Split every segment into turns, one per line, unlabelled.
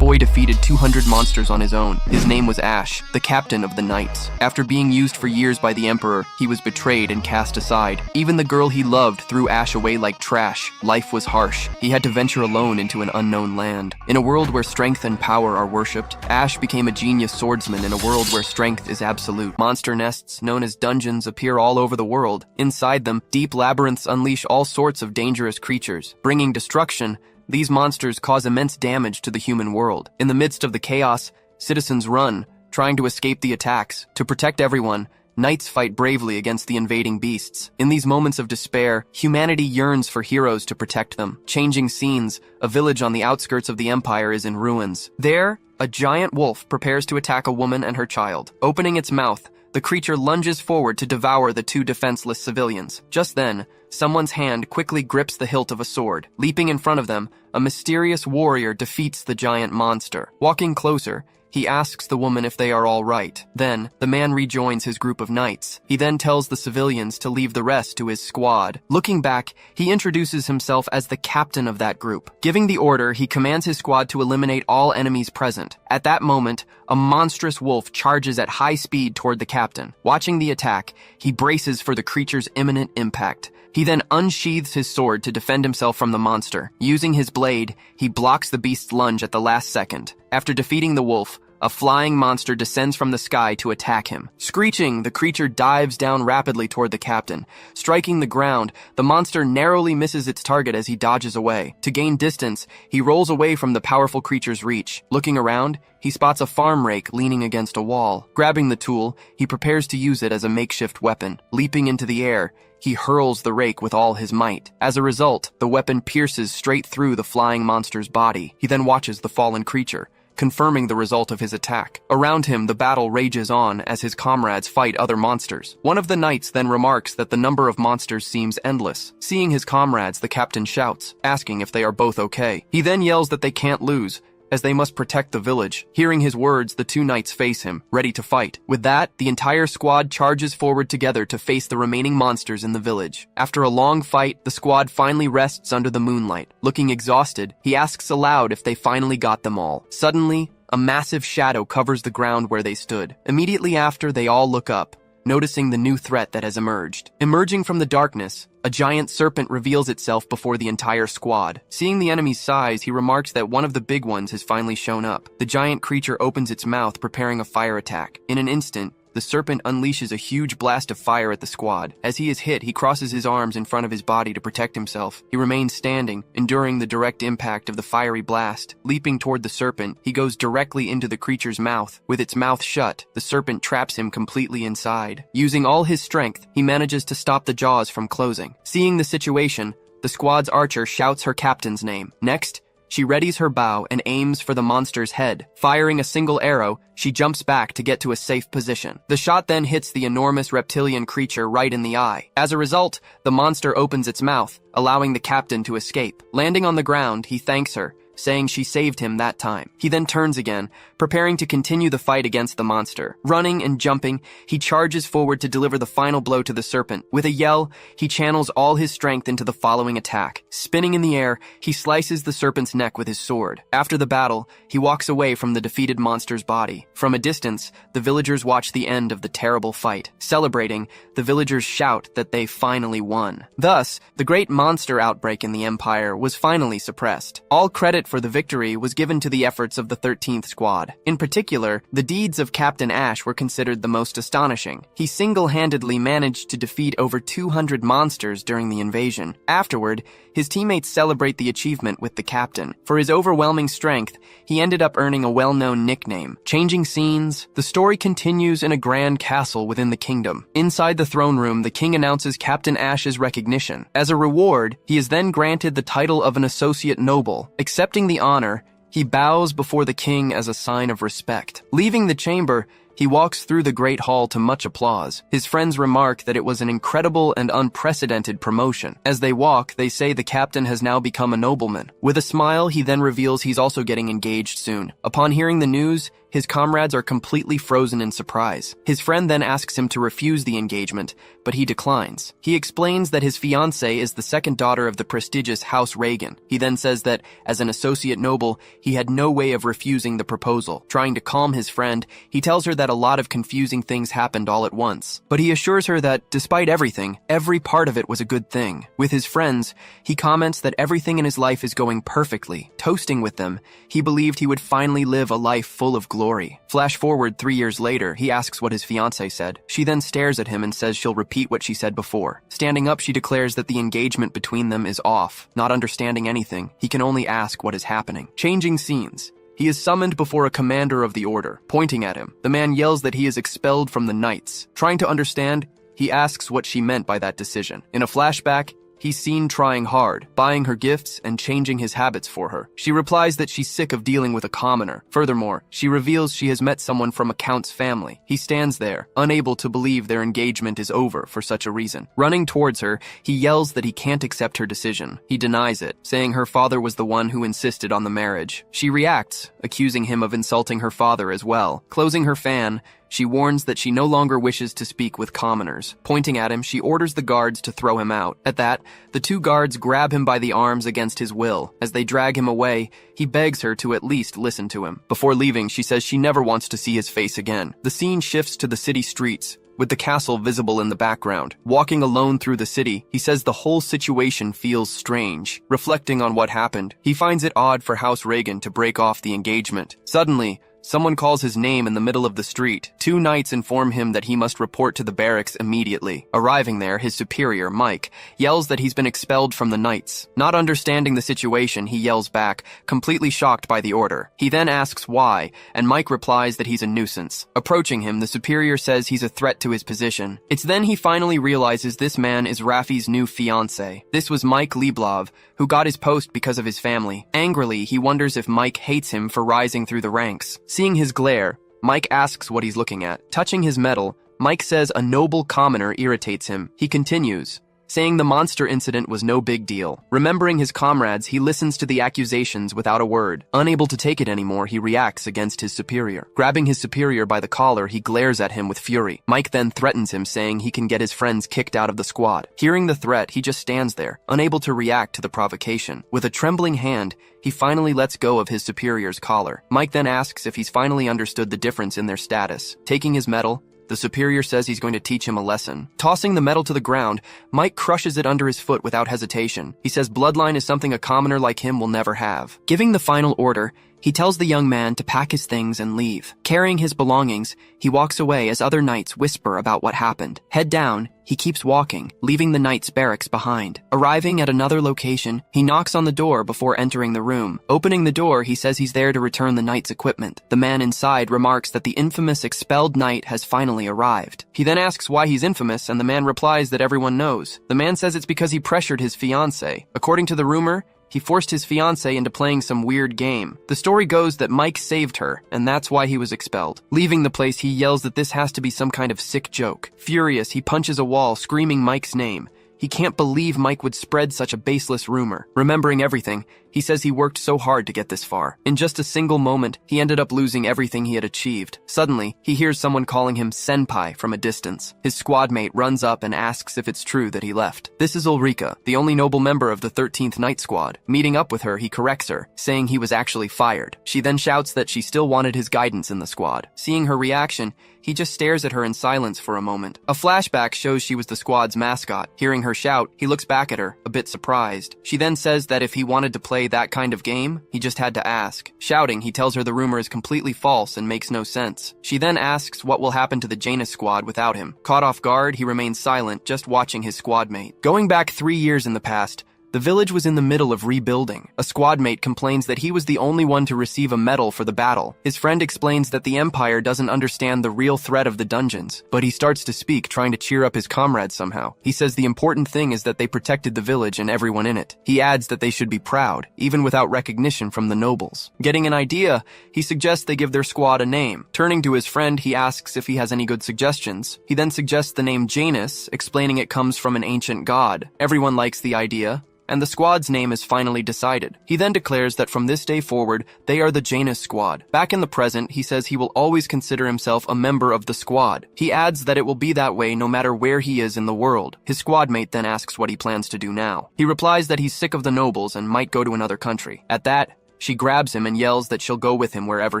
boy defeated 200 monsters on his own. His name was Ash, the captain of the knights. After being used for years by the Emperor, he was betrayed and cast aside. Even the girl he loved threw Ash away like trash. Life was harsh. He had to venture alone into an unknown land. In a world where strength and power are worshipped, Ash became a genius swordsman in a world where strength is absolute. Monster nests, known as dungeons, appear all over the world. Inside them, deep labyrinths unleash all sorts of dangerous creatures. Bringing destruction, these monsters cause immense damage to the human world. In the midst of the chaos, citizens run, trying to escape the attacks. To protect everyone, knights fight bravely against the invading beasts. In these moments of despair, humanity yearns for heroes to protect them. Changing scenes, a village on the outskirts of the empire is in ruins. There, a giant wolf prepares to attack a woman and her child. Opening its mouth, the creature lunges forward to devour the two defenseless civilians. Just then, someone's hand quickly grips the hilt of a sword. Leaping in front of them, a mysterious warrior defeats the giant monster. Walking closer, he asks the woman if they are all right. Then, the man rejoins his group of knights. He then tells the civilians to leave the rest to his squad. Looking back, he introduces himself as the captain of that group. Giving the order, he commands his squad to eliminate all enemies present. At that moment, a monstrous wolf charges at high speed toward the captain. Watching the attack, he braces for the creature's imminent impact. He then unsheathes his sword to defend himself from the monster. Using his blade, he blocks the beast's lunge at the last second. After defeating the wolf, a flying monster descends from the sky to attack him. Screeching, the creature dives down rapidly toward the captain. Striking the ground, the monster narrowly misses its target as he dodges away. To gain distance, he rolls away from the powerful creature's reach. Looking around, he spots a farm rake leaning against a wall. Grabbing the tool, he prepares to use it as a makeshift weapon. Leaping into the air, he hurls the rake with all his might. As a result, the weapon pierces straight through the flying monster's body. He then watches the fallen creature, confirming the result of his attack. Around him, the battle rages on as his comrades fight other monsters. One of the knights then remarks that the number of monsters seems endless. Seeing his comrades, the captain shouts, asking if they are both okay. He then yells that they can't lose, as they must protect the village. Hearing his words, the two knights face him, ready to fight. With that, the entire squad charges forward together to face the remaining monsters in the village. After a long fight, the squad finally rests under the moonlight. Looking exhausted, he asks aloud if they finally got them all. Suddenly, a massive shadow covers the ground where they stood. Immediately after, they all look up, noticing the new threat that has emerged. Emerging from the darkness, a giant serpent reveals itself before the entire squad. Seeing the enemy's size, he remarks that one of the big ones has finally shown up. The giant creature opens its mouth, preparing a fire attack. In an instant, the serpent unleashes a huge blast of fire at the squad. As he is hit, he crosses his arms in front of his body to protect himself. He remains standing, enduring the direct impact of the fiery blast. Leaping toward the serpent, he goes directly into the creature's mouth. With its mouth shut, the serpent traps him completely inside. Using all his strength, he manages to stop the jaws from closing. Seeing the situation, the squad's archer shouts her captain's name. Next, she readies her bow and aims for the monster's head. Firing a single arrow, she jumps back to get to a safe position. The shot then hits the enormous reptilian creature right in the eye. As a result, the monster opens its mouth, allowing the captain to escape. Landing on the ground, he thanks her, saying she saved him that time. He then turns again, preparing to continue the fight against the monster. Running and jumping, he charges forward to deliver the final blow to the serpent. With a yell, he channels all his strength into the following attack. Spinning in the air, he slices the serpent's neck with his sword. After the battle, he walks away from the defeated monster's body. From a distance, the villagers watch the end of the terrible fight. Celebrating, the villagers shout that they finally won. Thus, the great monster outbreak in the empire was finally suppressed. All credit for the victory was given to the efforts of the 13th Squad. In particular, the deeds of Captain Ash were considered the most astonishing. He single-handedly managed to defeat over 200 monsters during the invasion. Afterward, his teammates celebrate the achievement with the captain. For his overwhelming strength, he ended up earning a well-known nickname. Changing scenes, the story continues in a grand castle within the kingdom. Inside the throne room, the king announces Captain Ash's recognition. As a reward, he is then granted the title of an associate noble. Accepting the honor, he bows before the king as a sign of respect. Leaving the chamber, He walks through the great hall to much applause. His friends remark that it was an incredible and unprecedented promotion. As they walk, they say the captain has now become a nobleman. With a smile, he then reveals he's also getting engaged soon. Upon hearing the news, his comrades are completely frozen in surprise. His friend then asks him to refuse the engagement, but he declines. He explains that his fiancée is the second daughter of the prestigious House Reagan. He then says that, as an associate noble, he had no way of refusing the proposal. Trying to calm his friend, he tells her that a lot of confusing things happened all at once. But he assures her that, despite everything, every part of it was a good thing. With his friends, he comments that everything in his life is going perfectly. Toasting with them, he believed he would finally live a life full of glory. Flash forward 3 years later, he asks what his fiancée said. She then stares at him and says she'll repeat what she said before. Standing up, she declares that the engagement between them is off. Not understanding anything, he can only ask what is happening. Changing scenes. He is summoned before a commander of the order. Pointing at him, the man yells that he is expelled from the Knights. Trying to understand, he asks what she meant by that decision. In a flashback, he's seen trying hard, buying her gifts, and changing his habits for her. She replies that she's sick of dealing with a commoner. Furthermore, she reveals she has met someone from a count's family. He stands there, unable to believe their engagement is over for such a reason. Running towards her, he yells that he can't accept her decision. He denies it, saying her father was the one who insisted on the marriage. She reacts, accusing him of insulting her father as well. Closing her fan, she warns that she no longer wishes to speak with commoners. Pointing at him, she orders the guards to throw him out. At that, the 2 guards grab him by the arms against his will. As they drag him away, he begs her to at least listen to him. Before leaving, she says she never wants to see his face again. The scene shifts to the city streets, with the castle visible in the background. Walking alone through the city, he says the whole situation feels strange. Reflecting on what happened, he finds it odd for House Reagan to break off the engagement. Suddenly, someone calls his name in the middle of the street. 2 knights inform him that he must report to the barracks immediately. Arriving there, his superior, Mike, yells that he's been expelled from the Knights. Not understanding the situation, he yells back, completely shocked by the order. He then asks why, and Mike replies that he's a nuisance. Approaching him, the superior says he's a threat to his position. It's then he finally realizes this man is Raffi's new fiancé. This was Mike Lieblov, who got his post because of his family. Angrily, he wonders if Mike hates him for rising through the ranks. Seeing his glare, Mike asks what he's looking at. Touching his medal, Mike says a noble commoner irritates him. He continues, saying the monster incident was no big deal. Remembering his comrades, he listens to the accusations without a word. Unable to take it anymore, he reacts against his superior. Grabbing his superior by the collar, he glares at him with fury. Mike then threatens him, saying he can get his friends kicked out of the squad. Hearing the threat, he just stands there, unable to react to the provocation. With a trembling hand, he finally lets go of his superior's collar. Mike then asks if he's finally understood the difference in their status. Taking his medal, the superior says he's going to teach him a lesson. Tossing the medal to the ground, Mike crushes it under his foot without hesitation. He says bloodline is something a commoner like him will never have. Giving the final order, he tells the young man to pack his things and leave. Carrying his belongings, he walks away as other knights whisper about what happened. Head down, he keeps walking, leaving the knight's barracks behind. Arriving at another location, he knocks on the door before entering the room. Opening the door, he says he's there to return the knight's equipment. The man inside remarks that the infamous expelled knight has finally arrived. He then asks why he's infamous, and the man replies that everyone knows. The man says it's because he pressured his fiancée. According to the rumor, he forced his fiancée into playing some weird game. The story goes that Mike saved her, and that's why he was expelled. Leaving the place, he yells that this has to be some kind of sick joke. Furious, he punches a wall, screaming Mike's name. He can't believe Mike would spread such a baseless rumor. Remembering everything, he says he worked so hard to get this far. In just a single moment, he ended up losing everything he had achieved. Suddenly, he hears someone calling him senpai from a distance. His squad mate runs up and asks if it's true that he left. This is Ulrika, the only noble member of the 13th Night Squad. Meeting up with her, he corrects her, saying he was actually fired. She then shouts that she still wanted his guidance in the squad. Seeing her reaction, he just stares at her in silence for a moment. A flashback shows she was the squad's mascot. Hearing her shout, he looks back at her, a bit surprised. She then says that if he wanted to play that kind of game, he just had to ask. Shouting, he tells her the rumor is completely false and makes no sense. She then asks what will happen to the Janus squad without him. Caught off guard, he remains silent, just watching his squad mate. Going back 3 years in the past, The village was in the middle of rebuilding. A squad mate complains that he was the only one to receive a medal for the battle. His friend explains that the Empire doesn't understand the real threat of the dungeons, but he starts to speak, trying to cheer up his comrades somehow. He says the important thing is that they protected the village and everyone in it. He adds that they should be proud, even without recognition from the nobles. Getting an idea, he suggests they give their squad a name. Turning to his friend, he asks if he has any good suggestions. He then suggests the name Janus, explaining it comes from an ancient god. Everyone likes the idea, and the squad's name is finally decided. He then declares that from this day forward, they are the Janus squad. Back in the present, he says he will always consider himself a member of the squad. He adds that it will be that way no matter where he is in the world. His squad mate then asks what he plans to do now. He replies that he's sick of the nobles and might go to another country. At that, she grabs him and yells that she'll go with him wherever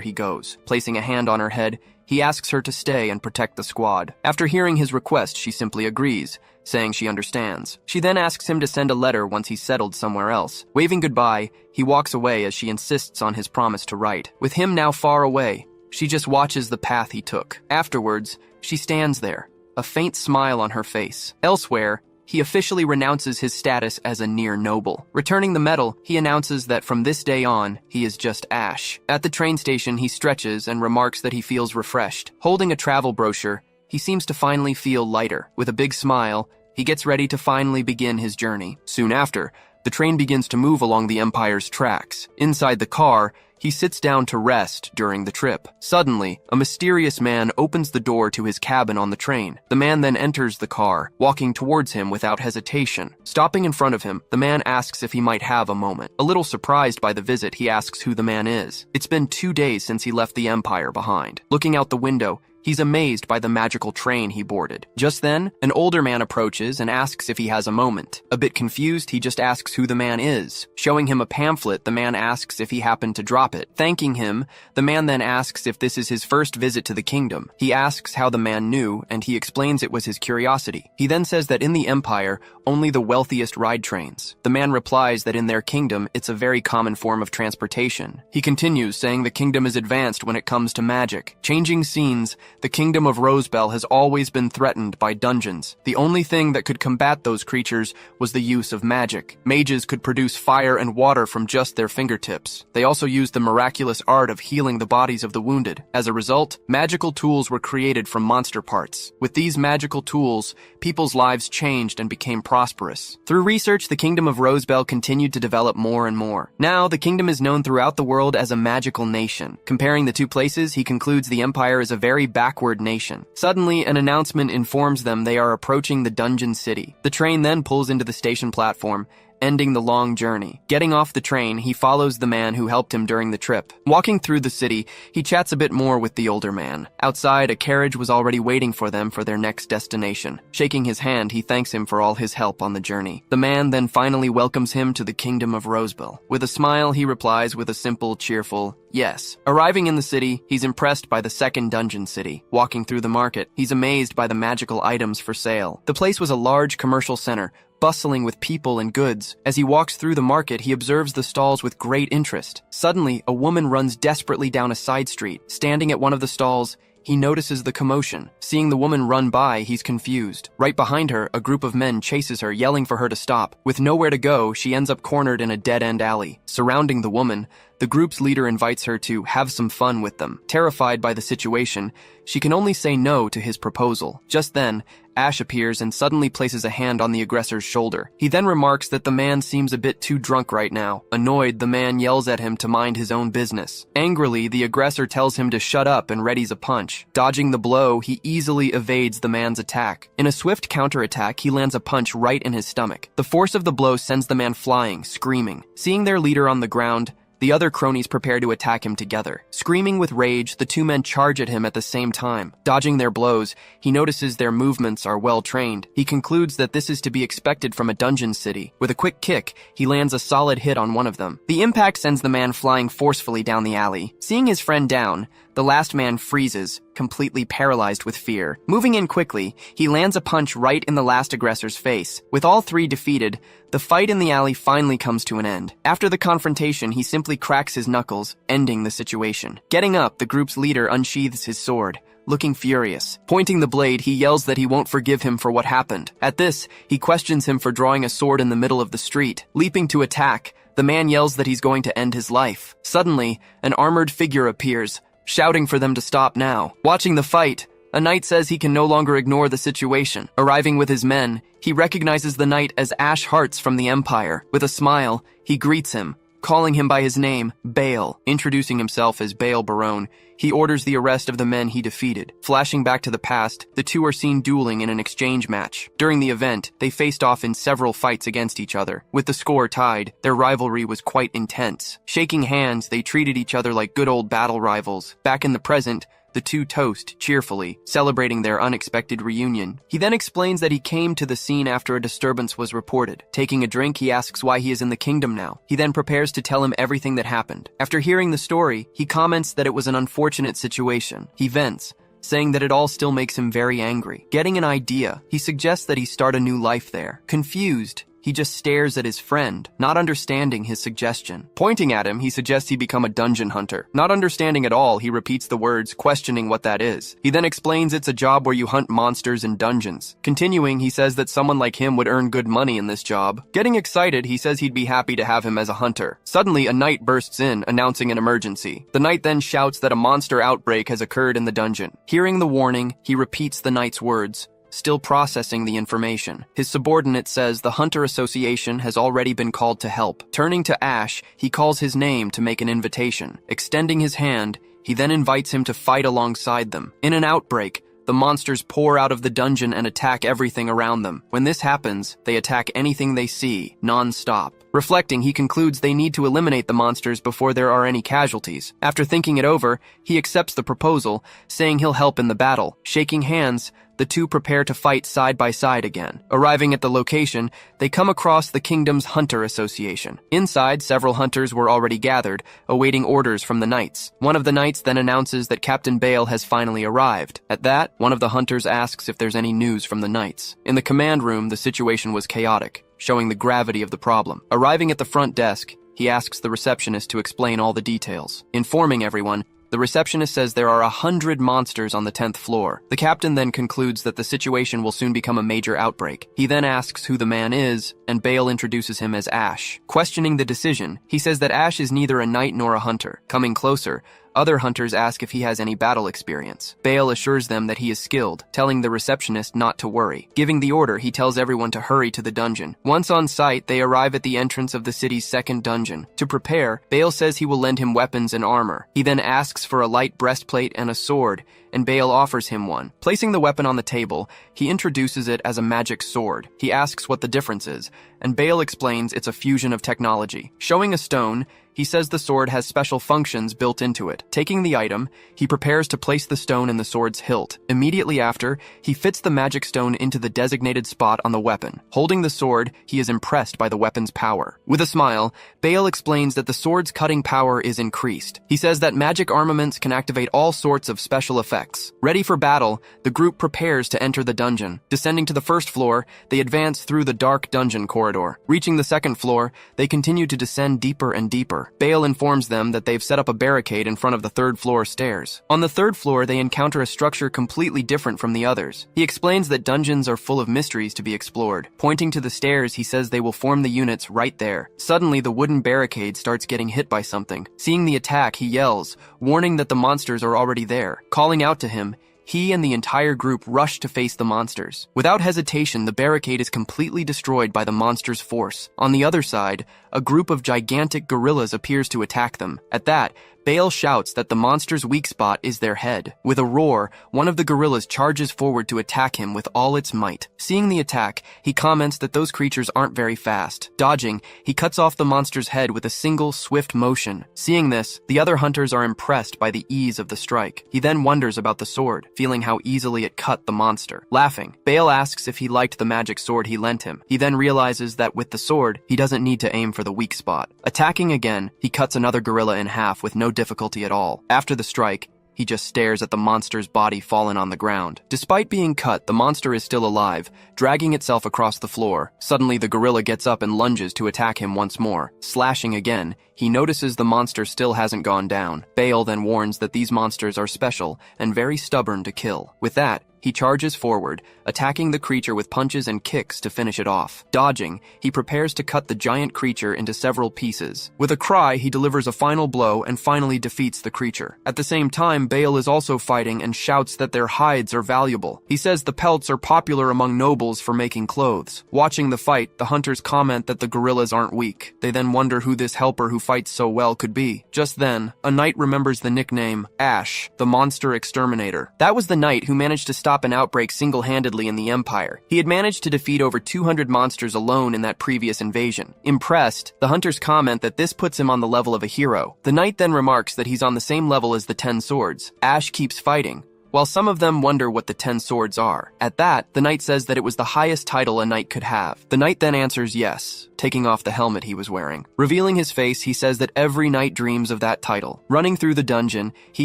he goes. Placing a hand on her head, he asks her to stay and protect the squad. After hearing his request, she simply agrees, saying she understands. She then asks him to send a letter once he's settled somewhere else. Waving goodbye, he walks away as she insists on his promise to write. With him now far away, she just watches the path he took. Afterwards, she stands there, a faint smile on her face. Elsewhere, he officially renounces his status as a near noble. Returning the medal, he announces that from this day on, he is just Ash. At the train station, he stretches and remarks that he feels refreshed. Holding a travel brochure, he seems to finally feel lighter. With a big smile, he gets ready to finally begin his journey. Soon after, the train begins to move along the Empire's tracks. Inside the car, he sits down to rest during the trip. Suddenly, a mysterious man opens the door to his cabin on the train. The man then enters the car, walking towards him without hesitation. Stopping in front of him, the man asks if he might have a moment. A little surprised by the visit, he asks who the man is. It's been 2 days since he left the Empire behind. Looking out the window, he's amazed by the magical train he boarded. Just then, an older man approaches and asks if he has a moment. A bit confused, he just asks who the man is. Showing him a pamphlet, the man asks if he happened to drop it. Thanking him, the man then asks if this is his first visit to the kingdom. He asks how the man knew, and he explains it was his curiosity. He then says that in the Empire, only the wealthiest ride trains. The man replies that in their kingdom, it's a very common form of transportation. He continues, saying the kingdom is advanced when it comes to magic. Changing scenes, the kingdom of Rosebell has always been threatened by dungeons. The only thing that could combat those creatures was the use of magic. Mages could produce fire and water from just their fingertips. They also used the miraculous art of healing the bodies of the wounded. As a result, magical tools were created from monster parts. With these magical tools, people's lives changed and became prosperous. Through research, the kingdom of Rosebell continued to develop more and more. Now, the kingdom is known throughout the world as a magical nation. Comparing the two places, he concludes the Empire is a very backward nation. Suddenly, an announcement informs them they are approaching the dungeon city. The train then pulls into the station platform, ending the long journey. Getting off the train, he follows the man who helped him during the trip. Walking through the city, he chats a bit more with the older man. Outside, a carriage was already waiting for them for their next destination. Shaking his hand, he thanks him for all his help on the journey. The man then finally welcomes him to the kingdom of Rosebell. With a smile, he replies with a simple, cheerful, yes. Arriving in the city, he's impressed by the second dungeon city. Walking through the market, he's amazed by the magical items for sale. The place was a large commercial center, bustling with people and goods. As he walks through the market, he observes the stalls with great interest. Suddenly, a woman runs desperately down a side street. Standing at one of the stalls, he notices the commotion. Seeing the woman run by, he's confused. Right behind her, a group of men chases her, yelling for her to stop. With nowhere to go, she ends up cornered in a dead-end alley. Surrounding the woman, the group's leader invites her to have some fun with them. Terrified by the situation, she can only say no to his proposal. Just then, Ash appears and suddenly places a hand on the aggressor's shoulder. He then remarks that the man seems a bit too drunk right now. Annoyed, the man yells at him to mind his own business. Angrily, the aggressor tells him to shut up and readies a punch. Dodging the blow, he easily evades the man's attack. In a swift counterattack, he lands a punch right in his stomach. The force of the blow sends the man flying, screaming. Seeing their leader on the ground, the other cronies prepare to attack him together. Screaming with rage, the two men charge at him at the same time. Dodging their blows, he notices their movements are well trained. He concludes that this is to be expected from a dungeon city. With a quick kick, he lands a solid hit on one of them. The impact sends the man flying forcefully down the alley. Seeing his friend down, the last man freezes, completely paralyzed with fear. Moving in quickly, he lands a punch right in the last aggressor's face. With all three defeated, the fight in the alley finally comes to an end. After the confrontation, he simply cracks his knuckles, ending the situation. Getting up, the group's leader unsheathes his sword. looking furious. Pointing the blade, he yells that he won't forgive him for what happened. At this, he questions him for drawing a sword in the middle of the street. Leaping to attack, the man yells that he's going to end his life. Suddenly, an armored figure appears, shouting for them to stop now. Watching the fight, a knight says he can no longer ignore the situation. Arriving with his men, he recognizes the knight as Ash Hearts from the Empire. With a smile, he greets him, calling him by his name, Bale. Introducing himself as Bale Barone, he orders the arrest of the men he defeated. Flashing back to the past, the two are seen dueling in an exchange match. During the event, they faced off in several fights against each other. With the score tied, their rivalry was quite intense. Shaking hands, they treated each other like good old battle rivals. Back in the present, the two toast cheerfully, celebrating their unexpected reunion. He then explains that he came to the scene after a disturbance was reported. Taking a drink, he asks why he is in the kingdom now. He then prepares to tell him everything that happened. After hearing the story, he comments that it was an unfortunate situation. He vents, saying that it all still makes him very angry. Getting an idea, he suggests that he start a new life there. Confused, he just stares at his friend, not understanding his suggestion. Pointing at him, he suggests he become a dungeon hunter. Not understanding at all, he repeats the words, questioning what that is. He then explains it's a job where you hunt monsters in dungeons. Continuing, he says that someone like him would earn good money in this job. Getting excited, he says he'd be happy to have him as a hunter. Suddenly, a knight bursts in, announcing an emergency. The knight then shouts that a monster outbreak has occurred in the dungeon. Hearing the warning, he repeats the knight's words, still processing the information. His subordinate says the Hunter Association has already been called to help. Turning to Ash, he calls his name to make an invitation. Extending his hand, he then invites him to fight alongside them. In an outbreak, the monsters pour out of the dungeon and attack everything around them. When this happens, they attack anything they see, non-stop. Reflecting, he concludes they need to eliminate the monsters before there are any casualties. After thinking it over, he accepts the proposal, saying he'll help in the battle. Shaking hands, the two prepare to fight side by side again. Arriving at the location, they come across the kingdom's Hunter Association. Inside, several hunters were already gathered, awaiting orders from the knights. One of the knights then announces that Captain Bale has finally arrived. At that, one of the hunters asks if there's any news from the knights. In the command room, the situation was chaotic, showing the gravity of the problem. Arriving at the front desk, he asks the receptionist to explain all the details. Informing everyone, the receptionist says there are 100 monsters on the 10th floor. The captain then concludes that the situation will soon become a major outbreak. He then asks who the man is, and Bale introduces him as Ash. Questioning the decision, he says that Ash is neither a knight nor a hunter. Coming closer, other hunters ask if he has any battle experience. Bale assures them that he is skilled, telling the receptionist not to worry. Giving the order, he tells everyone to hurry to the dungeon. Once on site, they arrive at the entrance of the city's second dungeon. To prepare, Bale says he will lend him weapons and armor. He then asks for a light breastplate and a sword, and Bale offers him one. Placing the weapon on the table, he introduces it as a magic sword. He asks what the difference is, and Bale explains it's a fusion of technology. Showing a stone, he says the sword has special functions built into it. Taking the item, he prepares to place the stone in the sword's hilt. Immediately after, he fits the magic stone into the designated spot on the weapon. Holding the sword, he is impressed by the weapon's power. With a smile, Bale explains that the sword's cutting power is increased. He says that magic armaments can activate all sorts of special effects. Ready for battle, the group prepares to enter the dungeon. Descending to the first floor, they advance through the dark dungeon corridor. Reaching the second floor, they continue to descend deeper and deeper. Bale informs them that they've set up a barricade in front of the third floor stairs. On the third floor, they encounter a structure completely different from the others. He explains that dungeons are full of mysteries to be explored. Pointing to the stairs, he says they will form the units right there. Suddenly, the wooden barricade starts getting hit by something. Seeing the attack, he yells, warning that the monsters are already there. Calling out to him, he and the entire group rush to face the monsters. Without hesitation, the barricade is completely destroyed by the monsters' force. On the other side, a group of gigantic gorillas appears to attack them. At that, Bale shouts that the monster's weak spot is their head. With a roar, one of the gorillas charges forward to attack him with all its might. Seeing the attack, he comments that those creatures aren't very fast. Dodging, he cuts off the monster's head with a single, swift motion. Seeing this, the other hunters are impressed by the ease of the strike. He then wonders about the sword, feeling how easily it cut the monster. Laughing, Bale asks if he liked the magic sword he lent him. He then realizes that with the sword, he doesn't need to aim for the weak spot. Attacking again, he cuts another gorilla in half with no difficulty at all. After the strike, he just stares at the monster's body fallen on the ground. Despite being cut, the monster is still alive, dragging itself across the floor. Suddenly, the gorilla gets up and lunges to attack him once more. Slashing again, he notices the monster still hasn't gone down. Bale then warns that these monsters are special and very stubborn to kill. With that, he charges forward, attacking the creature with punches and kicks to finish it off. Dodging, he prepares to cut the giant creature into several pieces. With a cry, he delivers a final blow and finally defeats the creature. At the same time, Bale is also fighting and shouts that their hides are valuable. He says the pelts are popular among nobles for making clothes. Watching the fight, the hunters comment that the gorillas aren't weak. They then wonder who this helper who fights so well could be. Just then, a knight remembers the nickname Ash, the monster exterminator. That was the knight who managed to stop an outbreak single-handedly in the Empire. He had managed to defeat over 200 monsters alone in that previous invasion. Impressed, the hunters comment that this puts him on the level of a hero. The knight then remarks that he's on the same level as the 10 swords. Ash keeps fighting, while some of them wonder what the 10 swords are. At that, the knight says that it was the highest title a knight could have. The knight then answers yes, taking off the helmet he was wearing. Revealing his face, he says that every knight dreams of that title. Running through the dungeon, he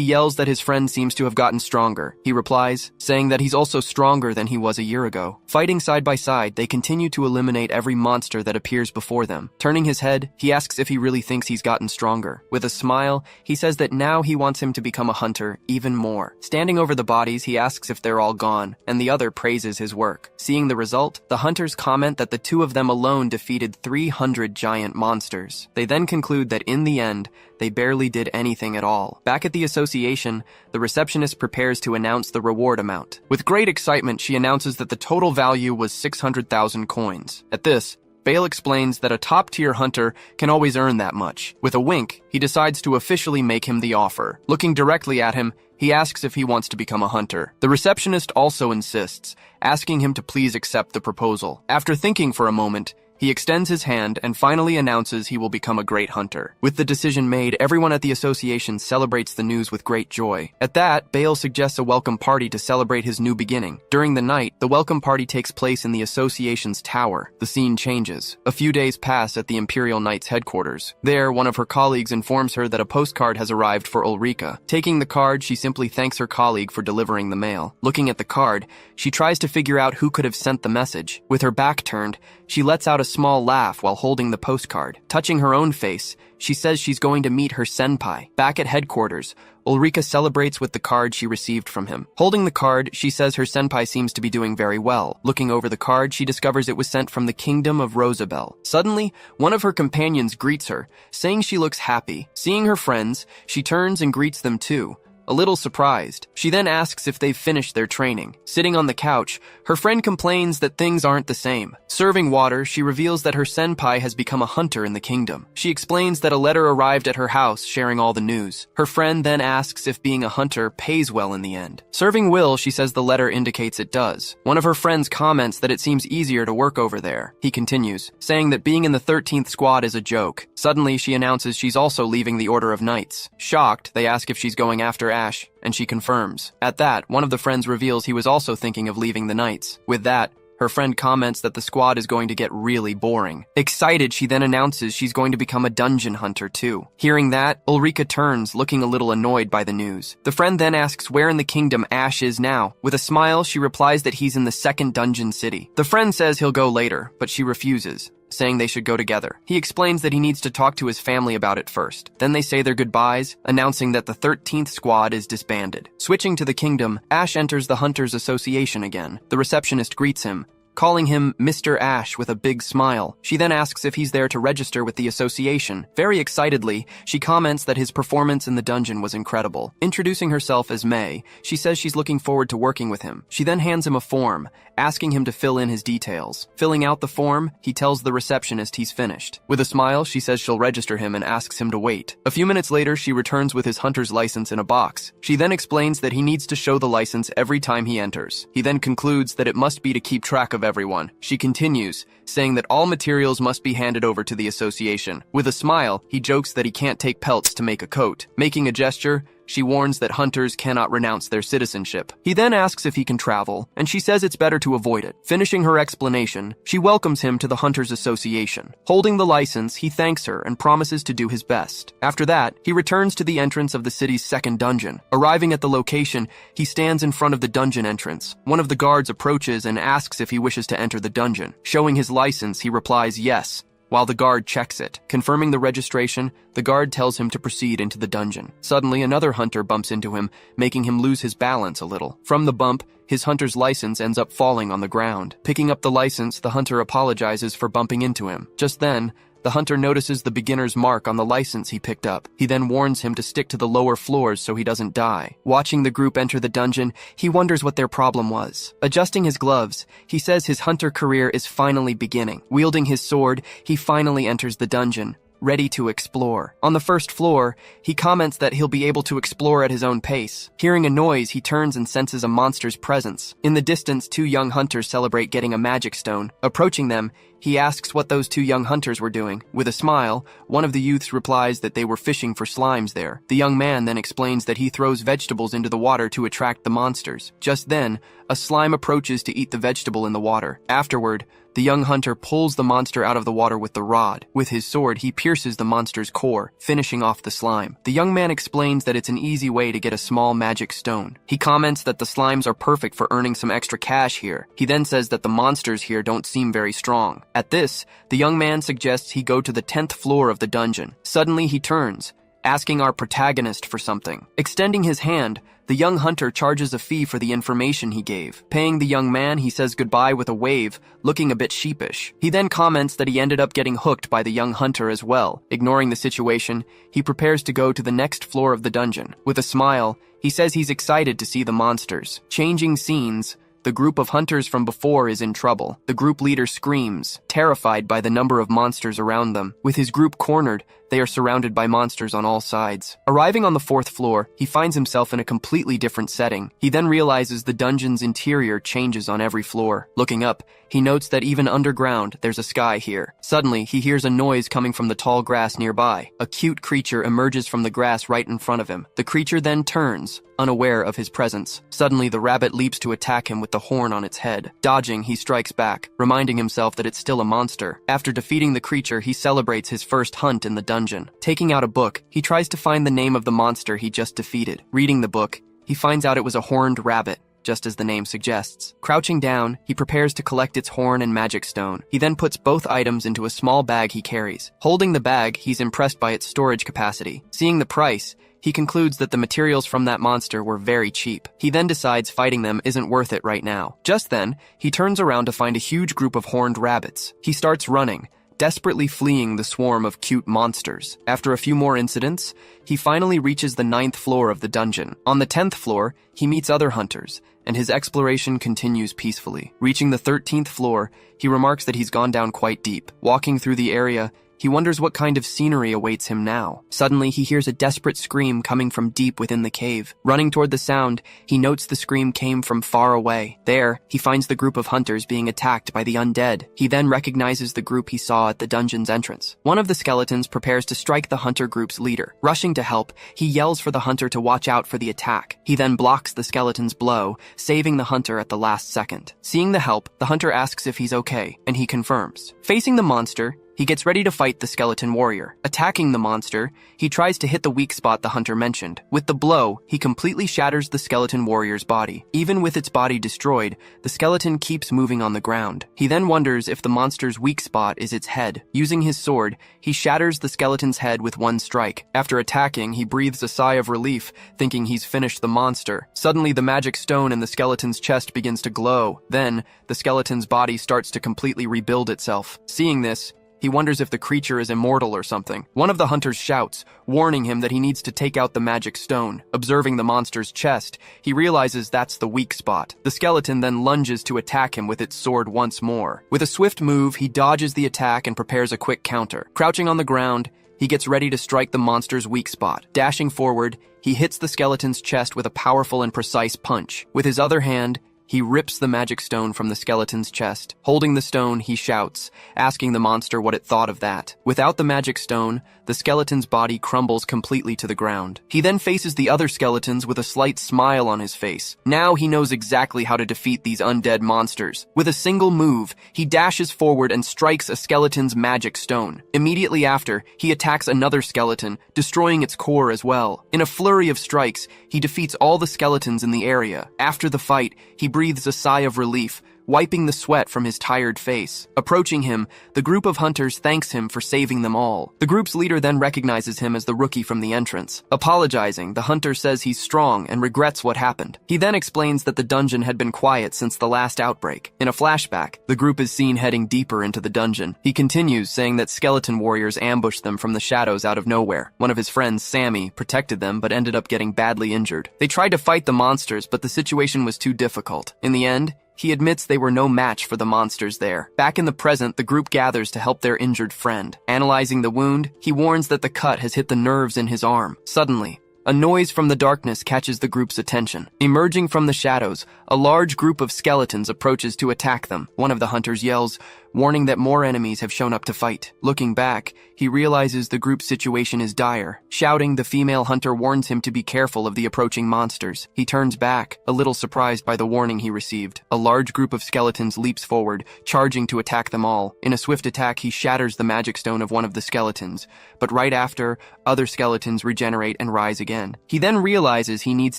yells that his friend seems to have gotten stronger. He replies, saying that he's also stronger than he was a year ago. Fighting side by side, they continue to eliminate every monster that appears before them. Turning his head, he asks if he really thinks he's gotten stronger. With a smile, he says that now he wants him to become a hunter even more. Standing over the bodies, he asks if they're all gone, and the other praises his work. Seeing the result, the hunters comment that the two of them alone defeated 300 giant monsters. They then conclude that in the end, they barely did anything at all. Back at the association, the receptionist prepares to announce the reward amount. With great excitement, she announces that the total value was 600,000 coins. At this, Bale explains that a top-tier hunter can always earn that much. With a wink, he decides to officially make him the offer. Looking directly at him, he asks if he wants to become a hunter. The receptionist also insists, asking him to please accept the proposal. After thinking for a moment, he extends his hand and finally announces he will become a great hunter. With the decision made, everyone at the association celebrates the news with great joy. At that, Bale suggests a welcome party to celebrate his new beginning. During the night, the welcome party takes place in the association's tower. The scene changes. A few days pass at the Imperial Knights headquarters. There, one of her colleagues informs her that a postcard has arrived for Ulrika. Taking the card, she simply thanks her colleague for delivering the mail. Looking at the card, she tries to figure out who could have sent the message. With her back turned, she lets out a small laugh while holding the postcard. Touching her own face, she says she's going to meet her senpai. Back at headquarters, Ulrika celebrates with the card she received from him. Holding the card, she says her senpai seems to be doing very well. Looking over the card, she discovers it was sent from the kingdom of Rosabelle. Suddenly, one of her companions greets her, saying she looks happy. Seeing her friends, she turns and greets them too. A little surprised, she then asks if they've finished their training. Sitting on the couch, her friend complains that things aren't the same. Serving water, she reveals that her senpai has become a hunter in the kingdom. She explains that a letter arrived at her house sharing all the news. Her friend then asks if being a hunter pays well in the end. Serving Will, she says the letter indicates it does. One of her friends comments that it seems easier to work over there. He continues, saying that being in the 13th squad is a joke. Suddenly, she announces she's also leaving the Order of Knights. Shocked, they ask if she's going after Ash, and she confirms. At that, one of the friends reveals he was also thinking of leaving the Knights. With that, her friend comments that the squad is going to get really boring. Excited, she then announces she's going to become a dungeon hunter too. Hearing that, Ulrika turns, looking a little annoyed by the news. The friend then asks where in the kingdom Ash is now. With a smile, she replies that he's in the second dungeon city. The friend says he'll go later, but she refuses, saying they should go together. He explains that he needs to talk to his family about it first. Then they say their goodbyes, announcing that the 13th squad is disbanded. Switching to the kingdom, Ash enters the Hunters Association again. The receptionist greets him, calling him Mr. Ash with a big smile. She then asks if he's there to register with the association. Very excitedly, she comments that his performance in the dungeon was incredible. Introducing herself as May, she says she's looking forward to working with him. She then hands him a form, asking him to fill in his details. Filling out the form, he tells the receptionist he's finished. With a smile, she says she'll register him and asks him to wait. A few minutes later, she returns with his hunter's license in a box. She then explains that he needs to show the license every time he enters. He then concludes that it must be to keep track of everyone. She continues, saying that all materials must be handed over to the association. With a smile, he jokes that he can't take pelts to make a coat. Making a gesture, She warns that hunters cannot renounce their citizenship. He then asks if he can travel, and she says it's better to avoid it. Finishing her explanation, she welcomes him to the Hunters Association. Holding the license, he thanks her and promises to do his best. After that, he returns to the entrance of the city's second dungeon. Arriving at the location, he stands in front of the dungeon entrance. One of the guards approaches and asks if he wishes to enter the dungeon. Showing his license, he replies yes, while the guard checks it. Confirming the registration, the guard tells him to proceed into the dungeon. Suddenly, another hunter bumps into him, making him lose his balance a little. From the bump, his hunter's license ends up falling on the ground. Picking up the license, the hunter apologizes for bumping into him. Just then, the hunter notices the beginner's mark on the license he picked up. He then warns him to stick to the lower floors so he doesn't die. Watching the group enter the dungeon, he wonders what their problem was. Adjusting his gloves, he says his hunter career is finally beginning. Wielding his sword, he finally enters the dungeon, ready to explore. On the first floor, he comments that he'll be able to explore at his own pace. Hearing a noise, he turns and senses a monster's presence. In the distance, two young hunters celebrate getting a magic stone. Approaching them, he asks what those two young hunters were doing. With a smile, one of the youths replies that they were fishing for slimes there. The young man then explains that he throws vegetables into the water to attract the monsters. Just then, a slime approaches to eat the vegetable in the water. Afterward, the young hunter pulls the monster out of the water with the rod. With his sword, he pierces the monster's core, finishing off the slime. The young man explains that it's an easy way to get a small magic stone. He comments that the slimes are perfect for earning some extra cash here. He then says that the monsters here don't seem very strong. At this, the young man suggests he go to the 10th floor of the dungeon. Suddenly, he turns, asking our protagonist for something. Extending his hand, the young hunter charges a fee for the information he gave. Paying the young man, he says goodbye with a wave, looking a bit sheepish. He then comments that he ended up getting hooked by the young hunter as well. Ignoring the situation, he prepares to go to the next floor of the dungeon. With a smile, he says he's excited to see the monsters. Changing scenes, the group of hunters from before is in trouble. The group leader screams, terrified by the number of monsters around them. With his group cornered, they are surrounded by monsters on all sides. Arriving on the 4th floor, he finds himself in a completely different setting. He then realizes the dungeon's interior changes on every floor. Looking up, he notes that even underground, there's a sky here. Suddenly, he hears a noise coming from the tall grass nearby. A cute creature emerges from the grass right in front of him. The creature then turns, unaware of his presence. Suddenly, the rabbit leaps to attack him with the horn on its head. Dodging, he strikes back, reminding himself that it's still a monster. After defeating the creature, he celebrates his first hunt in the dungeon. Taking out a book, he tries to find the name of the monster he just defeated. Reading the book, he finds out it was a horned rabbit, just as the name suggests. Crouching down, he prepares to collect its horn and magic stone. He then puts both items into a small bag he carries. Holding the bag, he's impressed by its storage capacity. Seeing the price, he concludes that the materials from that monster were very cheap. He then decides fighting them isn't worth it right now. Just then, he turns around to find a huge group of horned rabbits. He starts running, desperately fleeing the swarm of cute monsters. After a few more incidents, he finally reaches the 9th floor of the dungeon. On the 10th floor, he meets other hunters, and his exploration continues peacefully. Reaching the 13th floor, he remarks that he's gone down quite deep. Walking through the area, he wonders what kind of scenery awaits him now. Suddenly, he hears a desperate scream coming from deep within the cave. Running toward the sound, he notes the scream came from far away. There, he finds the group of hunters being attacked by the undead. He then recognizes the group he saw at the dungeon's entrance. One of the skeletons prepares to strike the hunter group's leader. Rushing to help, he yells for the hunter to watch out for the attack. He then blocks the skeleton's blow, saving the hunter at the last second. Seeing the help, the hunter asks if he's okay, and he confirms. Facing the monster, he gets ready to fight the skeleton warrior. Attacking the monster, he tries to hit the weak spot the hunter mentioned. With the blow, he completely shatters the skeleton warrior's body. Even with its body destroyed, the skeleton keeps moving on the ground. He then wonders if the monster's weak spot is its head. Using his sword, he shatters the skeleton's head with one strike. After attacking, he breathes a sigh of relief, thinking he's finished the monster. Suddenly, the magic stone in the skeleton's chest begins to glow. Then, the skeleton's body starts to completely rebuild itself. Seeing this, he wonders if the creature is immortal or something. One of the hunters shouts, warning him that he needs to take out the magic stone. Observing the monster's chest, he realizes that's the weak spot. The skeleton then lunges to attack him with its sword once more. With a swift move, he dodges the attack and prepares a quick counter. Crouching on the ground, he gets ready to strike the monster's weak spot. Dashing forward, he hits the skeleton's chest with a powerful and precise punch. With his other hand, He rips the magic stone from the skeleton's chest. Holding the stone, he shouts, asking the monster what it thought of that. Without the magic stone, the skeleton's body crumbles completely to the ground. He then faces the other skeletons with a slight smile on his face. Now he knows exactly how to defeat these undead monsters. With a single move, he dashes forward and strikes a skeleton's magic stone. Immediately after, he attacks another skeleton, destroying its core as well. In a flurry of strikes, he defeats all the skeletons in the area. After the fight, he breathes a sigh of relief, wiping the sweat from his tired face. Approaching him, the group of hunters thanks him for saving them all. The group's leader then recognizes him as the rookie from the entrance. Apologizing, the hunter says he's strong and regrets what happened. He then explains that the dungeon had been quiet since the last outbreak. In a flashback, the group is seen heading deeper into the dungeon. He continues, saying that skeleton warriors ambushed them from the shadows out of nowhere. One of his friends, Sammy, protected them but ended up getting badly injured. They tried to fight the monsters, but the situation was too difficult. In the end, he admits they were no match for the monsters there. Back in the present, the group gathers to help their injured friend. Analyzing the wound, he warns that the cut has hit the nerves in his arm. Suddenly, a noise from the darkness catches the group's attention. Emerging from the shadows, a large group of skeletons approaches to attack them. One of the hunters yells, warning that more enemies have shown up to fight. Looking back, he realizes the group's situation is dire. Shouting, the female hunter warns him to be careful of the approaching monsters. He turns back, a little surprised by the warning he received. A large group of skeletons leaps forward, charging to attack them all. In a swift attack, he shatters the magic stone of one of the skeletons, but right after, other skeletons regenerate and rise again. He then realizes he needs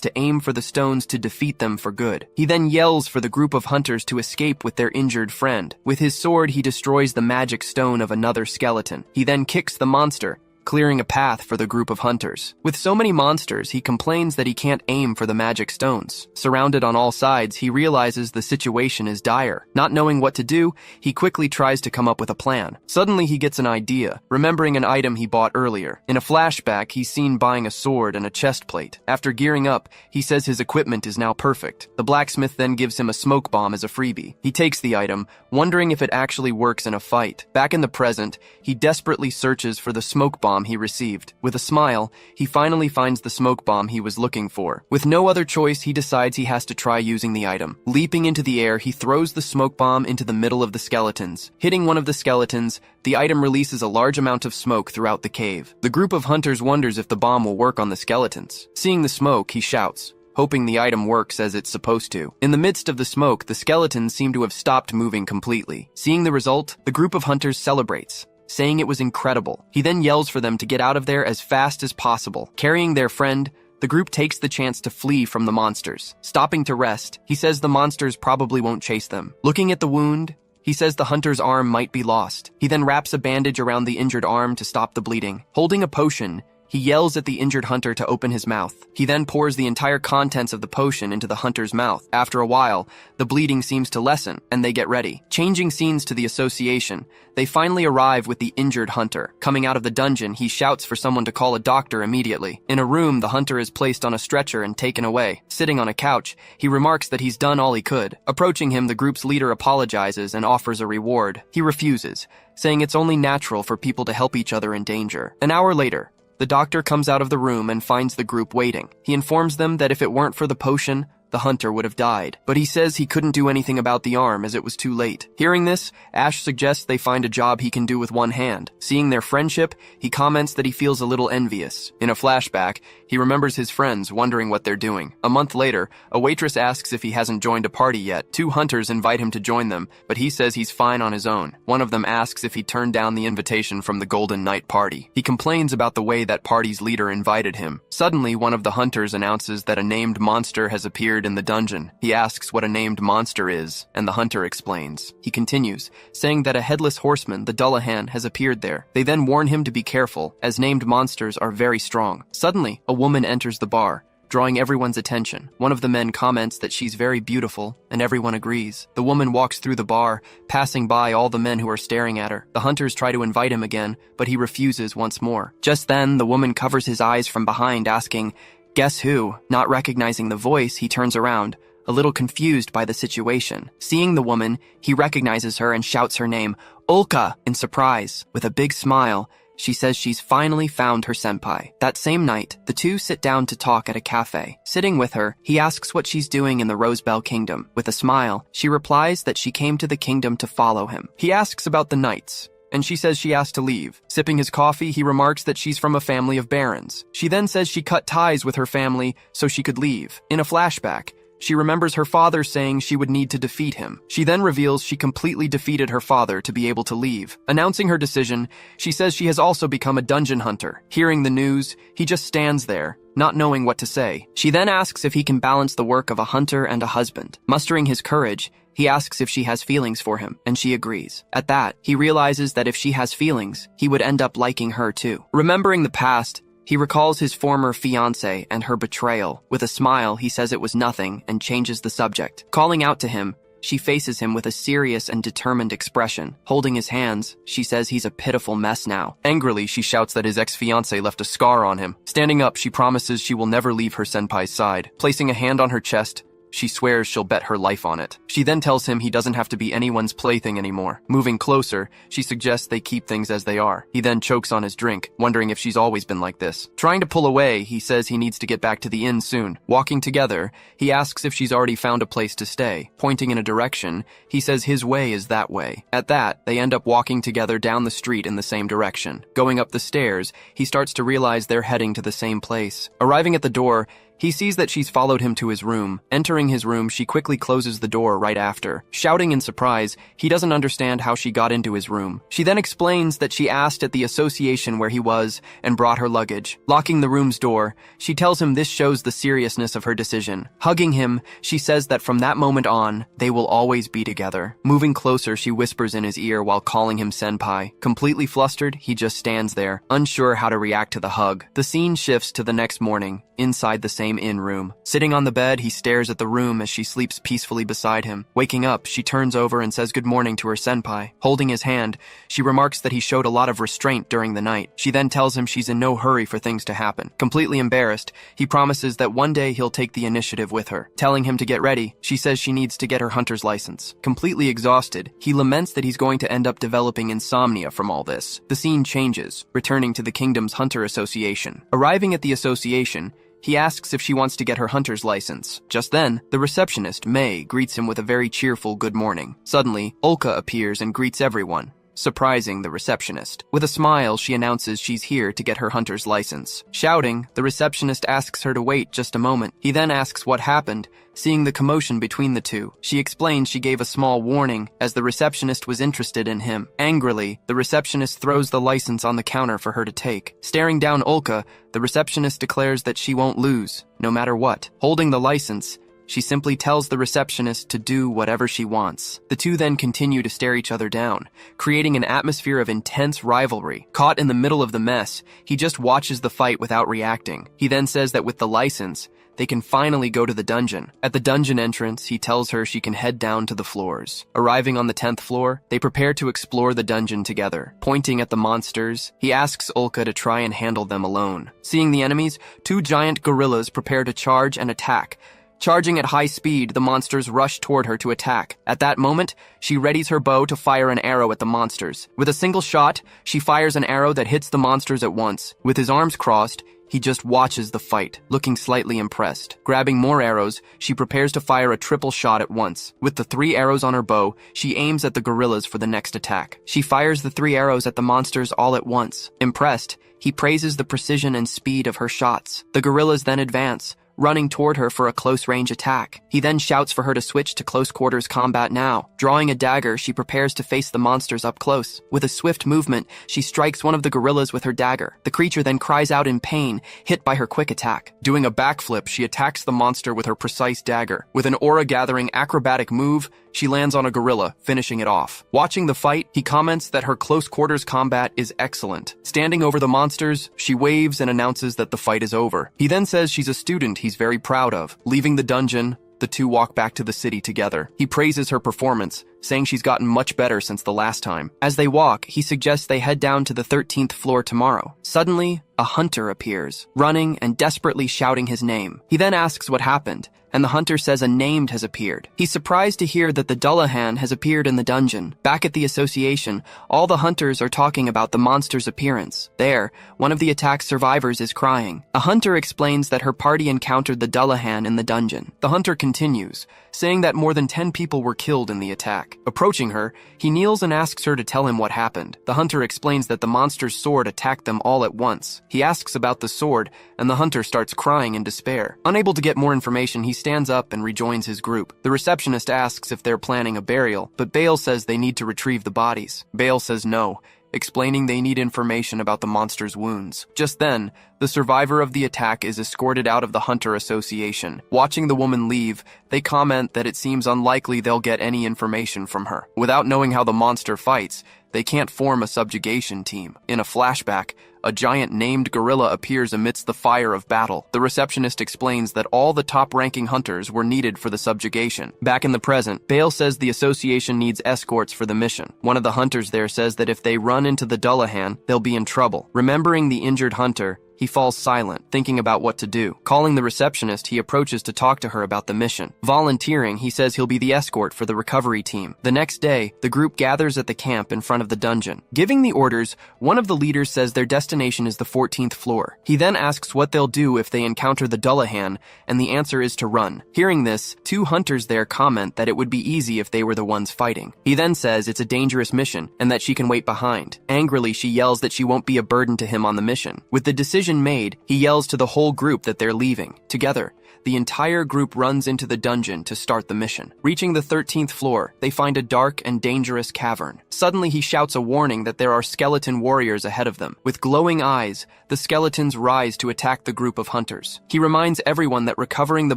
to aim for the stones to defeat them for good. He then yells for the group of hunters to escape with their injured friend. With his sword, he destroys the magic stone of another skeleton. He then kicks the monster, clearing a path for the group of hunters. With so many monsters, he complains that he can't aim for the magic stones. Surrounded on all sides, he realizes the situation is dire. Not knowing what to do, he quickly tries to come up with a plan. Suddenly, he gets an idea, remembering an item he bought earlier. In a flashback, he's seen buying a sword and a chest plate. After gearing up, he says his equipment is now perfect. The blacksmith then gives him a smoke bomb as a freebie. He takes the item, wondering if it actually works in a fight. Back in the present, he desperately searches for the smoke bomb he received. With a smile, he finally finds the smoke bomb he was looking for. With no other choice, he decides he has to try using the item. Leaping into the air, he throws the smoke bomb into the middle of the skeletons. Hitting one of the skeletons, the item releases a large amount of smoke throughout the cave. The group of hunters wonders if the bomb will work on the skeletons. Seeing the smoke, he shouts, hoping the item works as it's supposed to. In the midst of the smoke, the skeletons seem to have stopped moving completely. Seeing the result, the group of hunters celebrates, saying it was incredible. He then yells for them to get out of there as fast as possible. Carrying their friend, the group takes the chance to flee from the monsters. Stopping to rest, he says the monsters probably won't chase them. Looking at the wound, he says the hunter's arm might be lost. He then wraps a bandage around the injured arm to stop the bleeding. Holding a potion, he yells at the injured hunter to open his mouth. He then pours the entire contents of the potion into the hunter's mouth. After a while, the bleeding seems to lessen, and they get ready. Changing scenes to the association, they finally arrive with the injured hunter. Coming out of the dungeon, he shouts for someone to call a doctor immediately. In a room, the hunter is placed on a stretcher and taken away. Sitting on a couch, he remarks that he's done all he could. Approaching him, the group's leader apologizes and offers a reward. He refuses, saying it's only natural for people to help each other in danger. An hour later, the doctor comes out of the room and finds the group waiting. He informs them that if it weren't for the potion, the hunter would have died. But he says he couldn't do anything about the arm as it was too late. Hearing this, Ash suggests they find a job he can do with one hand. Seeing their friendship, he comments that he feels a little envious. In a flashback, he remembers his friends wondering what they're doing. A month later, a waitress asks if he hasn't joined a party yet. Two hunters invite him to join them, but he says he's fine on his own. One of them asks if he turned down the invitation from the Golden Night party. He complains about the way that party's leader invited him. Suddenly, one of the hunters announces that a named monster has appeared in the dungeon. He asks what a named monster is, and the hunter explains. He continues, saying that a headless horseman, the Dullahan, has appeared there. They then warn him to be careful, as named monsters are very strong. Suddenly, a woman enters the bar, drawing everyone's attention. One of the men comments that she's very beautiful, and everyone agrees. The woman walks through the bar, passing by all the men who are staring at her. The hunters try to invite him again, but he refuses once more. Just then, the woman covers his eyes from behind, asking, "Guess who?" Not recognizing the voice, he turns around, a little confused by the situation. Seeing the woman, he recognizes her and shouts her name, Ulka, in surprise. With a big smile, She says she's finally found her senpai. That same night, the two sit down to talk at a cafe. Sitting with her, he asks what she's doing in the Rosebell Kingdom. With a smile, she replies that she came to the kingdom to follow him. He asks about the knights, and she says she asked to leave. Sipping his coffee, he remarks that she's from a family of barons. She then says she cut ties with her family so she could leave. In a flashback, she remembers her father saying she would need to defeat him. She then reveals she completely defeated her father to be able to leave. Announcing her decision, she says she has also become a dungeon hunter. Hearing the news, he just stands there, not knowing what to say. She then asks if he can balance the work of a hunter and a husband. Mustering his courage, he asks if she has feelings for him, and she agrees. At that, he realizes that if she has feelings, he would end up liking her too. Remembering the past, he recalls his former fiancée and her betrayal. With a smile, he says it was nothing and changes the subject. Calling out to him, she faces him with a serious and determined expression. Holding his hands, she says he's a pitiful mess now. Angrily, she shouts that his ex-fiancé left a scar on him. Standing up, she promises she will never leave her senpai's side. Placing a hand on her chest, she swears she'll bet her life on it. She then tells him he doesn't have to be anyone's plaything anymore. Moving closer, she suggests they keep things as they are. He then chokes on his drink, wondering if she's always been like this. Trying to pull away, he says he needs to get back to the inn soon. Walking together, he asks if she's already found a place to stay. Pointing in a direction, he says his way is that way. At that, they end up walking together down the street in the same direction. Going up the stairs, he starts to realize they're heading to the same place. Arriving at the door, he sees that she's followed him to his room. Entering his room, she quickly closes the door right after. Shouting in surprise, he doesn't understand how she got into his room. She then explains that she asked at the association where he was and brought her luggage. Locking the room's door, she tells him this shows the seriousness of her decision. Hugging him, she says that from that moment on, they will always be together. Moving closer, she whispers in his ear while calling him senpai. Completely flustered, he just stands there, unsure how to react to the hug. The scene shifts to the next morning, inside the same inn room. Sitting on the bed, he stares at the room as she sleeps peacefully beside him. Waking up, she turns over and says good morning to her senpai. Holding his hand, she remarks that he showed a lot of restraint during the night. She then tells him she's in no hurry for things to happen. Completely embarrassed, he promises that one day he'll take the initiative with her. Telling him to get ready, she says she needs to get her hunter's license. Completely exhausted, he laments that he's going to end up developing insomnia from all this. The scene changes, returning to the kingdom's hunter association. Arriving at the association, he asks if she wants to get her hunter's license. Just then, the receptionist, May, greets him with a very cheerful good morning. Suddenly, Ulka appears and greets everyone, surprising the receptionist. With a smile, she announces she's here to get her hunter's license. Shouting, the receptionist asks her to wait just a moment. He then asks what happened, seeing the commotion between the two. She explains she gave a small warning as the receptionist was interested in him. Angrily, the receptionist throws the license on the counter for her to take. Staring down Ulka, the receptionist declares that she won't lose, no matter what. Holding the license, she simply tells the receptionist to do whatever she wants. The two then continue to stare each other down, creating an atmosphere of intense rivalry. Caught in the middle of the mess, he just watches the fight without reacting. He then says that with the license, they can finally go to the dungeon. At the dungeon entrance, he tells her she can head down to the floors. Arriving on the 10th floor, they prepare to explore the dungeon together. Pointing at the monsters, he asks Ulka to try and handle them alone. Seeing the enemies, two giant gorillas prepare to charge and attack. Charging at high speed, the monsters rush toward her to attack. At that moment, she readies her bow to fire an arrow at the monsters. With a single shot, she fires an arrow that hits the monsters at once. With his arms crossed, he just watches the fight, looking slightly impressed. Grabbing more arrows, she prepares to fire a triple shot at once. With the 3 arrows on her bow, she aims at the gorillas for the next attack. She fires the 3 arrows at the monsters all at once. Impressed, he praises the precision and speed of her shots. The gorillas then advance, running toward her for a close-range attack. He then shouts for her to switch to close-quarters combat now. Drawing a dagger, she prepares to face the monsters up close. With a swift movement, she strikes one of the gorillas with her dagger. The creature then cries out in pain, hit by her quick attack. Doing a backflip, she attacks the monster with her precise dagger. With an aura-gathering acrobatic move, she lands on a gorilla, finishing it off. Watching the fight, he comments that her close-quarters combat is excellent. Standing over the monsters, she waves and announces that the fight is over. He then says she's a student he's very proud of. Leaving the dungeon, the two walk back to the city together. He praises her performance, saying she's gotten much better since the last time. As they walk, he suggests they head down to the 13th floor tomorrow. Suddenly, a hunter appears, running and desperately shouting his name. He then asks what happened, and the hunter says a named has appeared. He's surprised to hear that the Dullahan has appeared in the dungeon. Back at the association, all the hunters are talking about the monster's appearance. There, one of the attack's survivors is crying. A hunter explains that her party encountered the Dullahan in the dungeon. The hunter continues, saying that more than 10 people were killed in the attack. Approaching her, he kneels and asks her to tell him what happened. The hunter explains that the monster's sword attacked them all at once. He asks about the sword, and the hunter starts crying in despair. Unable to get more information, he stands up and rejoins his group. The receptionist asks if they're planning a burial, but Bale says they need to retrieve the bodies. Bale says no, explaining they need information about the monster's wounds. Just then, the survivor of the attack is escorted out of the Hunter Association. Watching the woman leave, they comment that it seems unlikely they'll get any information from her. Without knowing how the monster fights, they can't form a subjugation team. In a flashback, a giant named gorilla appears amidst the fire of battle. The receptionist explains that all the top-ranking hunters were needed for the subjugation. Back in the present, Bale says the association needs escorts for the mission. One of the hunters there says that if they run into the Dullahan, they'll be in trouble. Remembering the injured hunter, he falls silent, thinking about what to do. Calling the receptionist, he approaches to talk to her about the mission. Volunteering, he says he'll be the escort for the recovery team. The next day, the group gathers at the camp in front of the dungeon. Giving the orders, one of the leaders says their destination is the 14th floor. He then asks what they'll do if they encounter the Dullahan, and the answer is to run. Hearing this, 2 hunters there comment that it would be easy if they were the ones fighting. He then says it's a dangerous mission, and that she can wait behind. Angrily, she yells that she won't be a burden to him on the mission. With the decision made, he yells to the whole group that they're leaving. Together, the entire group runs into the dungeon to start the mission. Reaching the 13th floor, they find a dark and dangerous cavern. Suddenly, he shouts a warning that there are skeleton warriors ahead of them. With glowing eyes, the skeletons rise to attack the group of hunters. He reminds everyone that recovering the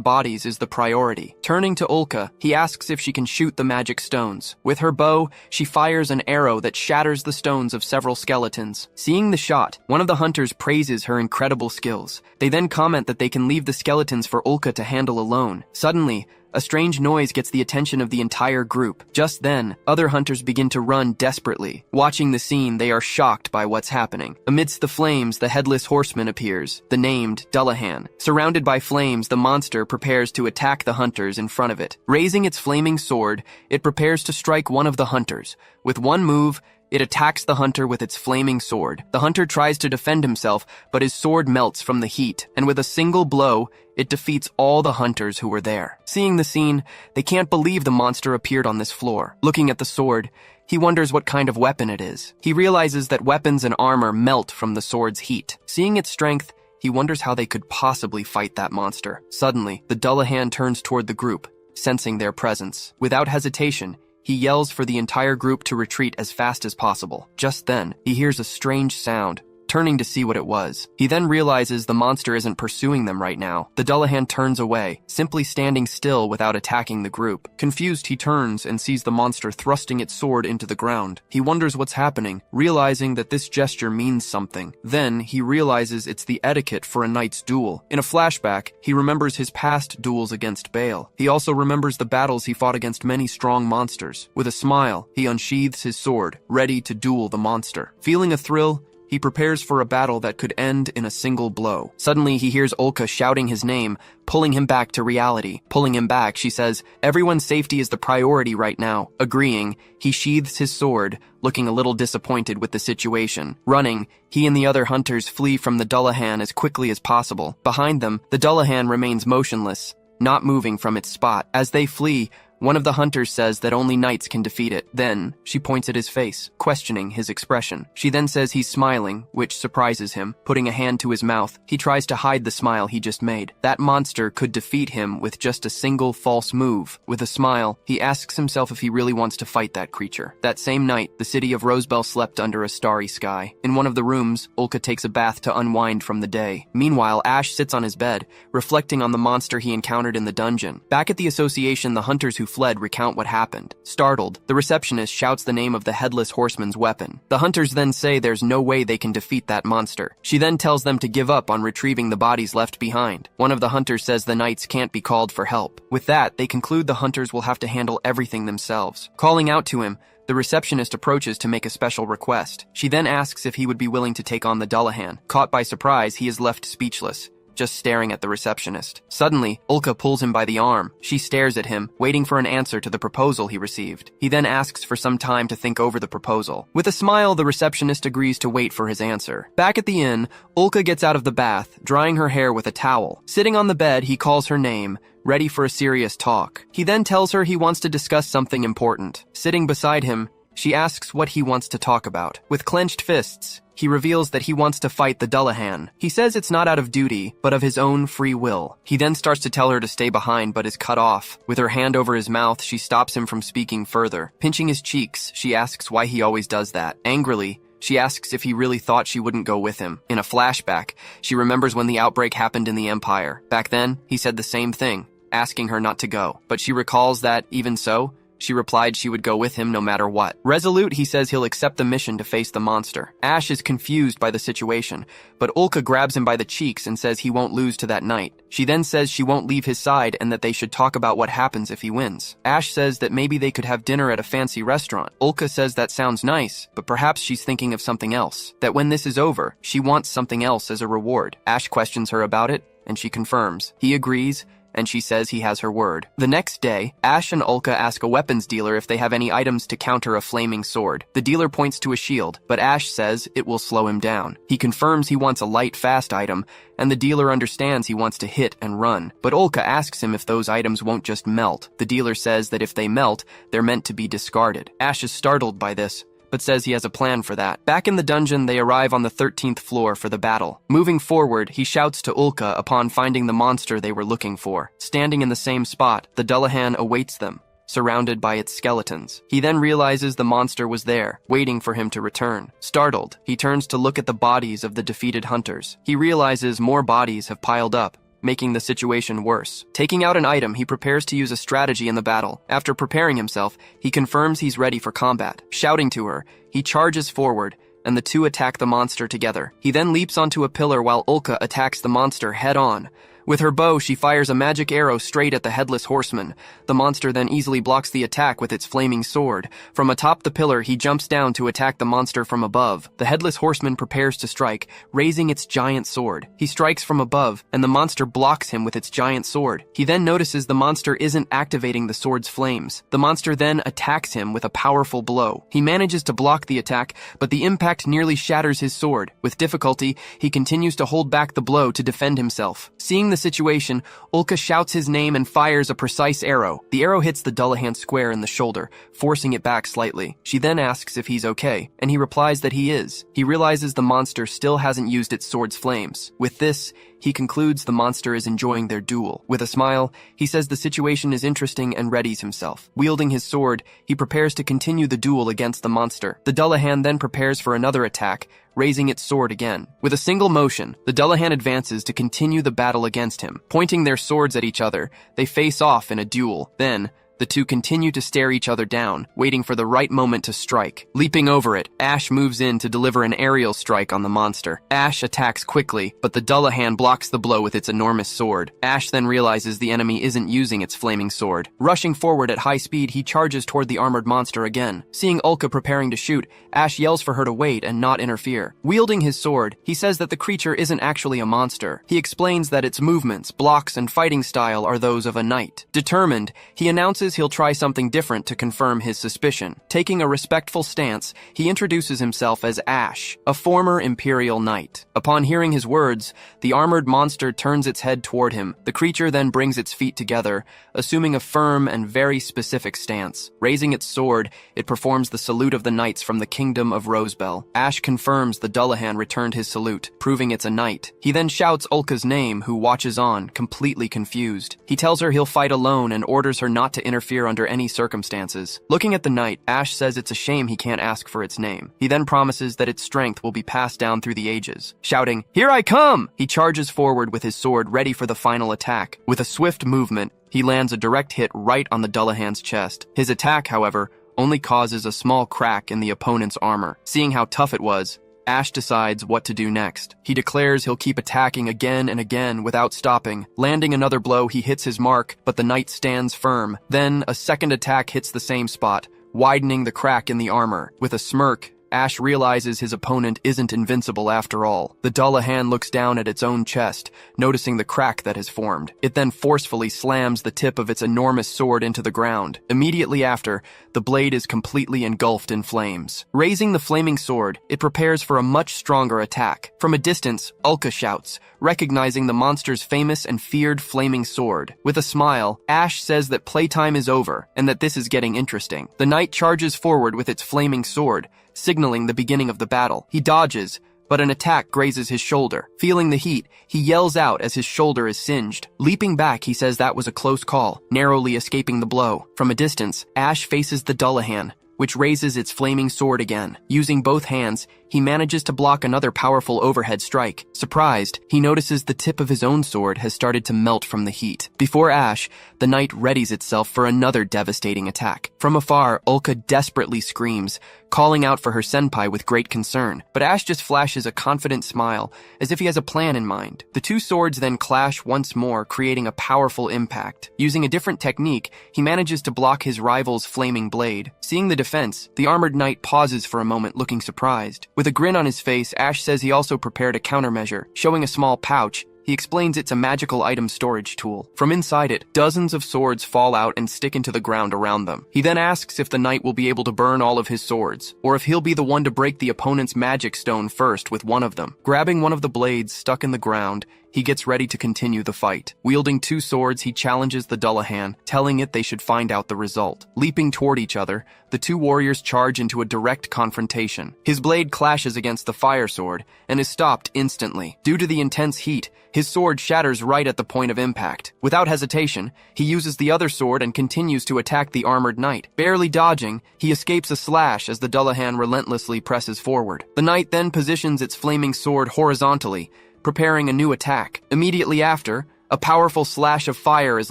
bodies is the priority. Turning to Ulka, he asks if she can shoot the magic stones. With her bow, she fires an arrow that shatters the stones of several skeletons. Seeing the shot, one of the hunters praises her incredible skills. They then comment that they can leave the skeletons for Ulka to handle alone. Suddenly, a strange noise gets the attention of the entire group. Just then, other hunters begin to run desperately. Watching the scene, they are shocked by what's happening. Amidst the flames, the headless horseman appears, the named Dullahan. Surrounded by flames, the monster prepares to attack the hunters in front of it. Raising its flaming sword, it prepares to strike one of the hunters. With one move, it attacks the hunter with its flaming sword. The hunter tries to defend himself, but his sword melts from the heat, and with a single blow, it defeats all the hunters who were there. Seeing the scene, they can't believe the monster appeared on this floor. Looking at the sword, he wonders what kind of weapon it is. He realizes that weapons and armor melt from the sword's heat. Seeing its strength, he wonders how they could possibly fight that monster. Suddenly, the Dullahan turns toward the group, sensing their presence. Without hesitation, he yells for the entire group to retreat as fast as possible. Just then, he hears a strange sound. Turning to see what it was, he then realizes the monster isn't pursuing them right now. The Dullahan turns away, simply standing still without attacking the group. Confused, he turns and sees the monster thrusting its sword into the ground. He wonders what's happening, realizing that this gesture means something. Then, he realizes it's the etiquette for a knight's duel. In a flashback, he remembers his past duels against Bale. He also remembers the battles he fought against many strong monsters. With a smile, he unsheathes his sword, ready to duel the monster. Feeling a thrill, he prepares for a battle that could end in a single blow. Suddenly, he hears Ulka shouting his name, pulling him back to reality. Pulling him back, she says, "Everyone's safety is the priority right now." Agreeing, he sheathes his sword, looking a little disappointed with the situation. Running, he and the other hunters flee from the Dullahan as quickly as possible. Behind them, the Dullahan remains motionless, not moving from its spot. As they flee, one of the hunters says that only knights can defeat it. Then, she points at his face, questioning his expression. She then says he's smiling, which surprises him. Putting a hand to his mouth, he tries to hide the smile he just made. That monster could defeat him with just a single false move. With a smile, he asks himself if he really wants to fight that creature. That same night, the city of Rosebell slept under a starry sky. In one of the rooms, Ulka takes a bath to unwind from the day. Meanwhile, Ash sits on his bed, reflecting on the monster he encountered in the dungeon. Back at the association, the hunters who fled recount what happened. Startled, the receptionist shouts the name of the headless horseman's weapon. The hunters then say there's no way they can defeat that monster. She then tells them to give up on retrieving the bodies left behind. One of the hunters says the knights can't be called for help. With that, they conclude the hunters will have to handle everything themselves. Calling out to him, the receptionist approaches to make a special request. She then asks if he would be willing to take on the Dullahan. Caught by surprise, he is left speechless. just staring at the receptionist. Suddenly, Ulka pulls him by the arm. She stares at him, waiting for an answer to the proposal he received. He then asks for some time to think over the proposal. With a smile, the receptionist agrees to wait for his answer. Back at the inn, Ulka gets out of the bath, drying her hair with a towel. Sitting on the bed, he calls her name, ready for a serious talk. He then tells her he wants to discuss something important. Sitting beside him, she asks what he wants to talk about. With clenched fists, he reveals that he wants to fight the Dullahan. He says it's not out of duty, but of his own free will. He then starts to tell her to stay behind, but is cut off. With her hand over his mouth, she stops him from speaking further. Pinching his cheeks, she asks why he always does that. Angrily, she asks if he really thought she wouldn't go with him. In a flashback, she remembers when the outbreak happened in the Empire. Back then, he said the same thing, asking her not to go. But she recalls that, even so, she replied she would go with him no matter what. Resolute, he says he'll accept the mission to face the monster. Ash is confused by the situation, but Ulka grabs him by the cheeks and says he won't lose to that knight. She then says she won't leave his side and that they should talk about what happens if he wins. Ash says that maybe they could have dinner at a fancy restaurant. Ulka says that sounds nice, but perhaps she's thinking of something else. That when this is over, she wants something else as a reward. Ash questions her about it, and she confirms. He agrees, and she says he has her word. The next day, Ash and Ulka ask a weapons dealer if they have any items to counter a flaming sword. The dealer points to a shield, but Ash says it will slow him down. He confirms he wants a light, fast item, and the dealer understands he wants to hit and run. But Ulka asks him if those items won't just melt. The dealer says that if they melt, they're meant to be discarded. Ash is startled by this, but says he has a plan for that. Back in the dungeon, they arrive on the 13th floor for the battle. Moving forward, he shouts to Ulka upon finding the monster they were looking for. Standing in the same spot, the Dullahan awaits them, surrounded by its skeletons. He then realizes the monster was there, waiting for him to return. Startled, he turns to look at the bodies of the defeated hunters. He realizes more bodies have piled up, making the situation worse. Taking out an item, he prepares to use a strategy in the battle. After preparing himself, he confirms he's ready for combat. Shouting to her, he charges forward, and the two attack the monster together. He then leaps onto a pillar while Ulka attacks the monster head-on. With her bow, she fires a magic arrow straight at the headless horseman. The monster then easily blocks the attack with its flaming sword. From atop the pillar, he jumps down to attack the monster from above. The headless horseman prepares to strike, raising its giant sword. He strikes from above, and the monster blocks him with its giant sword. He then notices the monster isn't activating the sword's flames. The monster then attacks him with a powerful blow. He manages to block the attack, but the impact nearly shatters his sword. With difficulty, he continues to hold back the blow to defend himself. Seeing the situation, Ulka shouts his name and fires a precise arrow. The arrow hits the Dullahan square in the shoulder, forcing it back slightly. She then asks if he's okay, and he replies that he is. He realizes the monster still hasn't used its sword's flames. With this, he concludes the monster is enjoying their duel. With a smile, he says the situation is interesting and readies himself. Wielding his sword, he prepares to continue the duel against the monster. The Dullahan then prepares for another attack, raising its sword again. With a single motion, the Dullahan advances to continue the battle against him. Pointing their swords at each other, they face off in a duel. Then, the two continue to stare each other down, waiting for the right moment to strike. Leaping over it, Ash moves in to deliver an aerial strike on the monster. Ash attacks quickly, but the Dullahan blocks the blow with its enormous sword. Ash then realizes the enemy isn't using its flaming sword. Rushing forward at high speed, he charges toward the armored monster again. Seeing Ulka preparing to shoot, Ash yells for her to wait and not interfere. Wielding his sword, he says that the creature isn't actually a monster. He explains that its movements, blocks, and fighting style are those of a knight. Determined, he announces he'll try something different to confirm his suspicion. Taking a respectful stance, he introduces himself as Ash, a former Imperial Knight. Upon hearing his words, the armored monster turns its head toward him. The creature then brings its feet together, assuming a firm and very specific stance. Raising its sword, it performs the salute of the knights from the kingdom of Rosebell. Ash confirms the Dullahan returned his salute, proving it's a knight. He then shouts Ulka's name, who watches on, completely confused. He tells her he'll fight alone and orders her not to interfere under any circumstances. Looking at the knight, Ash says it's a shame he can't ask for its name. He then promises that its strength will be passed down through the ages. Shouting, "Here I come!" he charges forward with his sword ready for the final attack. With a swift movement, he lands a direct hit right on the Dullahan's chest. His attack, however, only causes a small crack in the opponent's armor. Seeing how tough it was, Ash decides what to do next. He declares he'll keep attacking again and again without stopping. Landing another blow, he hits his mark, but the knight stands firm. Then, a second attack hits the same spot, widening the crack in the armor. With a smirk, Ash realizes his opponent isn't invincible after all. The Dullahan looks down at its own chest, noticing the crack that has formed. It then forcefully slams the tip of its enormous sword into the ground. Immediately after, the blade is completely engulfed in flames. Raising the flaming sword, it prepares for a much stronger attack. From a distance, Ulka shouts, recognizing the monster's famous and feared flaming sword. With a smile, Ash says that playtime is over and that this is getting interesting. The knight charges forward with its flaming sword, signaling the beginning of the battle. He dodges, but an attack grazes his shoulder. Feeling the heat, he yells out as his shoulder is singed. Leaping back, he says that was a close call, narrowly escaping the blow. From a distance, Ash faces the Dullahan, which raises its flaming sword again. Using both hands, he manages to block another powerful overhead strike. Surprised, he notices the tip of his own sword has started to melt from the heat. Before Ash, the knight readies itself for another devastating attack. From afar, Ulka desperately screams, calling out for her senpai with great concern. But Ash just flashes a confident smile, as if he has a plan in mind. The two swords then clash once more, creating a powerful impact. Using a different technique, he manages to block his rival's flaming blade. Seeing the defense, the armored knight pauses for a moment, looking surprised. With a grin on his face, Ash says he also prepared a countermeasure. Showing a small pouch, he explains it's a magical item storage tool. From inside it, dozens of swords fall out and stick into the ground around them. He then asks if the knight will be able to burn all of his swords, or if he'll be the one to break the opponent's magic stone first with one of them. Grabbing one of the blades stuck in the ground, he gets ready to continue the fight. Wielding two swords, he challenges the Dullahan, telling it they should find out the result. Leaping toward each other, the two warriors charge into a direct confrontation. His blade clashes against the fire sword and is stopped instantly. Due to the intense heat, his sword shatters right at the point of impact. Without hesitation, he uses the other sword and continues to attack the armored knight. Barely dodging, he escapes a slash as the Dullahan relentlessly presses forward. The knight then positions its flaming sword horizontally, preparing a new attack. Immediately after, a powerful slash of fire is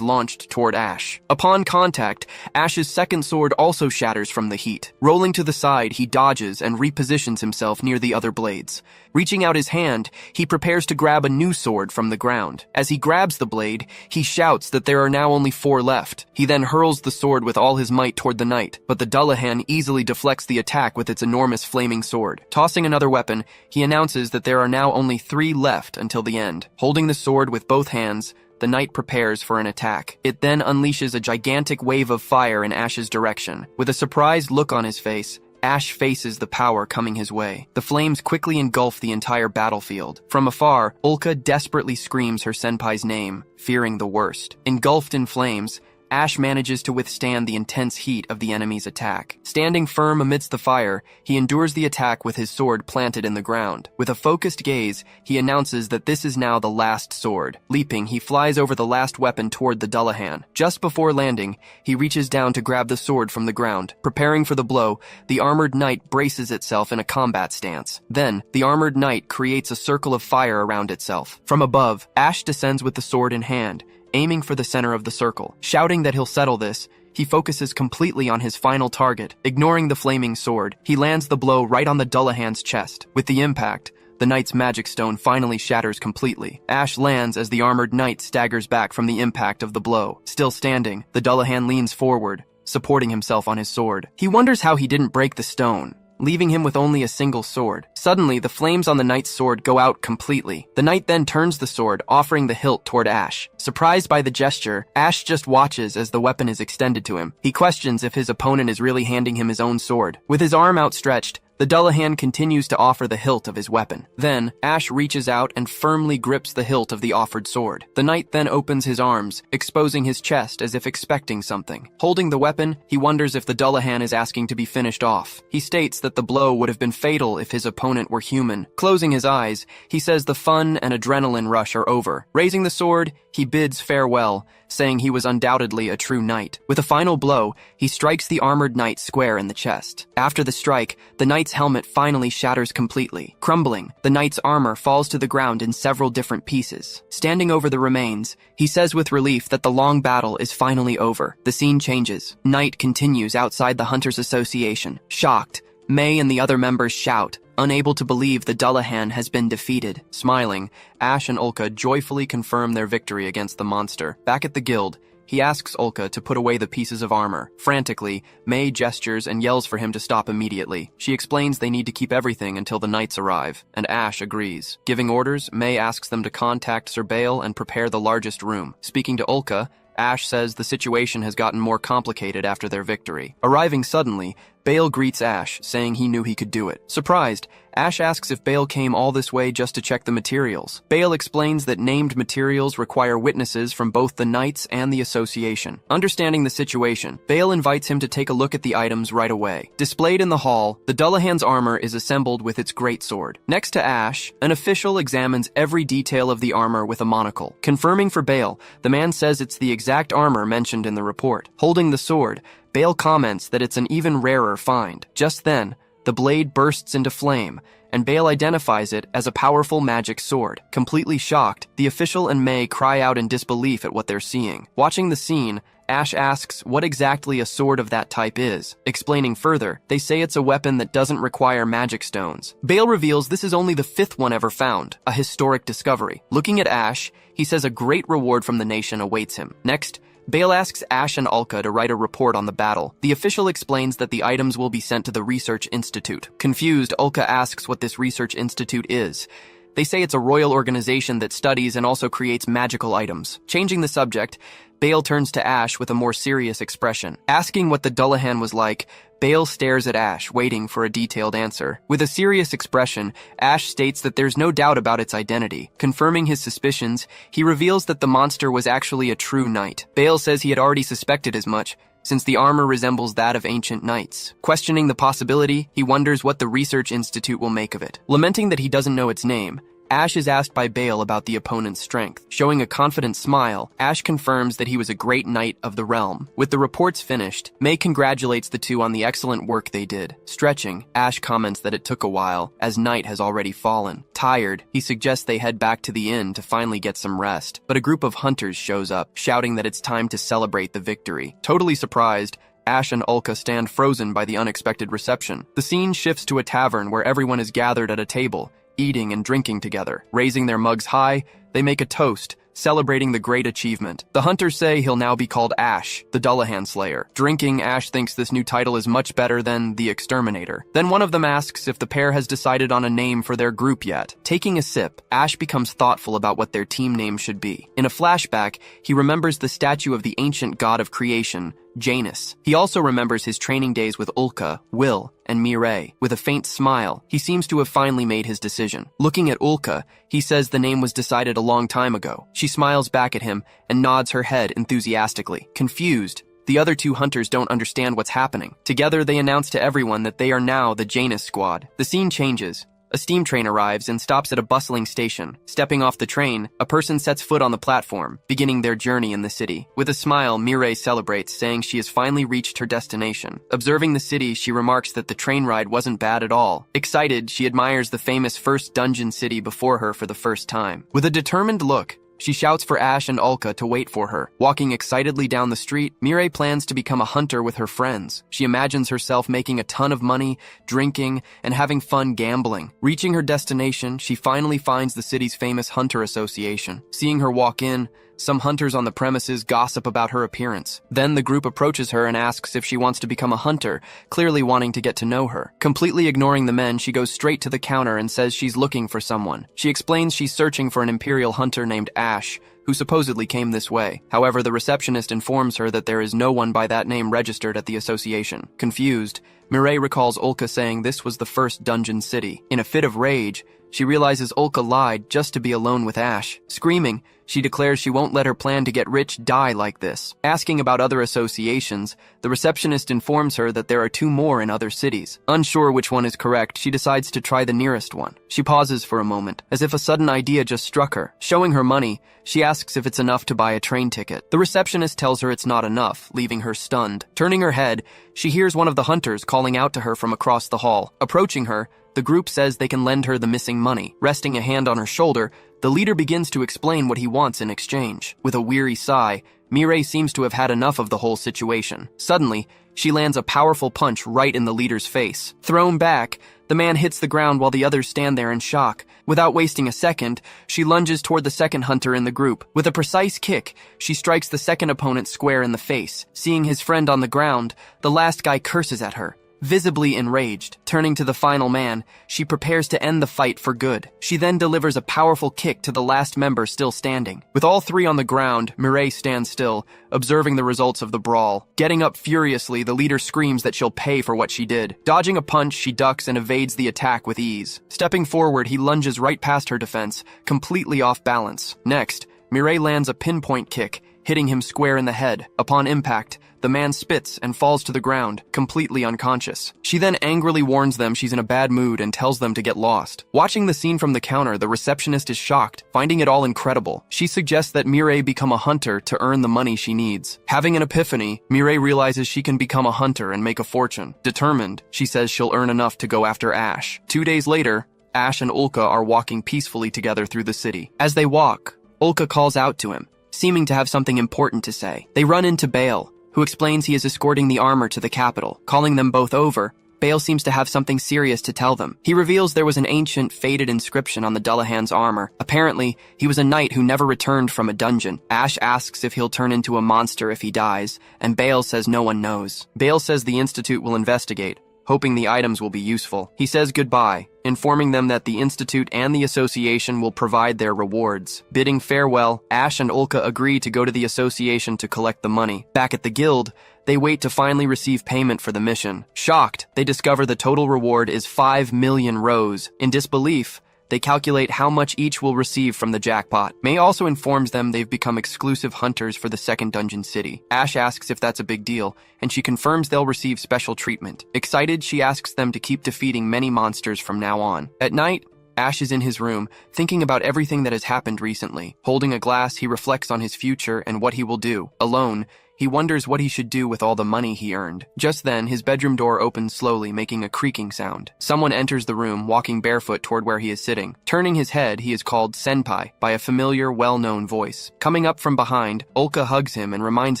launched toward Ash. Upon contact, Ash's second sword also shatters from the heat. Rolling to the side, he dodges and repositions himself near the other blades. Reaching out his hand, he prepares to grab a new sword from the ground. As he grabs the blade, he shouts that there are now only 4 left. He then hurls the sword with all his might toward the knight, but the Dullahan easily deflects the attack with its enormous flaming sword. Tossing another weapon, he announces that there are now only 3 left until the end. Holding the sword with both hands, the knight prepares for an attack. It then unleashes a gigantic wave of fire in Ash's direction. With a surprised look on his face, Ash faces the power coming his way. The flames quickly engulf the entire battlefield. From afar, Ulka desperately screams her senpai's name, fearing the worst. Engulfed in flames, Ash manages to withstand the intense heat of the enemy's attack. Standing firm amidst the fire, he endures the attack with his sword planted in the ground. With a focused gaze, he announces that this is now the last sword. Leaping, he flies over the last weapon toward the Dullahan. Just before landing, he reaches down to grab the sword from the ground. Preparing for the blow, the armored knight braces itself in a combat stance. Then, the armored knight creates a circle of fire around itself. From above, Ash descends with the sword in hand, aiming for the center of the circle. Shouting that he'll settle this, he focuses completely on his final target. Ignoring the flaming sword, he lands the blow right on the Dullahan's chest. With the impact, the knight's magic stone finally shatters completely. Ash lands as the armored knight staggers back from the impact of the blow. Still standing, the Dullahan leans forward, supporting himself on his sword. He wonders how he didn't break the stone, leaving him with only a single sword. Suddenly, the flames on the knight's sword go out completely. The knight then turns the sword, offering the hilt toward Ash. Surprised by the gesture, Ash just watches as the weapon is extended to him. He questions if his opponent is really handing him his own sword. With his arm outstretched, the Dullahan continues to offer the hilt of his weapon. Then, Ash reaches out and firmly grips the hilt of the offered sword. The knight then opens his arms, exposing his chest as if expecting something. Holding the weapon, he wonders if the Dullahan is asking to be finished off. He states that the blow would have been fatal if his opponent were human. Closing his eyes, he says the fun and adrenaline rush are over. Raising the sword, he bids farewell, saying he was undoubtedly a true knight. With a final blow, he strikes the armored knight square in the chest. After the strike, the knight's helmet finally shatters completely. Crumbling, the knight's armor falls to the ground in several different pieces. Standing over the remains, he says with relief that the long battle is finally over. The scene changes. Night continues outside the Hunters Association. Shocked, May and the other members shout, unable to believe the Dullahan has been defeated. Smiling, Ash and Ulka joyfully confirm their victory against the monster. Back at the guild, He asks Ulka to put away the pieces of armor. Frantically, May gestures and yells for him to stop immediately. She explains they need to keep everything until the knights arrive, and Ash agrees. Giving orders, May asks them to contact Sir Bale and prepare the largest room. Speaking to Ulka, Ash says the situation has gotten more complicated after their victory. Arriving suddenly, Bale greets Ash, saying he knew he could do it. Surprised, Ash asks if Bale came all this way just to check the materials. Bale explains that named materials require witnesses from both the Knights and the Association. Understanding the situation, Bale invites him to take a look at the items right away. Displayed in the hall, the Dullahan's armor is assembled with its greatsword. Next to Ash, an official examines every detail of the armor with a monocle. Confirming for Bale, the man says it's the exact armor mentioned in the report. Holding the sword, Bale comments that it's an even rarer find. Just then, the blade bursts into flame, and Bale identifies it as a powerful magic sword. Completely shocked, the official and May cry out in disbelief at what they're seeing. Watching the scene, Ash asks what exactly a sword of that type is. Explaining further, they say it's a weapon that doesn't require magic stones. Bale reveals this is only the 5th one ever found, a historic discovery. Looking at Ash, he says a great reward from the nation awaits him. Next, Bale asks Ash and Ulka to write a report on the battle. The official explains that the items will be sent to the Research Institute. Confused, Ulka asks what this Research Institute is. They say it's a royal organization that studies and also creates magical items. Changing the subject, Bale turns to Ash with a more serious expression. Asking what the Dullahan was like, Bale stares at Ash, waiting for a detailed answer. With a serious expression, Ash states that there's no doubt about its identity. Confirming his suspicions, he reveals that the monster was actually a true knight. Bale says he had already suspected as much, since the armor resembles that of ancient knights. Questioning the possibility, he wonders what the Research Institute will make of it. Lamenting that he doesn't know its name, Ash is asked by Bale about the opponent's strength. Showing a confident smile, Ash confirms that he was a great knight of the realm. With the reports finished, May congratulates the two on the excellent work they did. Stretching, Ash comments that it took a while, as night has already fallen. Tired, he suggests they head back to the inn to finally get some rest. But a group of hunters shows up, shouting that it's time to celebrate the victory. Totally surprised, Ash and Ulka stand frozen by the unexpected reception. The scene shifts to a tavern where everyone is gathered at a table, eating and drinking together. Raising their mugs high, they make a toast, celebrating the great achievement. The hunters say he'll now be called Ash, the Dullahan Slayer. Drinking, Ash thinks this new title is much better than the Exterminator. Then one of them asks if the pair has decided on a name for their group yet. Taking a sip, Ash becomes thoughtful about what their team name should be. In a flashback, he remembers the statue of the ancient god of creation, Janus. He also remembers his training days with Ulka, Will, and Mireille. With a faint smile, he seems to have finally made his decision. Looking at Ulka, he says the name was decided a long time ago. She smiles back at him and nods her head enthusiastically. Confused, the other two hunters don't understand what's happening. Together, they announce to everyone that they are now the Janus Squad. The scene changes. A steam train arrives and stops at a bustling station. Stepping off the train, a person sets foot on the platform, beginning their journey in the city. With a smile, Mireille celebrates, saying she has finally reached her destination. Observing the city, she remarks that the train ride wasn't bad at all. Excited, she admires the famous first dungeon city before her for the first time. With a determined look, she shouts for Ash and Ulka to wait for her. Walking excitedly down the street, Mireille plans to become a hunter with her friends. She imagines herself making a ton of money, drinking, and having fun gambling. Reaching her destination, she finally finds the city's famous hunter association. Seeing her walk in, some hunters on the premises gossip about her appearance. Then the group approaches her and asks if she wants to become a hunter, clearly wanting to get to know her. Completely ignoring the men, she goes straight to the counter and says she's looking for someone. She explains she's searching for an imperial hunter named Ash, who supposedly came this way. However, the receptionist informs her that there is no one by that name registered at the association. Confused, Mireille recalls Ulka saying this was the first dungeon city. In a fit of rage, she realizes Ulka lied just to be alone with Ash. Screaming, she declares she won't let her plan to get rich die like this. Asking about other associations, the receptionist informs her that there are 2 more in other cities. Unsure which one is correct, she decides to try the nearest one. She pauses for a moment, as if a sudden idea just struck her. Showing her money, she asks if it's enough to buy a train ticket. The receptionist tells her it's not enough, leaving her stunned. Turning her head, she hears one of the hunters calling out to her from across the hall. Approaching her, the group says they can lend her the missing money. Resting a hand on her shoulder, the leader begins to explain what he wants in exchange. With a weary sigh, Mirai seems to have had enough of the whole situation. Suddenly, she lands a powerful punch right in the leader's face. Thrown back, the man hits the ground while the others stand there in shock. Without wasting a second, she lunges toward the second hunter in the group. With a precise kick, she strikes the second opponent square in the face. Seeing his friend on the ground, the last guy curses at her. Visibly enraged, turning to the final man, she prepares to end the fight for good. She then delivers a powerful kick to the last member still standing. With all three on the ground, Mirai stands still, observing the results of the brawl. Getting up furiously, the leader screams that she'll pay for what she did. Dodging a punch, she ducks and evades the attack with ease. Stepping forward, he lunges right past her defense, completely off balance. Next, Mirai lands a pinpoint kick, hitting him square in the head. Upon impact, the man spits and falls to the ground, completely unconscious. She then angrily warns them she's in a bad mood and tells them to get lost. Watching the scene from the counter, the receptionist is shocked, finding it all incredible. She suggests that Mirai become a hunter to earn the money she needs. Having an epiphany, Mirai realizes she can become a hunter and make a fortune. Determined, she says she'll earn enough to go after Ash. 2 days later, Ash and Ulka are walking peacefully together through the city. As they walk, Ulka calls out to him, seeming to have something important to say. They run into Bale, who explains he is escorting the armor to the capital. Calling them both over, Bale seems to have something serious to tell them. He reveals there was an ancient, faded inscription on the Dullahan's armor. Apparently, he was a knight who never returned from a dungeon. Ash asks if he'll turn into a monster if he dies, and Bale says no one knows. Bale says the Institute will investigate, hoping the items will be useful. He says goodbye, informing them that the Institute and the Association will provide their rewards. Bidding farewell, Ash and Ulka agree to go to the Association to collect the money. Back at the guild, they wait to finally receive payment for the mission. Shocked, they discover the total reward is 5 million rows. In disbelief, they calculate how much each will receive from the jackpot. May also informs them they've become exclusive hunters for the second dungeon city. Ash asks if that's a big deal, and she confirms they'll receive special treatment. Excited, she asks them to keep defeating many monsters from now on. At night, Ash is in his room, thinking about everything that has happened recently. Holding a glass, he reflects on his future and what he will do. Alone, he wonders what he should do with all the money he earned. Just then, his bedroom door opens slowly, making a creaking sound. Someone enters the room, walking barefoot toward where he is sitting. Turning his head, he is called Senpai by a familiar, well-known voice. Coming up from behind, Ulka hugs him and reminds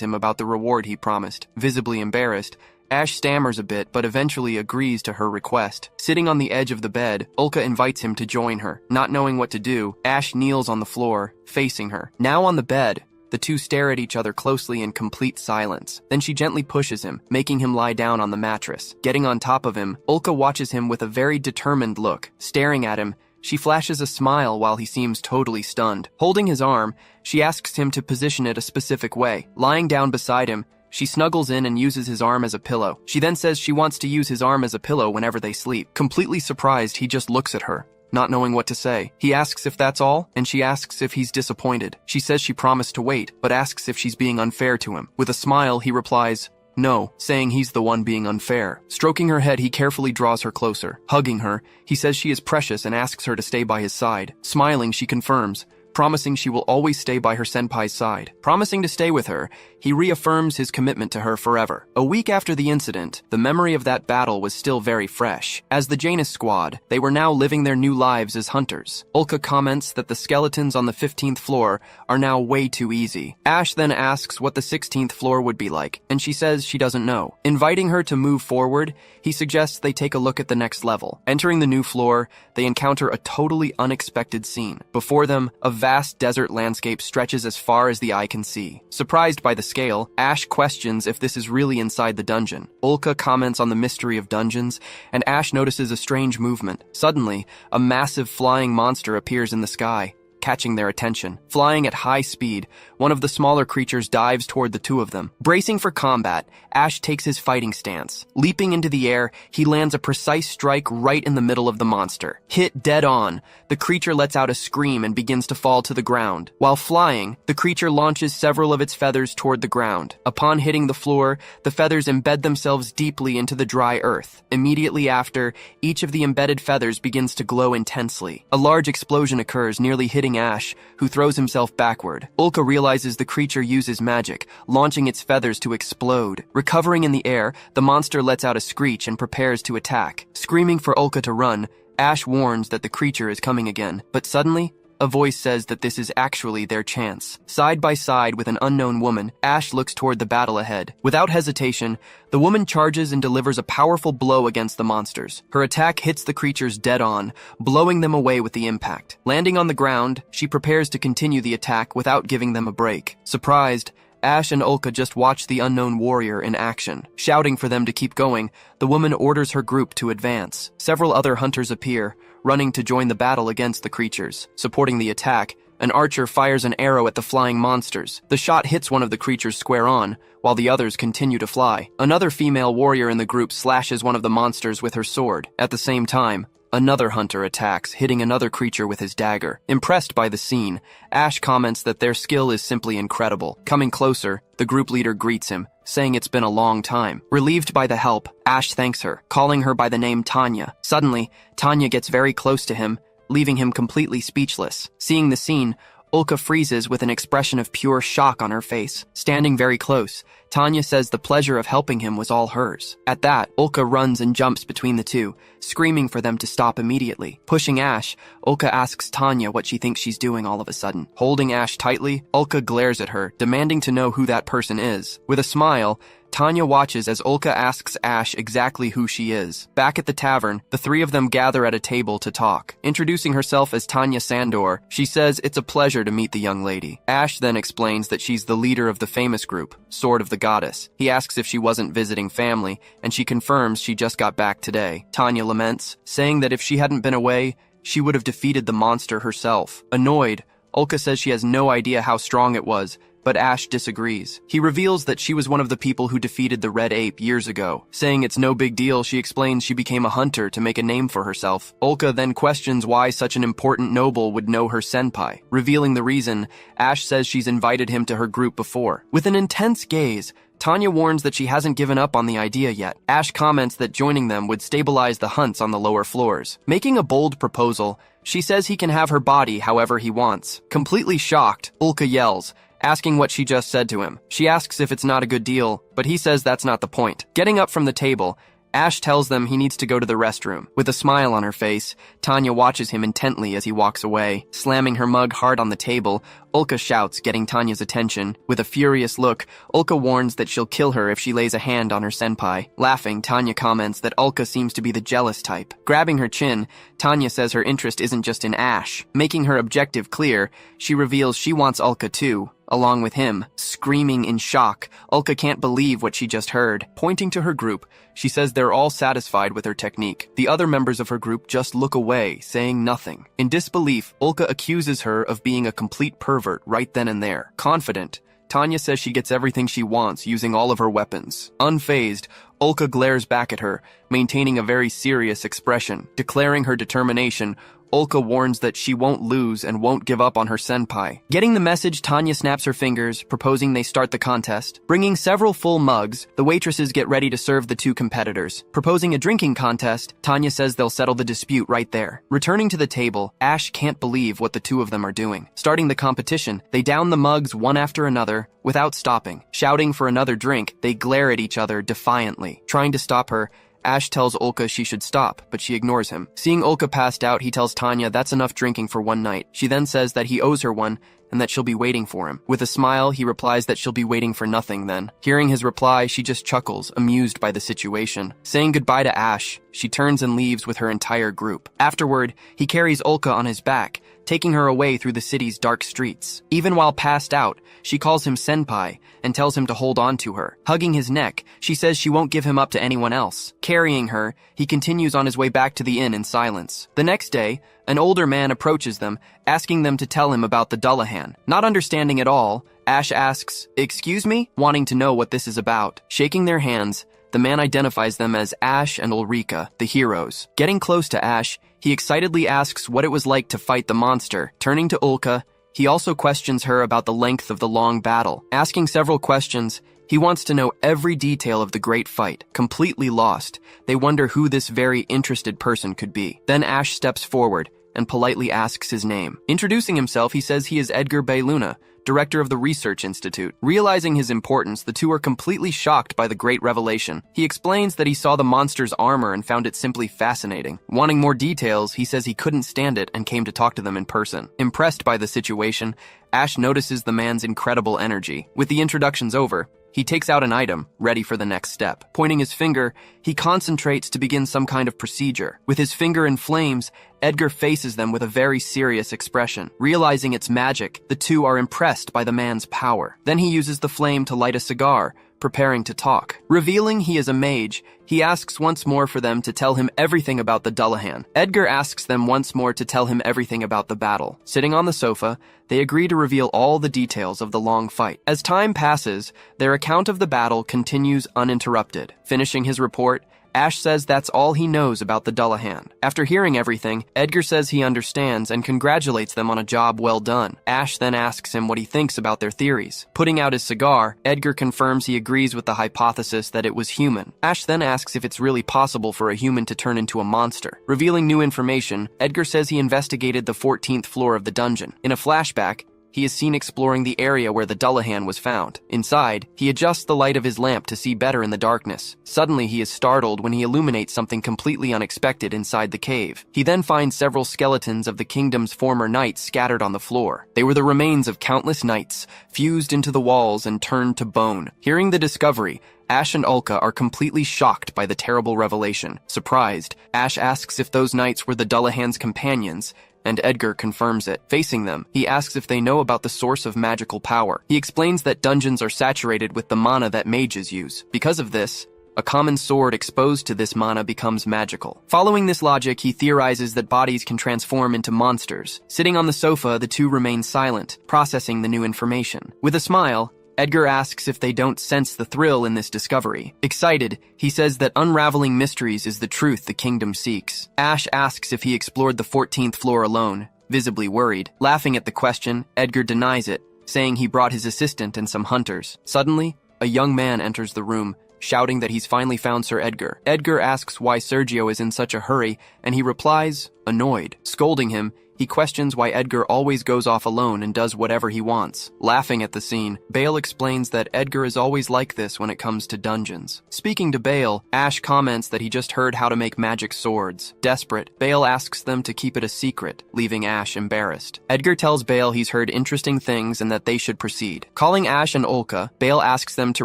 him about the reward he promised. Visibly embarrassed, Ash stammers a bit but eventually agrees to her request. Sitting on the edge of the bed, Ulka invites him to join her. Not knowing what to do, Ash kneels on the floor, facing her. Now on the bed, the two stare at each other closely in complete silence. Then she gently pushes him, making him lie down on the mattress. Getting on top of him, Ulka watches him with a very determined look. Staring at him, she flashes a smile while he seems totally stunned. Holding his arm, she asks him to position it a specific way. Lying down beside him, she snuggles in and uses his arm as a pillow. She then says she wants to use his arm as a pillow whenever they sleep. Completely surprised, he just looks at her, not knowing what to say. He asks if that's all, and she asks if he's disappointed. She says she promised to wait, but asks if she's being unfair to him. With a smile, he replies, no, saying he's the one being unfair. Stroking her head, he carefully draws her closer. Hugging her, he says she is precious and asks her to stay by his side. Smiling, she confirms, promising she will always stay by her senpai's side. Promising to stay with her, he reaffirms his commitment to her forever. A week after the incident, the memory of that battle was still very fresh. As the Janus squad, they were now living their new lives as hunters. Ulka comments that the skeletons on the 15th floor are now way too easy. Ash then asks what the 16th floor would be like, and she says she doesn't know. Inviting her to move forward, he suggests they take a look at the next level. Entering the new floor, they encounter a totally unexpected scene. Before them, a vast desert landscape stretches as far as the eye can see. Surprised by the scale, Ash questions if this is really inside the dungeon. Ulka comments on the mystery of dungeons, and Ash notices a strange movement. Suddenly, a massive flying monster appears in the sky, catching their attention. Flying at high speed, one of the smaller creatures dives toward the two of them. Bracing for combat, Ash takes his fighting stance. Leaping into the air, he lands a precise strike right in the middle of the monster. Hit dead on, the creature lets out a scream and begins to fall to the ground. While flying, the creature launches several of its feathers toward the ground. Upon hitting the floor, the feathers embed themselves deeply into the dry earth. Immediately after, each of the embedded feathers begins to glow intensely. A large explosion occurs, nearly hitting Ash, who throws himself backward. Ulka realizes the creature uses magic, launching its feathers to explode. Recovering in the air, the monster lets out a screech and prepares to attack. Screaming for Ulka to run, Ash warns that the creature is coming again, but suddenly, A voice says that this is actually their chance. Side by side with an unknown woman, Ash looks toward the battle ahead. Without hesitation, the woman charges and delivers a powerful blow against the monsters. Her attack hits the creatures dead on, blowing them away with the impact. Landing on the ground, she prepares to continue the attack without giving them a break. Surprised, Ash and Ulka just watch the unknown warrior in action. Shouting for them to keep going, the woman orders her group to advance. Several other hunters appear, running to join the battle against the creatures. Supporting the attack, an archer fires an arrow at the flying monsters. The shot hits one of the creatures square on, while the others continue to fly. Another female warrior in the group slashes one of the monsters with her sword. At the same time, another hunter attacks, hitting another creature with his dagger. Impressed by the scene, Ash comments that their skill is simply incredible. Coming closer, the group leader greets him, saying it's been a long time. Relieved by the help, Ash thanks her, calling her by the name Tanya. Suddenly, Tanya gets very close to him, leaving him completely speechless. Seeing the scene, Ulka freezes with an expression of pure shock on her face. Standing very close, Tanya says the pleasure of helping him was all hers. At that, Ulka runs and jumps between the two, screaming for them to stop immediately. Pushing Ash, Ulka asks Tanya what she thinks she's doing all of a sudden. Holding Ash tightly, Ulka glares at her, demanding to know who that person is. With a smile, Tanya watches as Ulka asks Ash exactly who she is. Back at the tavern, the three of them gather at a table to talk. Introducing herself as Tanya Sandor, she says it's a pleasure to meet the young lady. Ash then explains that she's the leader of the famous group, Sword of the Goddess. He asks if she wasn't visiting family, and she confirms she just got back today. Tanya laments, saying that if she hadn't been away, she would have defeated the monster herself. Annoyed, Ulka says she has no idea how strong it was, but Ash disagrees. He reveals that she was one of the people who defeated the Red Ape years ago. Saying it's no big deal, she explains she became a hunter to make a name for herself. Ulka then questions why such an important noble would know her senpai. Revealing the reason, Ash says she's invited him to her group before. With an intense gaze, Tanya warns that she hasn't given up on the idea yet. Ash comments that joining them would stabilize the hunts on the lower floors. Making a bold proposal, she says he can have her body however he wants. Completely shocked, Ulka yells, asking what she just said to him. She asks if it's not a good deal, but he says that's not the point. Getting up from the table, Ash tells them he needs to go to the restroom. With a smile on her face, Tanya watches him intently as he walks away. Slamming her mug hard on the table, Ulka shouts, getting Tanya's attention. With a furious look, Ulka warns that she'll kill her if she lays a hand on her senpai. Laughing, Tanya comments that Ulka seems to be the jealous type. Grabbing her chin, Tanya says her interest isn't just in Ash. Making her objective clear, she reveals she wants Ulka too, along with him. Screaming in shock, Ulka can't believe what she just heard. Pointing to her group, she says they're all satisfied with her technique. The other members of her group just look away, saying nothing. In disbelief, Ulka accuses her of being a complete pervert right then and there. Confident, Tanya says she gets everything she wants using all of her weapons. Unfazed, Ulka glares back at her, maintaining a very serious expression. Declaring her determination, Ulka warns that she won't lose and won't give up on her senpai. Getting the message, Tanya snaps her fingers, proposing they start the contest. Bringing several full mugs, the waitresses get ready to serve the two competitors. Proposing a drinking contest, Tanya says they'll settle the dispute right there. Returning to the table, Ash can't believe what the two of them are doing. Starting the competition, they down the mugs one after another, without stopping. Shouting for another drink, they glare at each other defiantly. Trying to stop her, Ash tells Ulka she should stop, but she ignores him. Seeing Ulka passed out, he tells Tanya that's enough drinking for one night. She then says that he owes her one, and that she'll be waiting for him. With a smile, he replies that she'll be waiting for nothing then. Hearing his reply, she just chuckles, amused by the situation. Saying goodbye to Ash, she turns and leaves with her entire group. Afterward, he carries Ulka on his back, taking her away through the city's dark streets. Even while passed out, she calls him senpai and tells him to hold on to her. Hugging his neck, she says she won't give him up to anyone else. Carrying her, he continues on his way back to the inn in silence. The next day, an older man approaches them, asking them to tell him about the Dullahan. Not understanding at all, Ash asks, "Excuse me?" wanting to know what this is about. Shaking their hands, the man identifies them as Ash and Ulrika, the heroes. Getting close to Ash, he excitedly asks what it was like to fight the monster. Turning to Ulka, he also questions her about the length of the long battle. Asking several questions, he wants to know every detail of the great fight. Completely lost, they wonder who this very interested person could be. Then Ash steps forward and politely asks his name. Introducing himself, he says he is Edgar Bay Luna, director of the Research Institute. Realizing his importance, the two are completely shocked by the great revelation. He explains that he saw the monster's armor and found it simply fascinating. Wanting more details, he says he couldn't stand it and came to talk to them in person. Impressed by the situation, Ash notices the man's incredible energy. With the introductions over, he takes out an item, ready for the next step. Pointing his finger, he concentrates to begin some kind of procedure. With his finger in flames, Edgar faces them with a very serious expression. Realizing it's magic, the two are impressed by the man's power. Then he uses the flame to light a cigar, preparing to talk. Revealing he is a mage, he asks once more for them to tell him everything about the Dullahan. Edgar asks them once more to tell him everything about the battle. Sitting on the sofa, they agree to reveal all the details of the long fight. As time passes, their account of the battle continues uninterrupted. Finishing his report, Ash says that's all he knows about the Dullahan. After hearing everything, Edgar says he understands and congratulates them on a job well done. Ash then asks him what he thinks about their theories. Putting out his cigar, Edgar confirms he agrees with the hypothesis that it was human. Ash then asks if it's really possible for a human to turn into a monster. Revealing new information, Edgar says he investigated the 14th floor of the dungeon. In a flashback, he is seen exploring the area where the Dullahan was found. Inside, he adjusts the light of his lamp to see better in the darkness. Suddenly, he is startled when he illuminates something completely unexpected inside the cave. He then finds several skeletons of the kingdom's former knights scattered on the floor. They were the remains of countless knights, fused into the walls and turned to bone. Hearing the discovery, Ash and Ulka are completely shocked by the terrible revelation. Surprised, Ash asks if those knights were the Dullahan's companions, and Edgar confirms it. Facing them, he asks if they know about the source of magical power. He explains that dungeons are saturated with the mana that mages use. Because of this, a common sword exposed to this mana becomes magical. Following this logic, he theorizes that bodies can transform into monsters. Sitting on the sofa, the two remain silent, processing the new information. With a smile, Edgar asks if they don't sense the thrill in this discovery. Excited, he says that unraveling mysteries is the truth the kingdom seeks. Ash asks if he explored the 14th floor alone, visibly worried. Laughing at the question, Edgar denies it, saying he brought his assistant and some hunters. Suddenly, a young man enters the room, shouting that he's finally found Sir Edgar. Edgar asks why Sergio is in such a hurry, and he replies, annoyed. Scolding him, he questions why Edgar always goes off alone and does whatever he wants. Laughing at the scene, Bale explains that Edgar is always like this when it comes to dungeons. Speaking to Bale, Ash comments that he just heard how to make magic swords. Desperate, Bale asks them to keep it a secret, leaving Ash embarrassed. Edgar tells Bale he's heard interesting things and that they should proceed. Calling Ash and Ulka, Bale asks them to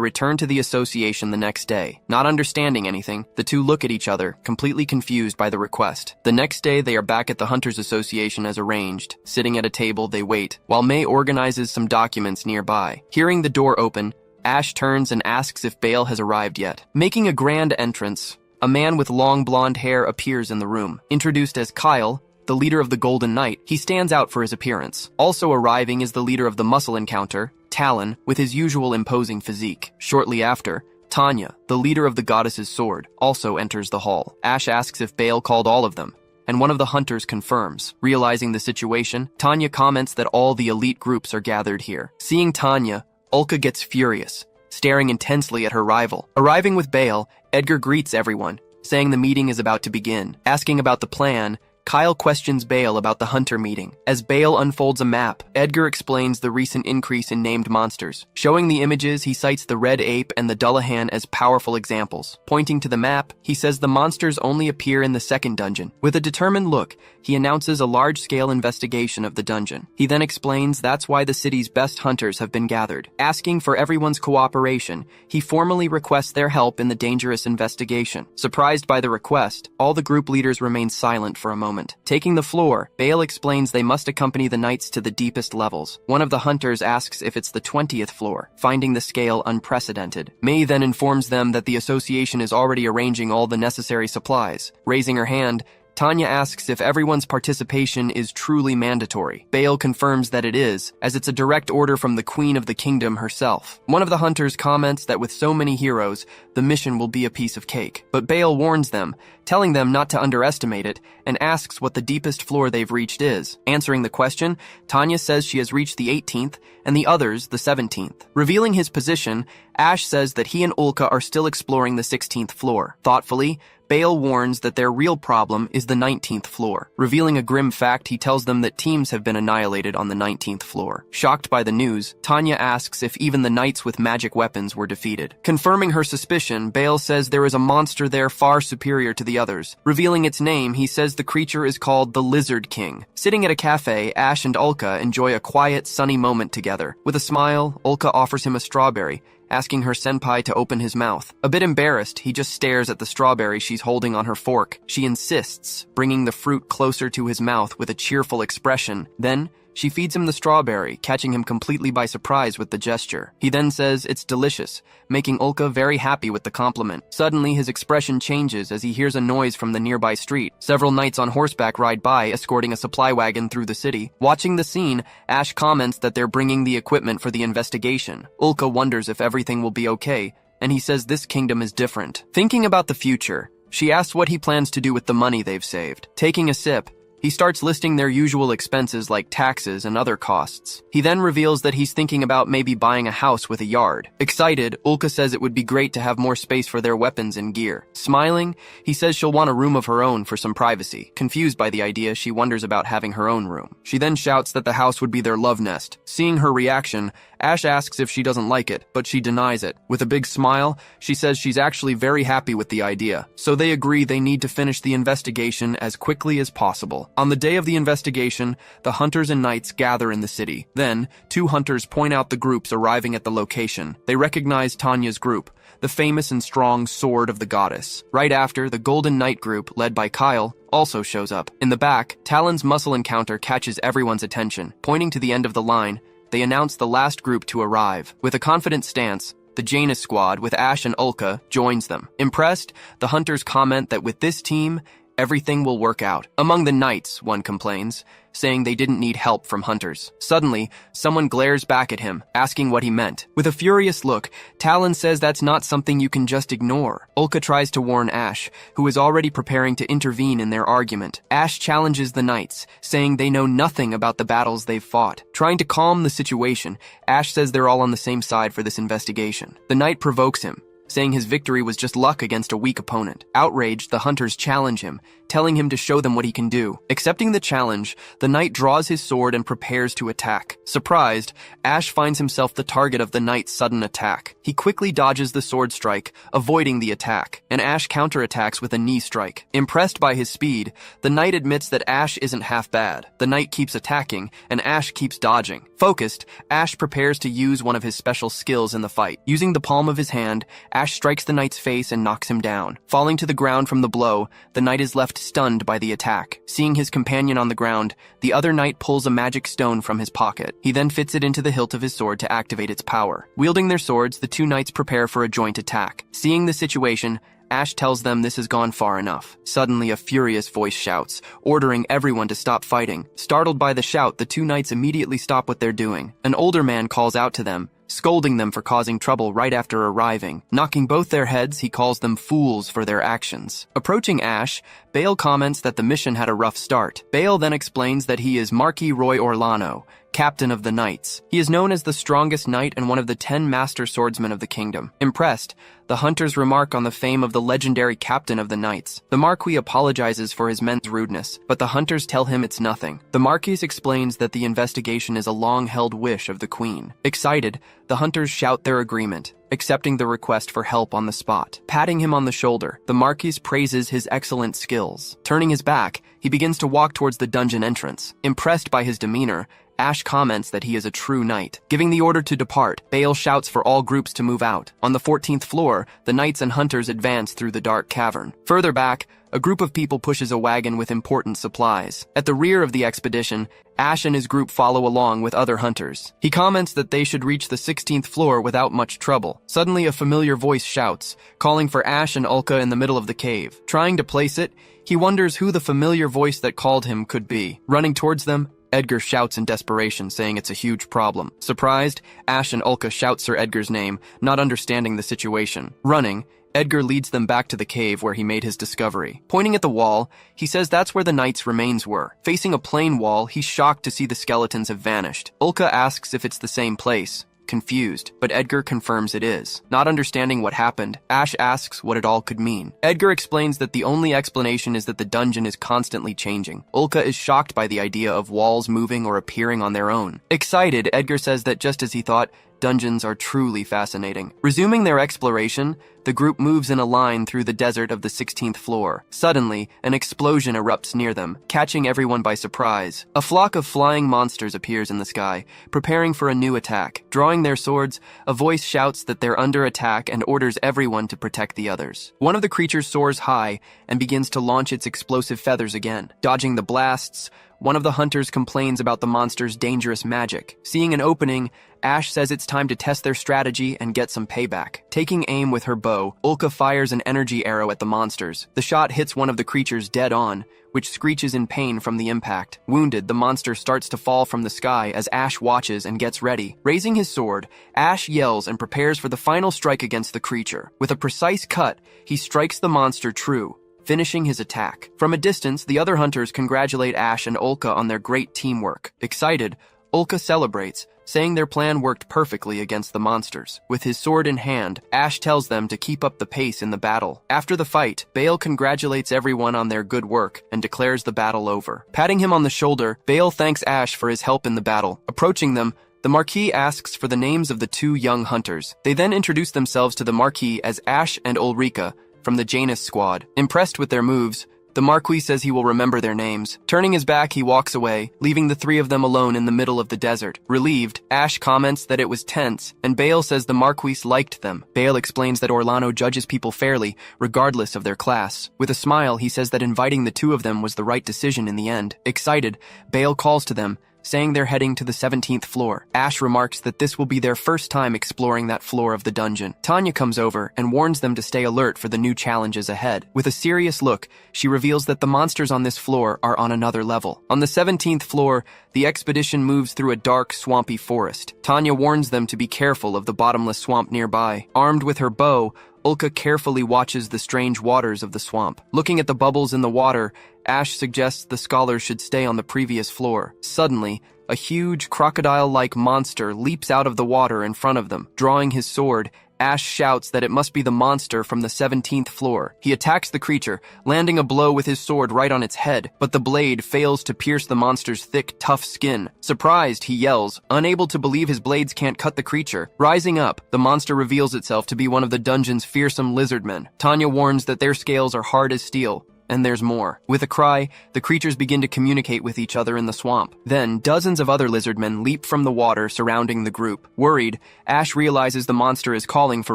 return to the association the next day. Not understanding anything, the two look at each other, completely confused by the request. The next day, they are back at the Hunters Association as arranged. Sitting at a table, they wait, while May organizes some documents nearby. Hearing the door open, Ash turns and asks if Bale has arrived yet. Making a grand entrance, a man with long blonde hair appears in the room. Introduced as Kyle, the leader of the Golden Knight, he stands out for his appearance. Also arriving is the leader of the Muscle Encounter, Talon, with his usual imposing physique. Shortly after, Tanya, the leader of the Goddess's Sword, also enters the hall. Ash asks if Bale called all of them, and one of the hunters confirms. Realizing the situation, Tanya comments that all the elite groups are gathered here. Seeing Tanya, Ulka gets furious, staring intensely at her rival. Arriving with Bale, Edgar greets everyone, saying the meeting is about to begin. Asking about the plan, Kyle questions Bale about the hunter meeting. As Bale unfolds a map, Edgar explains the recent increase in named monsters. Showing the images, he cites the red ape and the Dullahan as powerful examples. Pointing to the map, he says the monsters only appear in the second dungeon. With a determined look, he announces a large-scale investigation of the dungeon. He then explains that's why the city's best hunters have been gathered. Asking for everyone's cooperation, he formally requests their help in the dangerous investigation. Surprised by the request, all the group leaders remain silent for a moment. Taking the floor, Bale explains they must accompany the knights to the deepest levels. One of the hunters asks if it's the 20th floor, finding the scale unprecedented. May then informs them that the association is already arranging all the necessary supplies. Raising her hand, Tanya asks if everyone's participation is truly mandatory. Bale confirms that it is, as it's a direct order from the Queen of the Kingdom herself. One of the hunters comments that with so many heroes, the mission will be a piece of cake. But Bale warns them, telling them not to underestimate it, and asks what the deepest floor they've reached is. Answering the question, Tanya says she has reached the 18th, and the others the 17th. Revealing his position, Ash says that he and Ulka are still exploring the 16th floor. Thoughtfully, Bale warns that their real problem is the 19th floor. Revealing a grim fact, he tells them that teams have been annihilated on the 19th floor. Shocked by the news, Tanya asks if even the knights with magic weapons were defeated. Confirming her suspicion, Bale says there is a monster there far superior to the others. Revealing its name, he says the creature is called the Lizard King. Sitting at a cafe, Ash and Ulka enjoy a quiet, sunny moment together. With a smile, Ulka offers him a strawberry, asking her senpai to open his mouth. A bit embarrassed, he just stares at the strawberry she's holding on her fork. She insists, bringing the fruit closer to his mouth with a cheerful expression. Then, she feeds him the strawberry, catching him completely by surprise with the gesture. He then says it's delicious, making Ulka very happy with the compliment. Suddenly, his expression changes as he hears a noise from the nearby street. Several knights on horseback ride by, escorting a supply wagon through the city. Watching the scene, Ash comments that they're bringing the equipment for the investigation. Ulka wonders if everything will be okay, and he says this kingdom is different. Thinking about the future, she asks what he plans to do with the money they've saved. Taking a sip, he starts listing their usual expenses like taxes and other costs. He then reveals that he's thinking about maybe buying a house with a yard. Excited, Ulka says it would be great to have more space for their weapons and gear. Smiling, he says she'll want a room of her own for some privacy. Confused by the idea, she wonders about having her own room. She then shouts that the house would be their love nest. Seeing her reaction, Ash asks if she doesn't like it, but she denies it. With a big smile, she says she's actually very happy with the idea. So they agree they need to finish the investigation as quickly as possible. On the day of the investigation, the hunters and knights gather in the city. Then, two hunters point out the groups arriving at the location. They recognize Tanya's group, the famous and strong Sword of the Goddess. Right after, the Golden Knight group, led by Kyle, also shows up. In the back, Talon's muscle encounter catches everyone's attention. Pointing to the end of the line, they announce the last group to arrive. With a confident stance, the Janus squad, with Ash and Ulka, joins them. Impressed, the hunters comment that with this team, everything will work out. Among the knights, one complains, saying they didn't need help from hunters. Suddenly, someone glares back at him, asking what he meant. With a furious look, Talon says that's not something you can just ignore. Ulka tries to warn Ash, who is already preparing to intervene in their argument. Ash challenges the knights, saying they know nothing about the battles they've fought. Trying to calm the situation, Ash says they're all on the same side for this investigation. The knight provokes him, saying his victory was just luck against a weak opponent. Outraged, the hunters challenge him, telling him to show them what he can do. Accepting the challenge, the knight draws his sword and prepares to attack. Surprised, Ash finds himself the target of the knight's sudden attack. He quickly dodges the sword strike, avoiding the attack, and Ash counterattacks with a knee strike. Impressed by his speed, the knight admits that Ash isn't half bad. The knight keeps attacking, and Ash keeps dodging. Focused, Ash prepares to use one of his special skills in the fight. Using the palm of his hand, Ash strikes the knight's face and knocks him down. Falling to the ground from the blow, the knight is left stunned by the attack. Seeing his companion on the ground, the other knight pulls a magic stone from his pocket. He then fits it into the hilt of his sword to activate its power. Wielding their swords, the two knights prepare for a joint attack. Seeing the situation, Ash tells them this has gone far enough. Suddenly, a furious voice shouts, ordering everyone to stop fighting. Startled by the shout, the two knights immediately stop what they're doing. An older man calls out to them, scolding them for causing trouble right after arriving. Knocking both their heads, he calls them fools for their actions. Approaching Ash, Bale comments that the mission had a rough start. Bale then explains that he is Marquis Roy Orlano, captain of the knights. He is known as the strongest knight and one of the 10 master swordsmen of the kingdom. Impressed, the hunters remark on the fame of the legendary captain of the knights. The Marquis apologizes for his men's rudeness, but the hunters tell him it's nothing. The Marquis explains that the investigation is a long-held wish of the queen. Excited, the hunters shout their agreement, accepting the request for help on the spot. Patting him on the shoulder, the Marquis praises his excellent skills. Turning his back, he begins to walk towards the dungeon entrance. Impressed by his demeanor, Ash comments that he is a true knight. Giving the order to depart, Bale shouts for all groups to move out. On the 14th floor, the knights and hunters advance through the dark cavern. Further back, a group of people pushes a wagon with important supplies. At the rear of the expedition, Ash and his group follow along with other hunters. He comments that they should reach the 16th floor without much trouble. Suddenly, a familiar voice shouts, calling for Ash and Ulka in the middle of the cave. Trying to place it, he wonders who the familiar voice that called him could be. Running towards them, Edgar shouts in desperation, saying it's a huge problem. Surprised, Ash and Ulka shout Sir Edgar's name, not understanding the situation. Running, Edgar leads them back to the cave where he made his discovery. Pointing at the wall, he says that's where the knight's remains were. Facing a plain wall, he's shocked to see the skeletons have vanished. Ulka asks if it's the same place, confused, but Edgar confirms it is. Not understanding what happened, Ash asks what it all could mean. Edgar explains that the only explanation is that the dungeon is constantly changing. Ulka is shocked by the idea of walls moving or appearing on their own. Excited, Edgar says that just as he thought, dungeons are truly fascinating. Resuming their exploration, the group moves in a line through the desert of the 16th floor. Suddenly, an explosion erupts near them, catching everyone by surprise. A flock of flying monsters appears in the sky, preparing for a new attack. Drawing their swords, a voice shouts that they're under attack and orders everyone to protect the others. One of the creatures soars high and begins to launch its explosive feathers again. Dodging the blasts, one of the hunters complains about the monster's dangerous magic. Seeing an opening, Ash says it's time to test their strategy and get some payback. Taking aim with her bow, Ulka fires an energy arrow at the monsters. The shot hits one of the creatures dead on, which screeches in pain from the impact. Wounded, the monster starts to fall from the sky as Ash watches and gets ready. Raising his sword, Ash yells and prepares for the final strike against the creature. With a precise cut, he strikes the monster true, finishing his attack. From a distance, the other hunters congratulate Ash and Ulka on their great teamwork. Excited, Ulka celebrates, saying their plan worked perfectly against the monsters. With his sword in hand, Ash tells them to keep up the pace in the battle. After the fight, Bale congratulates everyone on their good work and declares the battle over. Patting him on the shoulder, Bale thanks Ash for his help in the battle. Approaching them, the Marquis asks for the names of the two young hunters. They then introduce themselves to the Marquis as Ash and Ulrika from the Janus squad. Impressed with their moves, the Marquis says he will remember their names. Turning his back, he walks away, leaving the three of them alone in the middle of the desert. Relieved, Ash comments that it was tense, and Bale says the Marquis liked them. Bale explains that Orlano judges people fairly, regardless of their class. With a smile, he says that inviting the two of them was the right decision in the end. Excited, Bale calls to them, saying they're heading to the 17th floor. Ash remarks that this will be their first time exploring that floor of the dungeon. Tanya comes over and warns them to stay alert for the new challenges ahead. With a serious look, she reveals that the monsters on this floor are on another level. On the 17th floor, the expedition moves through a dark, swampy forest. Tanya warns them to be careful of the bottomless swamp nearby. Armed with her bow, Ulka carefully watches the strange waters of the swamp. Looking at the bubbles in the water, Ash suggests the scholars should stay on the previous floor. Suddenly, a huge crocodile-like monster leaps out of the water in front of them. Drawing his sword, Ash shouts that it must be the monster from the 17th floor. He attacks the creature, landing a blow with his sword right on its head, but the blade fails to pierce the monster's thick, tough skin. Surprised, he yells, unable to believe his blades can't cut the creature. Rising up, the monster reveals itself to be one of the dungeon's fearsome lizardmen. Tanya warns that their scales are hard as steel. And there's more. With a cry, the creatures begin to communicate with each other in the swamp. Then, dozens of other lizardmen leap from the water surrounding the group. Worried, Ash realizes the monster is calling for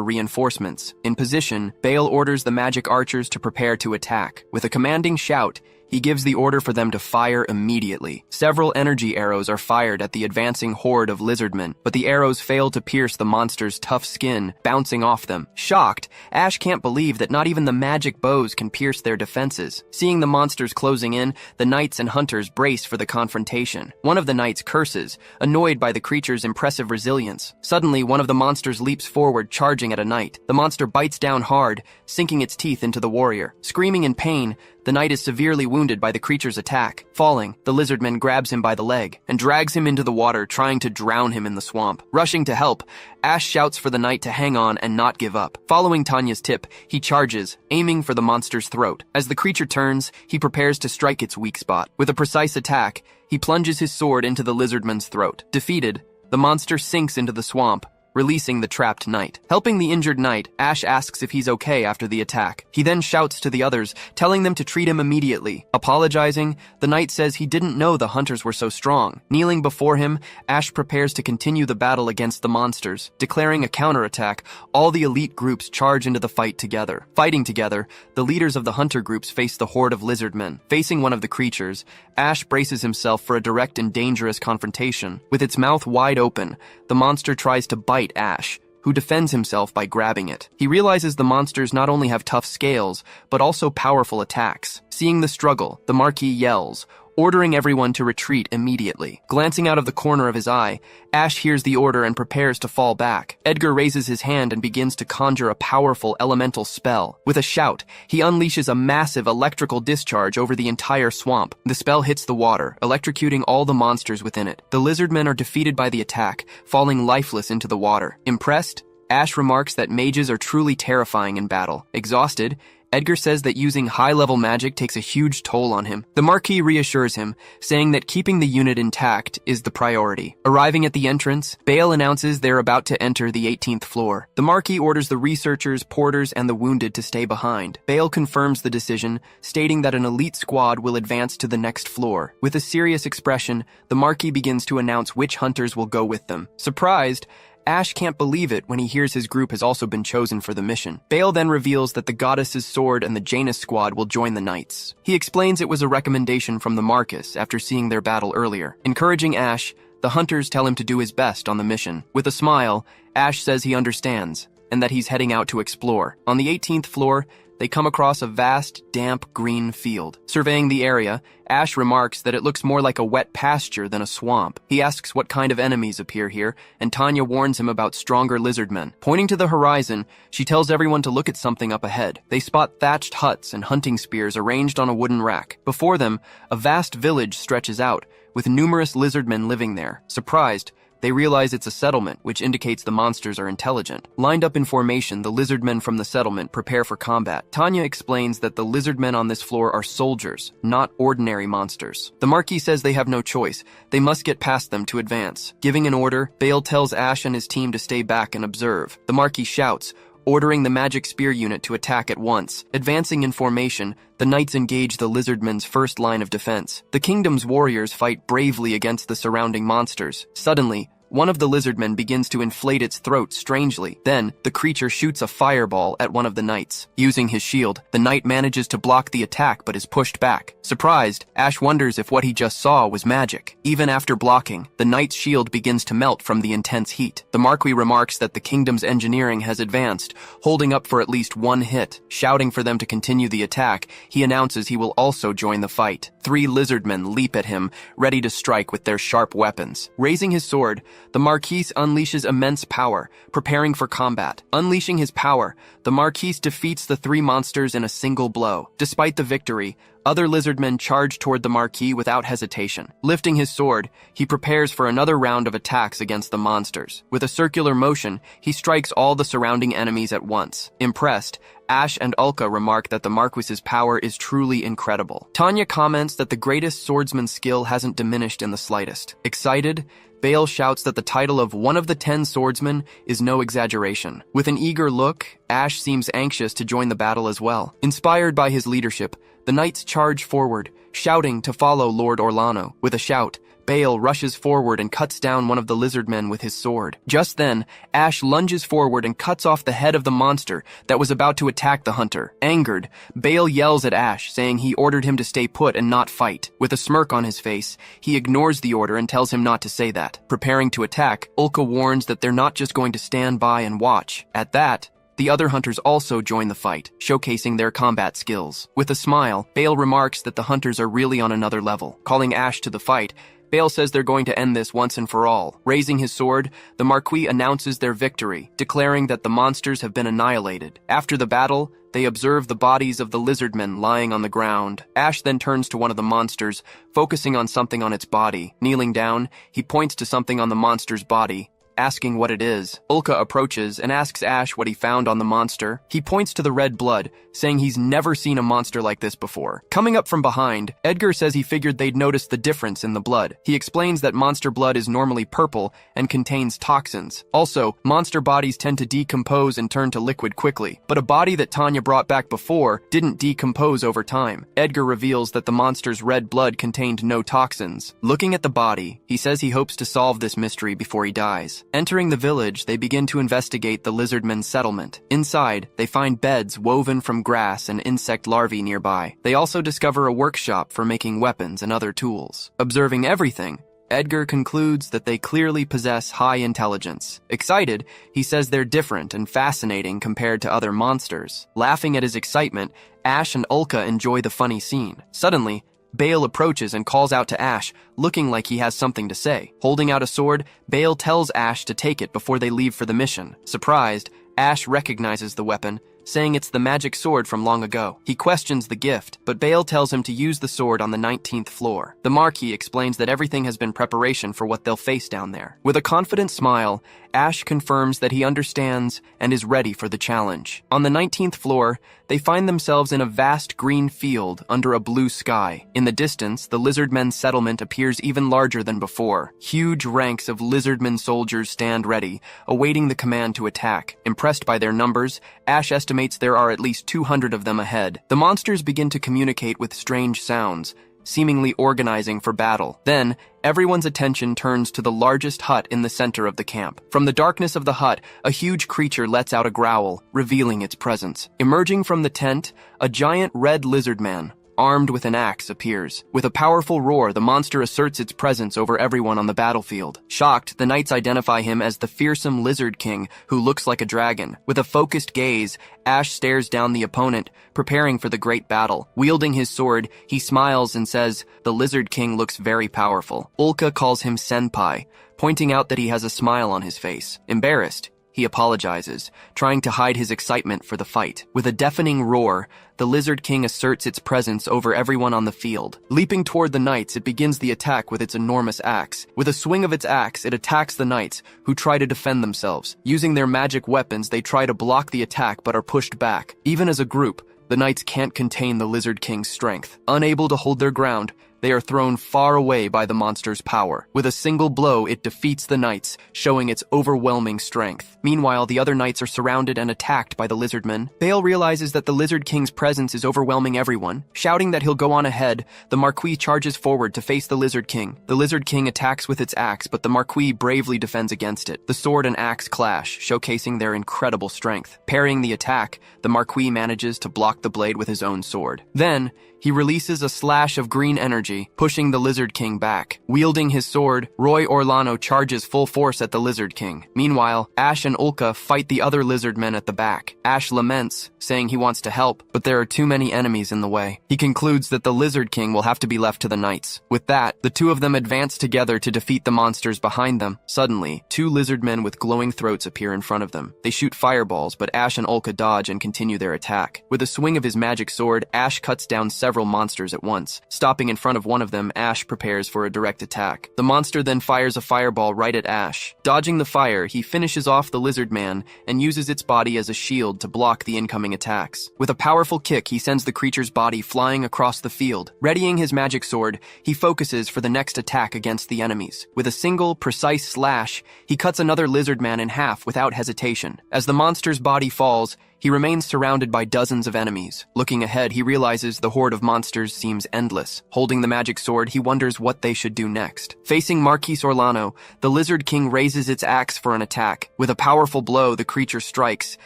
reinforcements. In position, Bale orders the magic archers to prepare to attack. With a commanding shout, he gives the order for them to fire immediately. Several energy arrows are fired at the advancing horde of lizardmen, but the arrows fail to pierce the monster's tough skin, bouncing off them. Shocked, Ash can't believe that not even the magic bows can pierce their defenses. Seeing the monsters closing in, the knights and hunters brace for the confrontation. One of the knights curses, annoyed by the creature's impressive resilience. Suddenly, one of the monsters leaps forward, charging at a knight. The monster bites down hard, sinking its teeth into the warrior. Screaming in pain, the knight is severely wounded by the creature's attack. Falling, the lizardman grabs him by the leg and drags him into the water, trying to drown him in the swamp. Rushing to help, Ash shouts for the knight to hang on and not give up. Following Tanya's tip, he charges, aiming for the monster's throat. As the creature turns, he prepares to strike its weak spot. With a precise attack, he plunges his sword into the lizardman's throat. Defeated, the monster sinks into the swamp, releasing the trapped knight. Helping the injured knight, Ash asks if he's okay after the attack. He then shouts to the others, telling them to treat him immediately. Apologizing, the knight says he didn't know the hunters were so strong. Kneeling before him, Ash prepares to continue the battle against the monsters. Declaring a counterattack, all the elite groups charge into the fight together. Fighting together, the leaders of the hunter groups face the horde of lizardmen. Facing one of the creatures, Ash braces himself for a direct and dangerous confrontation. With its mouth wide open, the monster tries to bite Ash, who defends himself by grabbing it. He realizes the monsters not only have tough scales, but also powerful attacks. Seeing the struggle, the Marquis yells, ordering everyone to retreat immediately. Glancing out of the corner of his eye, Ash hears the order and prepares to fall back. Edgar raises his hand and begins to conjure a powerful elemental spell. With a shout, he unleashes a massive electrical discharge over the entire swamp. The spell hits the water, electrocuting all the monsters within it. The lizardmen are defeated by the attack, falling lifeless into the water. Impressed, Ash remarks that mages are truly terrifying in battle. Exhausted, Edgar says that using high-level magic takes a huge toll on him. The Marquis reassures him, saying that keeping the unit intact is the priority. Arriving at the entrance, Bale announces they're about to enter the 18th floor. The Marquis orders the researchers, porters, and the wounded to stay behind. Bale confirms the decision, stating that an elite squad will advance to the next floor. With a serious expression, the Marquis begins to announce which hunters will go with them. Surprised, Ash can't believe it when he hears his group has also been chosen for the mission. Bale then reveals that the Goddess's Sword and the Janus squad will join the Knights. He explains it was a recommendation from the Marcus after seeing their battle earlier. Encouraging Ash, the hunters tell him to do his best on the mission. With a smile, Ash says he understands, and that he's heading out to explore. On the 18th floor, they come across a vast, damp, green field. Surveying the area, Ash remarks that it looks more like a wet pasture than a swamp. He asks what kind of enemies appear here, and Tanya warns him about stronger lizardmen. Pointing to the horizon, she tells everyone to look at something up ahead. They spot thatched huts and hunting spears arranged on a wooden rack. Before them, a vast village stretches out, with numerous lizardmen living there. Surprised, they realize it's a settlement, which indicates the monsters are intelligent. Lined up in formation, the lizardmen from the settlement prepare for combat. Tanya explains that the lizardmen on this floor are soldiers, not ordinary monsters. The Marquis says they have no choice. They must get past them to advance. Giving an order, Bale tells Ash and his team to stay back and observe. The Marquis shouts, ordering the magic spear unit to attack at once. Advancing in formation, the knights engage the lizardmen's first line of defense. The kingdom's warriors fight bravely against the surrounding monsters. Suddenly, one of the lizardmen begins to inflate its throat strangely. Then, the creature shoots a fireball at one of the knights. Using his shield, the knight manages to block the attack but is pushed back. Surprised, Ash wonders if what he just saw was magic. Even after blocking, the knight's shield begins to melt from the intense heat. The Marquis remarks that the kingdom's engineering has advanced, holding up for at least one hit. Shouting for them to continue the attack, he announces he will also join the fight. 3 lizardmen leap at him, ready to strike with their sharp weapons. Raising his sword, the Marquis unleashes immense power, preparing for combat. Unleashing his power, the Marquis defeats the 3 monsters in a single blow. Despite the victory, other lizardmen charge toward the Marquis without hesitation. Lifting his sword, he prepares for another round of attacks against the monsters. With a circular motion, he strikes all the surrounding enemies at once. Impressed, Ash and Ulka remark that the Marquis's power is truly incredible. Tanya comments that the greatest swordsman's skill hasn't diminished in the slightest. Excited, Bale shouts that the title of one of the 10 swordsmen is no exaggeration. With an eager look, Ash seems anxious to join the battle as well. Inspired by his leadership, the knights charge forward, shouting to follow Lord Orlano. With a shout, Bale rushes forward and cuts down one of the lizardmen with his sword. Just then, Ash lunges forward and cuts off the head of the monster that was about to attack the hunter. Angered, Bale yells at Ash, saying he ordered him to stay put and not fight. With a smirk on his face, he ignores the order and tells him not to say that. Preparing to attack, Ulka warns that they're not just going to stand by and watch. At that, the other hunters also join the fight, showcasing their combat skills. With a smile, Bale remarks that the hunters are really on another level. Calling Ash to the fight, Bale says they're going to end this once and for all. Raising his sword, the Marquis announces their victory, declaring that the monsters have been annihilated. After the battle, they observe the bodies of the lizardmen lying on the ground. Ash then turns to one of the monsters, focusing on something on its body. Kneeling down, he points to something on the monster's body, asking what it is. Ulka approaches and asks Ash what he found on the monster. He points to the red blood, saying he's never seen a monster like this before. Coming up from behind, Edgar says he figured they'd noticed the difference in the blood. He explains that monster blood is normally purple and contains toxins. Also, monster bodies tend to decompose and turn to liquid quickly, but a body that Tanya brought back before didn't decompose over time. Edgar reveals that the monster's red blood contained no toxins. Looking at the body, he says he hopes to solve this mystery before he dies. Entering the village, they begin to investigate the lizardmen's settlement. Inside, they find beds woven from grass and insect larvae nearby. They also discover a workshop for making weapons and other tools. Observing everything, Edgar concludes that they clearly possess high intelligence. Excited, he says they're different and fascinating compared to other monsters. Laughing at his excitement, Ash and Ulka enjoy the funny scene. Suddenly, Bale approaches and calls out to Ash, looking like he has something to say. Holding out a sword, Bale tells Ash to take it before they leave for the mission. Surprised, Ash recognizes the weapon, saying it's the magic sword from long ago. He questions the gift, but Bale tells him to use the sword on the 19th floor. The Marquis explains that everything has been preparation for what they'll face down there. With a confident smile, Ash confirms that he understands and is ready for the challenge. On the 19th floor, they find themselves in a vast green field under a blue sky. In the distance, the Lizardmen settlement appears even larger than before. Huge ranks of Lizardmen soldiers stand ready, awaiting the command to attack. Impressed by their numbers, Ash estimates there are at least 200 of them ahead. The monsters begin to communicate with strange sounds, seemingly organizing for battle. Then, everyone's attention turns to the largest hut in the center of the camp. From the darkness of the hut, a huge creature lets out a growl, revealing its presence. Emerging from the tent, a giant red lizard man, armed with an axe, appears. With a powerful roar, the monster asserts its presence over everyone on the battlefield. Shocked, the knights identify him as the fearsome Lizard King, who looks like a dragon. With a focused gaze, Ash stares down the opponent, preparing for the great battle. Wielding his sword, he smiles and says, "The Lizard King looks very powerful." Ulka calls him Senpai, pointing out that he has a smile on his face. Embarrassed, he apologizes, trying to hide his excitement for the fight. With a deafening roar, the Lizard King asserts its presence over everyone on the field. Leaping toward the knights, it begins the attack with its enormous axe. With a swing of its axe, it attacks the knights, who try to defend themselves. Using their magic weapons, they try to block the attack but are pushed back. Even as a group, the knights can't contain the Lizard King's strength. Unable to hold their ground, they are thrown far away by the monster's power. With a single blow, it defeats the knights, showing its overwhelming strength. Meanwhile, the other knights are surrounded and attacked by the Lizardmen. Bale realizes that the Lizard King's presence is overwhelming everyone. Shouting that he'll go on ahead, the Marquis charges forward to face the Lizard King. The Lizard King attacks with its axe, but the Marquis bravely defends against it. The sword and axe clash, showcasing their incredible strength. Parrying the attack, the Marquis manages to block the blade with his own sword. Then, he releases a slash of green energy, pushing the Lizard King back. Wielding his sword, Roy Orlano charges full force at the Lizard King. Meanwhile, Ash and Ulka fight the other Lizardmen at the back. Ash laments, saying he wants to help, but there are too many enemies in the way. He concludes that the Lizard King will have to be left to the knights. With that, the two of them advance together to defeat the monsters behind them. Suddenly, two Lizardmen with glowing throats appear in front of them. They shoot fireballs, but Ash and Ulka dodge and continue their attack. With a swing of his magic sword, Ash cuts down several monsters at once. Stopping in front of one of them, Ash prepares for a direct attack. The monster then fires a fireball right at Ash. Dodging the fire, he finishes off the Lizard Man and uses its body as a shield to block the incoming attacks. With a powerful kick, he sends the creature's body flying across the field. Readying his magic sword, he focuses for the next attack against the enemies. With a single, precise slash, he cuts another Lizard Man in half without hesitation. As the monster's body falls, he remains surrounded by dozens of enemies. Looking ahead, he realizes the horde of monsters seems endless. Holding the magic sword, he wonders what they should do next. Facing Marquis Orlano, the Lizard King raises its axe for an attack. With a powerful blow, the creature strikes,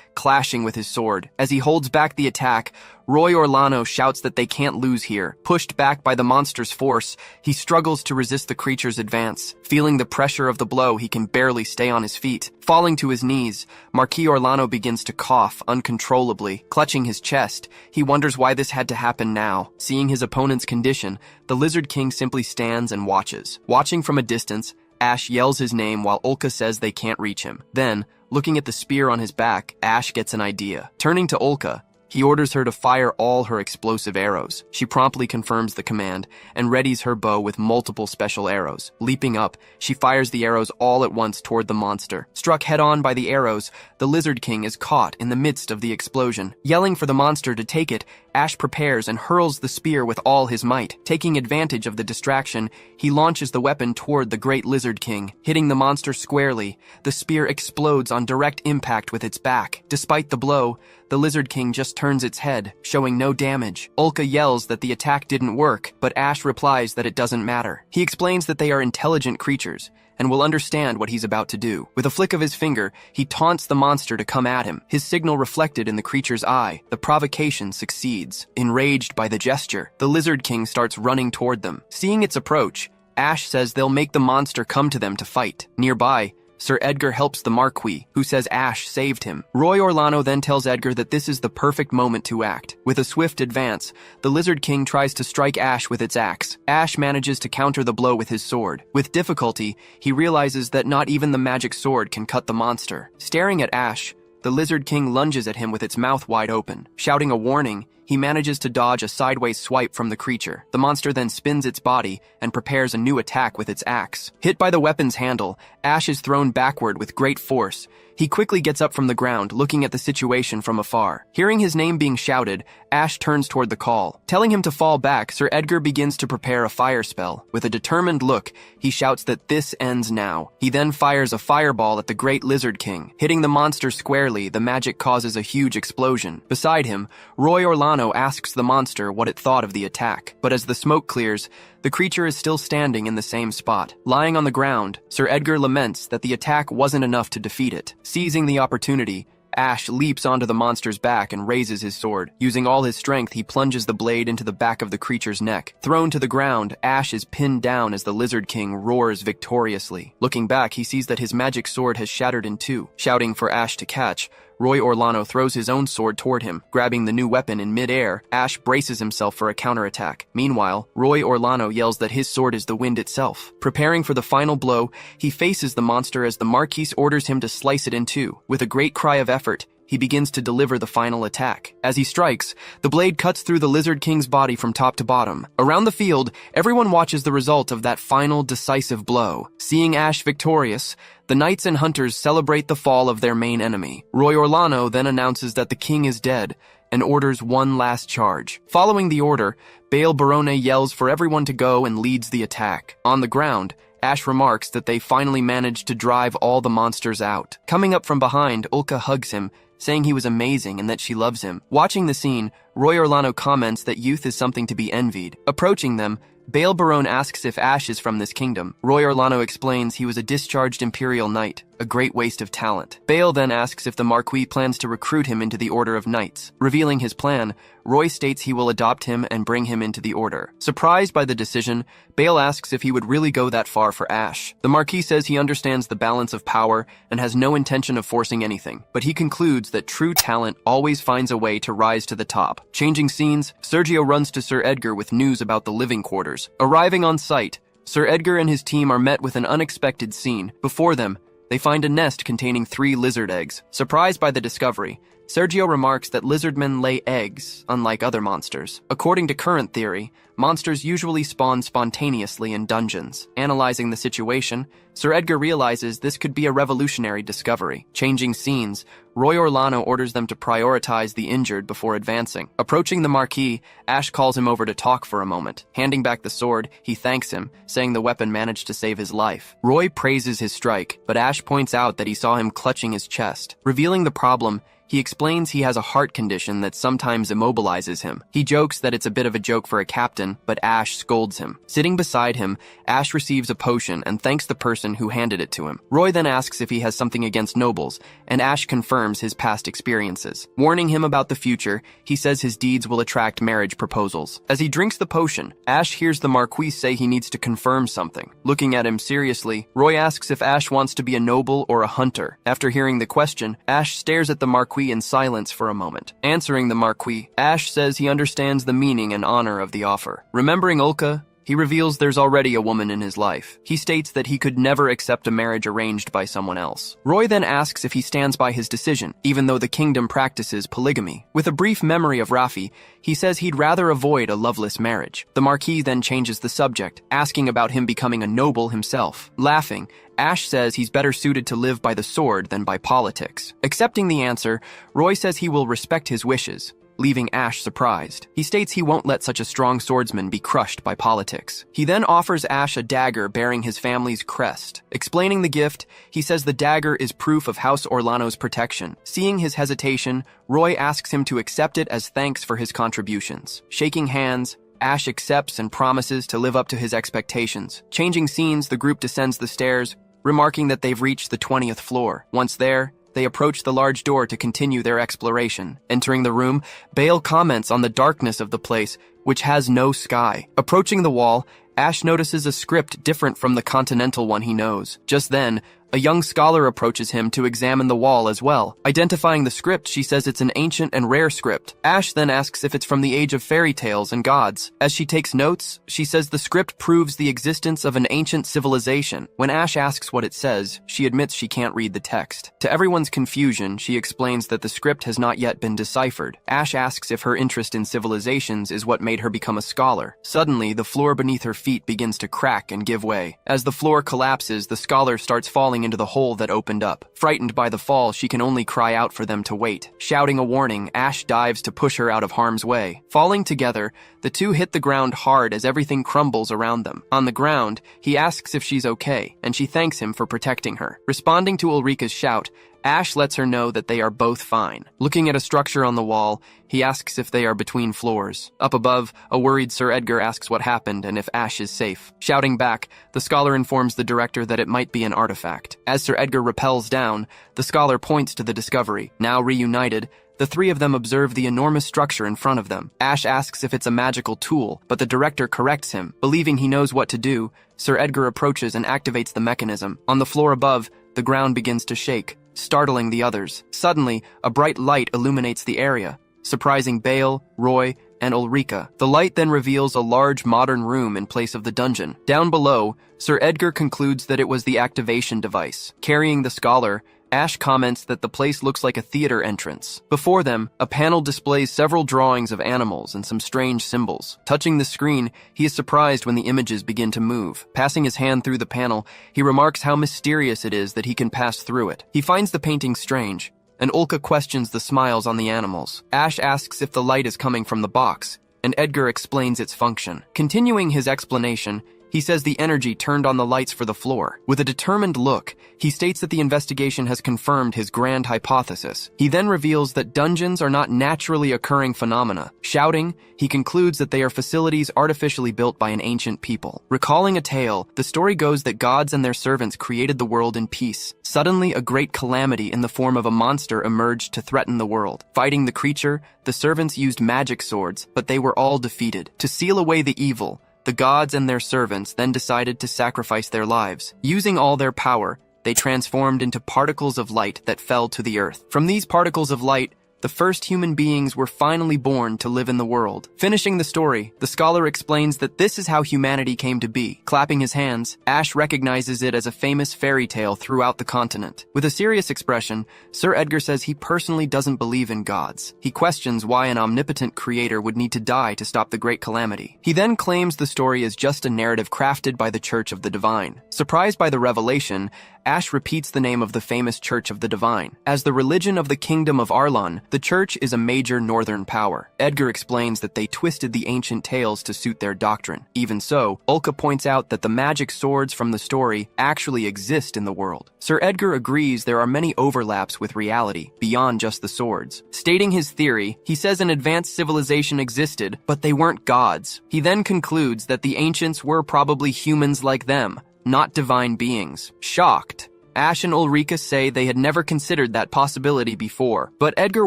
clashing with his sword. As he holds back the attack, Roy Orlano shouts that they can't lose here. Pushed back by the monster's force, he struggles to resist the creature's advance. Feeling the pressure of the blow, he can barely stay on his feet. Falling to his knees, Marquis Orlano begins to cough uncontrollably. Clutching his chest, he wonders why this had to happen now. Seeing his opponent's condition, the Lizard King simply stands and watches. Watching from a distance, Ash yells his name while Ulka says they can't reach him. Then, looking at the spear on his back, Ash gets an idea. Turning to Ulka, he orders her to fire all her explosive arrows. She promptly confirms the command and readies her bow with multiple special arrows. Leaping up, she fires the arrows all at once toward the monster. Struck head-on by the arrows, the Lizard King is caught in the midst of the explosion. Yelling for the monster to take it, Ash prepares and hurls the spear with all his might. Taking advantage of the distraction, he launches the weapon toward the great Lizard King. Hitting the monster squarely, the spear explodes on direct impact with its back. Despite the blow, the Lizard King just turns its head, showing no damage. Ulka yells that the attack didn't work, but Ash replies that it doesn't matter. He explains that they are intelligent creatures and will understand what he's about to do. With a flick of his finger, he taunts the monster to come at him, his signal reflected in the creature's eye. The provocation succeeds. Enraged by the gesture, the Lizard King starts running toward them. Seeing its approach, Ash says they'll make the monster come to them to fight. Nearby, Sir Edgar helps the Marquis, who says Ash saved him. Roy Orlano then tells Edgar that this is the perfect moment to act. With a swift advance, the Lizard King tries to strike Ash with its axe. Ash manages to counter the blow with his sword. With difficulty, he realizes that not even the magic sword can cut the monster. Staring at Ash, the Lizard King lunges at him with its mouth wide open. Shouting a warning, he manages to dodge a sideways swipe from the creature. The monster then spins its body and prepares a new attack with its axe. Hit by the weapon's handle, Ash is thrown backward with great force. He quickly gets up from the ground, looking at the situation from afar. Hearing his name being shouted, Ash turns toward the call. Telling him to fall back, Sir Edgar begins to prepare a fire spell. With a determined look, he shouts that this ends now. He then fires a fireball at the Great Lizard King. Hitting the monster squarely, the magic causes a huge explosion. Beside him, Roy Orlano asks the monster what it thought of the attack. But as the smoke clears, the creature is still standing in the same spot. Lying on the ground, Sir Edgar laments that the attack wasn't enough to defeat it. Seizing the opportunity, Ash leaps onto the monster's back and raises his sword. Using all his strength, he plunges the blade into the back of the creature's neck. Thrown to the ground, Ash is pinned down as the Lizard King roars victoriously. Looking back, he sees that his magic sword has shattered in two. Shouting for Ash to catch, Roy Orlano throws his own sword toward him. Grabbing the new weapon in mid-air, Ash braces himself for a counterattack. Meanwhile, Roy Orlano yells that his sword is the wind itself. Preparing for the final blow, he faces the monster as the Marquis orders him to slice it in two. With a great cry of effort, he begins to deliver the final attack. As he strikes, the blade cuts through the Lizard King's body from top to bottom. Around the field, everyone watches the result of that final decisive blow. Seeing Ash victorious, the knights and hunters celebrate the fall of their main enemy. Roy Orlano then announces that the king is dead and orders one last charge. Following the order, Bail Barone yells for everyone to go and leads the attack. On the ground, Ash remarks that they finally managed to drive all the monsters out. Coming up from behind, Ulka hugs him, saying he was amazing and that she loves him. Watching the scene, Roy Orlano comments that youth is something to be envied. Approaching them, Bail Barone asks if Ash is from this kingdom. Roy Orlano explains he was a discharged Imperial Knight, a great waste of talent. Bail then asks if the Marquis plans to recruit him into the Order of Knights. Revealing his plan, Roy states he will adopt him and bring him into the Order. Surprised by the decision, Bail asks if he would really go that far for Ash. The Marquis says he understands the balance of power and has no intention of forcing anything, but he concludes that true talent always finds a way to rise to the top. Changing scenes, Sergio runs to Sir Edgar with news about the living quarters. Arriving on site, Sir Edgar and his team are met with an unexpected scene. Before them, they find a nest containing 3 lizard eggs. Surprised by the discovery, Sergio remarks that lizardmen lay eggs, unlike other monsters. According to current theory, monsters usually spawn spontaneously in dungeons. Analyzing the situation, Sir Edgar realizes this could be a revolutionary discovery. Changing scenes, Roy Orlano orders them to prioritize the injured before advancing. Approaching the Marquis, Ash calls him over to talk for a moment. Handing back the sword, he thanks him, saying the weapon managed to save his life. Roy praises his strike, but Ash points out that he saw him clutching his chest. Revealing the problem, he explains he has a heart condition that sometimes immobilizes him. He jokes that it's a bit of a joke for a captain, but Ash scolds him. Sitting beside him, Ash receives a potion and thanks the person who handed it to him. Roy then asks if he has something against nobles, and Ash confirms his past experiences. Warning him about the future, he says his deeds will attract marriage proposals. As he drinks the potion, Ash hears the Marquis say he needs to confirm something. Looking at him seriously, Roy asks if Ash wants to be a noble or a hunter. After hearing the question, Ash stares at the Marquis in silence for a moment. Answering the Marquis, Ash says he understands the meaning and honor of the offer. Remembering Ulka, he reveals there's already a woman in his life. He states that he could never accept a marriage arranged by someone else. Roy then asks if he stands by his decision, even though the kingdom practices polygamy. With a brief memory of Rafi, he says he'd rather avoid a loveless marriage. The Marquis then changes the subject, asking about him becoming a noble himself. Laughing, Ash says he's better suited to live by the sword than by politics. Accepting the answer, Roy says he will respect his wishes, leaving Ash surprised. He states he won't let such a strong swordsman be crushed by politics. He then offers Ash a dagger bearing his family's crest. Explaining the gift, he says the dagger is proof of House Orlano's protection. Seeing his hesitation, Roy asks him to accept it as thanks for his contributions. Shaking hands, Ash accepts and promises to live up to his expectations. Changing scenes, the group descends the stairs, remarking that they've reached the 20th floor. Once there, they approach the large door to continue their exploration. Entering the room, Bail comments on the darkness of the place, which has no sky. Approaching the wall, Ash notices a script different from the continental one he knows. Just then, a young scholar approaches him to examine the wall as well. Identifying the script, she says it's an ancient and rare script. Ash then asks if it's from the age of fairy tales and gods. As she takes notes, she says the script proves the existence of an ancient civilization. When Ash asks what it says, she admits she can't read the text. To everyone's confusion, she explains that the script has not yet been deciphered. Ash asks if her interest in civilizations is what made her become a scholar. Suddenly, the floor beneath her feet begins to crack and give way. As the floor collapses, the scholar starts falling into the hole that opened up. Frightened by the fall, she can only cry out for them to wait. Shouting a warning, Ash dives to push her out of harm's way. Falling together, the two hit the ground hard as everything crumbles around them. On the ground, he asks if she's okay, and she thanks him for protecting her. Responding to Ulrika's shout, Ash lets her know that they are both fine. Looking at a structure on the wall, he asks if they are between floors. Up above, a worried Sir Edgar asks what happened and if Ash is safe. Shouting back, the scholar informs the director that it might be an artifact. As Sir Edgar rappels down, the scholar points to the discovery. Now reunited, the three of them observe the enormous structure in front of them. Ash asks if it's a magical tool, but the director corrects him. Believing he knows what to do, Sir Edgar approaches and activates the mechanism. On the floor above, the ground begins to shake, startling the others. Suddenly, a bright light illuminates the area, surprising Bale, Roy, and Ulrika. The light then reveals a large modern room in place of the dungeon. Down below, Sir Edgar concludes that it was the activation device. Carrying the scholar, Ash comments that the place looks like a theater entrance. Before them, a panel displays several drawings of animals and some strange symbols. Touching the screen, he is surprised when the images begin to move. Passing his hand through the panel, he remarks how mysterious it is that he can pass through it. He finds the painting strange, and Ulka questions the smiles on the animals. Ash asks if the light is coming from the box, and Edgar explains its function. Continuing his explanation, he says the energy turned on the lights for the floor. With a determined look, he states that the investigation has confirmed his grand hypothesis. He then reveals that dungeons are not naturally occurring phenomena. Shouting, he concludes that they are facilities artificially built by an ancient people. Recalling a tale, the story goes that gods and their servants created the world in peace. Suddenly, a great calamity in the form of a monster emerged to threaten the world. Fighting the creature, the servants used magic swords, but they were all defeated. To seal away the evil, the gods and their servants then decided to sacrifice their lives. Using all their power, they transformed into particles of light that fell to the earth. From these particles of light, the first human beings were finally born to live in the world. Finishing the story, the scholar explains that this is how humanity came to be. Clapping his hands, Ash recognizes it as a famous fairy tale throughout the continent. With a serious expression, Sir Edgar says he personally doesn't believe in gods. He questions why an omnipotent creator would need to die to stop the great calamity. He then claims the story is just a narrative crafted by the Church of the Divine. Surprised by the revelation, Ash repeats the name of the famous Church of the Divine. As the religion of the Kingdom of Arlon, the Church is a major northern power. Edgar explains that they twisted the ancient tales to suit their doctrine. Even so, Ulka points out that the magic swords from the story actually exist in the world. Sir Edgar agrees there are many overlaps with reality, beyond just the swords. Stating his theory, he says an advanced civilization existed, but they weren't gods. He then concludes that the ancients were probably humans like them, not divine beings. Shocked, Ash and Ulrika say they had never considered that possibility before, but Edgar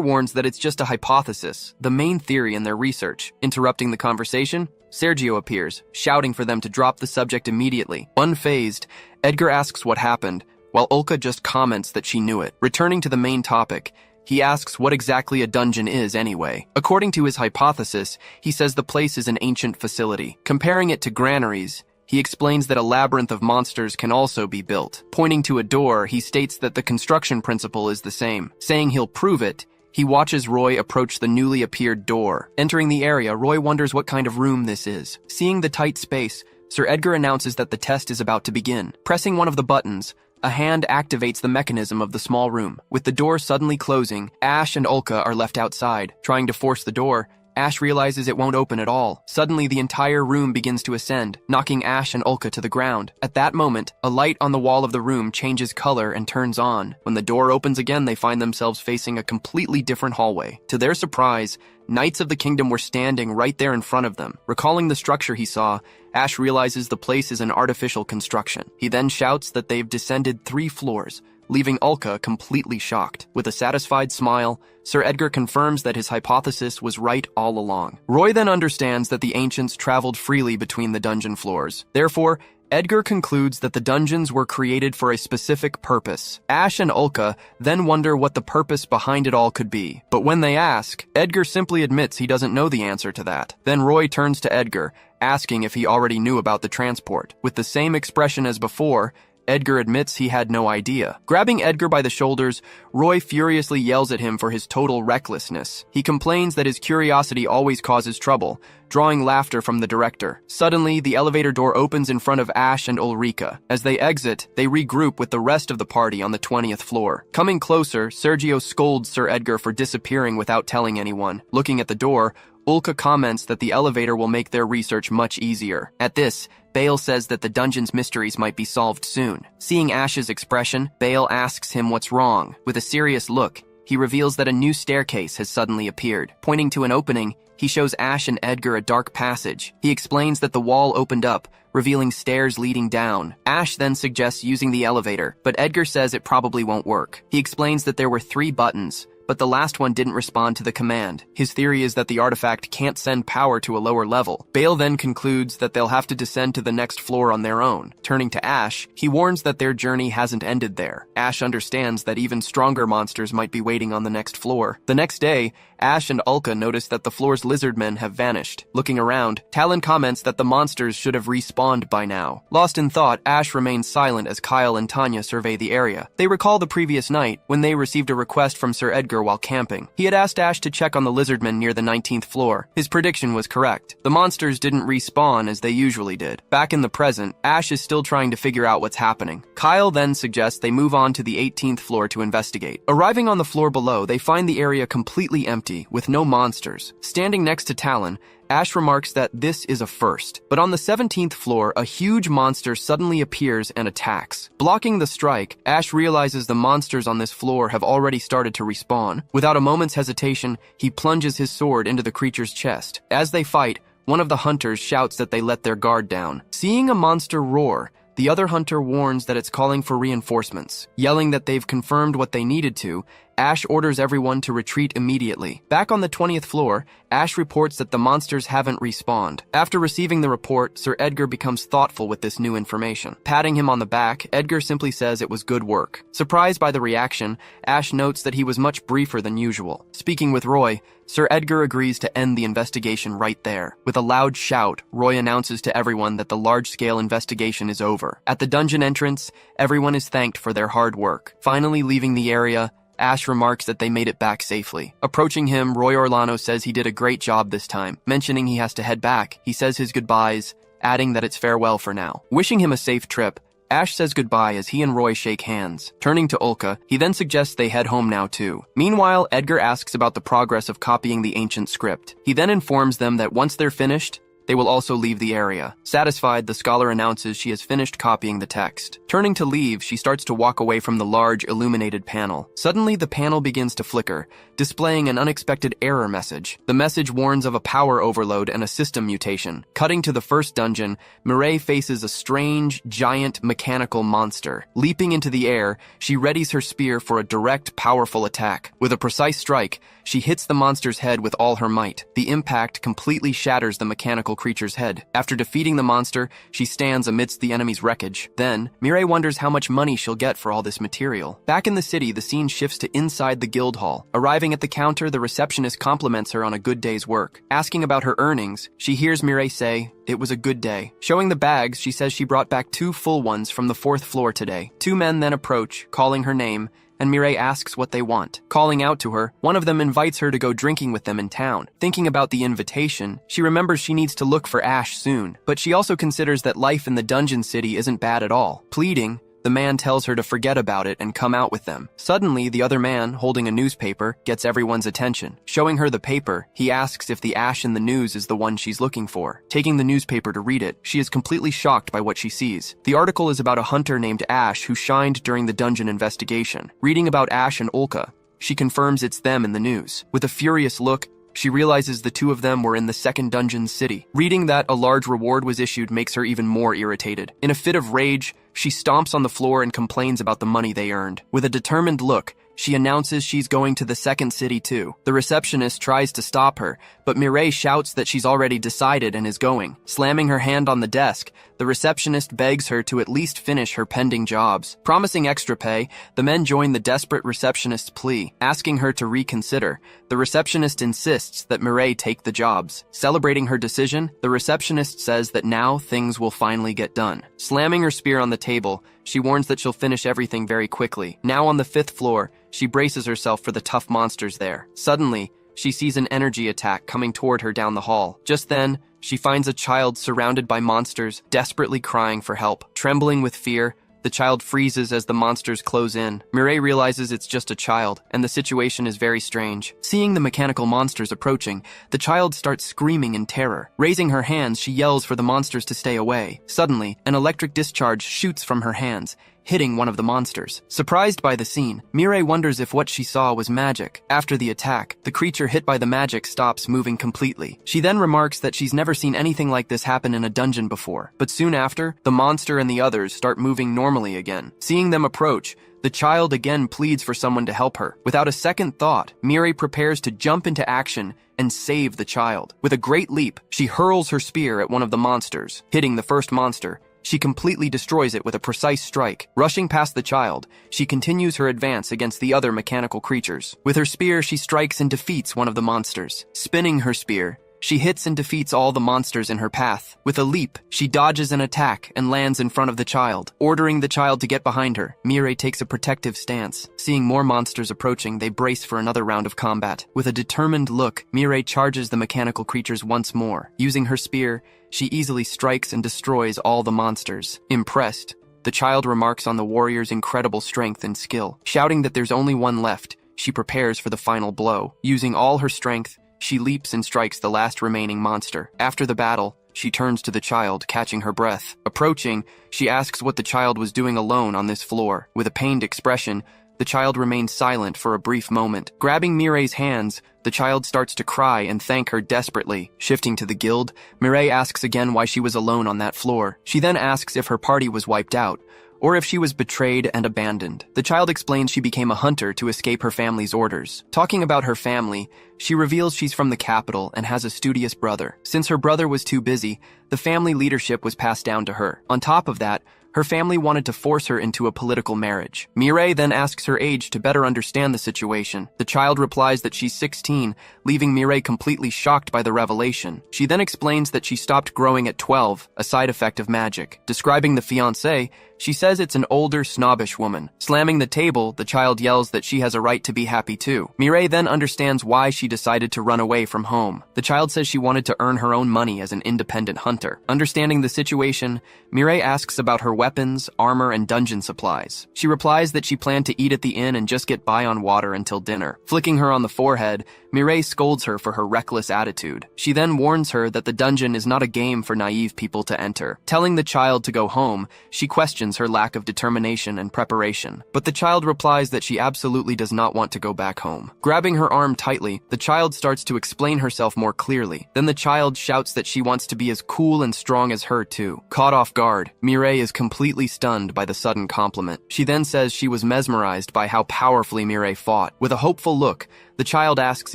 warns that it's just a hypothesis, the main theory in their research. Interrupting the conversation, Sergio appears, shouting for them to drop the subject immediately. Unfazed, Edgar asks what happened, while Ulka just comments that she knew it. Returning to the main topic, he asks what exactly a dungeon is anyway. According to his hypothesis, he says the place is an ancient facility. Comparing it to granaries, he explains that a labyrinth of monsters can also be built. Pointing to a door, he states that the construction principle is the same. Saying he'll prove it, he watches Roy approach the newly appeared door. Entering the area, Roy wonders what kind of room this is. Seeing the tight space, Sir Edgar announces that the test is about to begin. Pressing one of the buttons, a hand activates the mechanism of the small room. With the door suddenly closing, Ash and Ulka are left outside. Trying to force the door, Ash realizes it won't open at all. Suddenly, the entire room begins to ascend, knocking Ash and Ulka to the ground. At that moment, a light on the wall of the room changes color and turns on. When the door opens again, they find themselves facing a completely different hallway. To their surprise, Knights of the Kingdom were standing right there in front of them. Recalling the structure he saw, Ash realizes the place is an artificial construction. He then shouts that they've descended 3 floors, leaving Ulka completely shocked. With a satisfied smile, Sir Edgar confirms that his hypothesis was right all along. Roy then understands that the ancients traveled freely between the dungeon floors. Therefore, Edgar concludes that the dungeons were created for a specific purpose. Ash and Ulka then wonder what the purpose behind it all could be. But when they ask, Edgar simply admits he doesn't know the answer to that. Then Roy turns to Edgar, asking if he already knew about the transport. With the same expression as before, Edgar admits he had no idea. Grabbing Edgar by the shoulders, Roy furiously yells at him for his total recklessness. He complains that his curiosity always causes trouble, drawing laughter from the director. Suddenly, the elevator door opens in front of Ash and Ulrika. As they exit, they regroup with the rest of the party on the 20th floor. Coming closer, Sergio scolds Sir Edgar for disappearing without telling anyone. Looking at the door, Ulka comments that the elevator will make their research much easier. At this, Bale says that the dungeon's mysteries might be solved soon. Seeing Ash's expression, Bale asks him what's wrong. With a serious look, he reveals that a new staircase has suddenly appeared. Pointing to an opening, he shows Ash and Edgar a dark passage. He explains that the wall opened up, revealing stairs leading down. Ash then suggests using the elevator, but Edgar says it probably won't work. He explains that there were 3 buttons, but the last one didn't respond to the command. His theory is that the artifact can't send power to a lower level. Bale then concludes that they'll have to descend to the next floor on their own. Turning to Ash, he warns that their journey hasn't ended there. Ash understands that even stronger monsters might be waiting on the next floor. The next day, Ash and Ulka notice that the floor's lizardmen have vanished. Looking around, Talon comments that the monsters should have respawned by now. Lost in thought, Ash remains silent as Kyle and Tanya survey the area. They recall the previous night when they received a request from Sir Edgar while camping. He had asked Ash to check on the lizardmen near the 19th floor. His prediction was correct. The monsters didn't respawn as they usually did. Back in the present, Ash is still trying to figure out what's happening. Kyle then suggests they move on to the 18th floor to investigate. Arriving on the floor below, they find the area completely empty, with no monsters. Standing next to Talon, Ash remarks that this is a first. But on the 17th floor, a huge monster suddenly appears and attacks. Blocking the strike, Ash realizes the monsters on this floor have already started to respawn. Without a moment's hesitation, he plunges his sword into the creature's chest. As they fight, one of the hunters shouts that they let their guard down. Seeing a monster roar, the other hunter warns that it's calling for reinforcements. Yelling that they've confirmed what they needed to, Ash orders everyone to retreat immediately. Back on the 20th floor, Ash reports that the monsters haven't respawned. After receiving the report, Sir Edgar becomes thoughtful with this new information. Patting him on the back, Edgar simply says it was good work. Surprised by the reaction, Ash notes that he was much briefer than usual. Speaking with Roy, Sir Edgar agrees to end the investigation right there. With a loud shout, Roy announces to everyone that the large-scale investigation is over. At the dungeon entrance, everyone is thanked for their hard work. Finally leaving the area, Ash remarks that they made it back safely. Approaching him, Roy Orlano says he did a great job this time. Mentioning he has to head back, he says his goodbyes, adding that it's farewell for now. Wishing him a safe trip, Ash says goodbye as he and Roy shake hands. Turning to Ulka, he then suggests they head home now too. Meanwhile, Edgar asks about the progress of copying the ancient script. He then informs them that once they're finished, they will also leave the area. Satisfied, the scholar announces she has finished copying the text. Turning to leave, she starts to walk away from the large, illuminated panel. Suddenly, the panel begins to flicker, displaying an unexpected error message. The message warns of a power overload and a system mutation. Cutting to the first dungeon, Mireille faces a strange, giant, mechanical monster. Leaping into the air, she readies her spear for a direct, powerful attack. With a precise strike, she hits the monster's head with all her might. The impact completely shatters the mechanical creature's head. After defeating the monster, she stands amidst the enemy's wreckage. Then, Mireille wonders how much money she'll get for all this material. Back in the city, the scene shifts to inside the guild hall. Arriving at the counter, the receptionist compliments her on a good day's work. Asking about her earnings, she hears Mireille say, "It was a good day." Showing the bags, she says she brought back 2 full ones from the 4th floor today. 2 men then approach, calling her name, and Mireille asks what they want. Calling out to her, one of them invites her to go drinking with them in town. Thinking about the invitation, she remembers she needs to look for Ash soon, but she also considers that life in the dungeon city isn't bad at all. Pleading, the man tells her to forget about it and come out with them. Suddenly, the other man, holding a newspaper, gets everyone's attention. Showing her the paper, he asks if the Ash in the news is the one she's looking for. Taking the newspaper to read it, she is completely shocked by what she sees. The article is about a hunter named Ash who shined during the dungeon investigation. Reading about Ash and Ulka, she confirms it's them in the news. With a furious look, she realizes the 2 of them were in the 2nd dungeon city. Reading that a large reward was issued makes her even more irritated. In a fit of rage, She stomps on the floor and complains about the money they earned. With a determined look, she announces she's going to the second city too. The receptionist tries to stop her, but Mireille shouts that she's already decided and is going. Slamming her hand on the desk, the receptionist begs her to at least finish her pending jobs. Promising extra pay, the men join the desperate receptionist's plea, asking her to reconsider. The receptionist insists that Mireille take the jobs. Celebrating her decision, the receptionist says that now things will finally get done. Slamming her spear on the table, she warns that she'll finish everything very quickly. Now on the 5th floor, she braces herself for the tough monsters there. Suddenly, she sees an energy attack coming toward her down the hall. Just then, she finds a child surrounded by monsters, desperately crying for help. Trembling with fear, the child freezes as the monsters close in. Mireille realizes it's just a child, and the situation is very strange. Seeing the mechanical monsters approaching, the child starts screaming in terror. Raising her hands, she yells for the monsters to stay away. Suddenly, an electric discharge shoots from her hands, hitting one of the monsters. Surprised by the scene, Mireille wonders if what she saw was magic. After the attack, the creature hit by the magic stops moving completely. She then remarks that she's never seen anything like this happen in a dungeon before. But soon after, the monster and the others start moving normally again. Seeing them approach, the child again pleads for someone to help her. Without a second thought, Mireille prepares to jump into action and save the child. With a great leap, she hurls her spear at one of the monsters. Hitting the first monster, she completely destroys it with a precise strike. Rushing past the child, she continues her advance against the other mechanical creatures. With her spear, she strikes and defeats one of the monsters. Spinning her spear, she hits and defeats all the monsters in her path. With a leap, she dodges an attack and lands in front of the child. Ordering the child to get behind her, Mireille takes a protective stance. Seeing more monsters approaching, they brace for another round of combat. With a determined look, Mireille charges the mechanical creatures once more. Using her spear, she easily strikes and destroys all the monsters. Impressed, the child remarks on the warrior's incredible strength and skill. Shouting that there's only one left, she prepares for the final blow. Using all her strength, she leaps and strikes the last remaining monster. After the battle, she turns to the child, catching her breath. Approaching, she asks what the child was doing alone on this floor. With a pained expression, the child remains silent for a brief moment. Grabbing Mireille's hands, the child starts to cry and thank her desperately. Shifting to the guild, Mireille asks again why she was alone on that floor. She then asks if her party was wiped out, or if she was betrayed and abandoned. The child explains she became a hunter to escape her family's orders. Talking about her family, she reveals she's from the capital and has a studious brother. Since her brother was too busy, the family leadership was passed down to her. On top of that, her family wanted to force her into a political marriage. Mireille then asks her age to better understand the situation. The child replies that she's 16, leaving Mireille completely shocked by the revelation. She then explains that she stopped growing at 12, a side effect of magic. Describing the fiancé, she says it's an older, snobbish woman. Slamming the table, the child yells that she has a right to be happy too. Mireille then understands why she decided to run away from home. The child says she wanted to earn her own money as an independent hunter. Understanding the situation, Mireille asks about her weapons, armor, and dungeon supplies. She replies that she planned to eat at the inn and just get by on water until dinner. Flicking her on the forehead, Mireille scolds her for her reckless attitude. She then warns her that the dungeon is not a game for naive people to enter. Telling the child to go home, she questions her lack of determination and preparation. But the child replies that she absolutely does not want to go back home. Grabbing her arm tightly, the child starts to explain herself more clearly. Then the child shouts that she wants to be as cool and strong as her too. Caught off guard, Mireille is completely stunned by the sudden compliment. She then says she was mesmerized by how powerfully Mireille fought. With a hopeful look, the child asks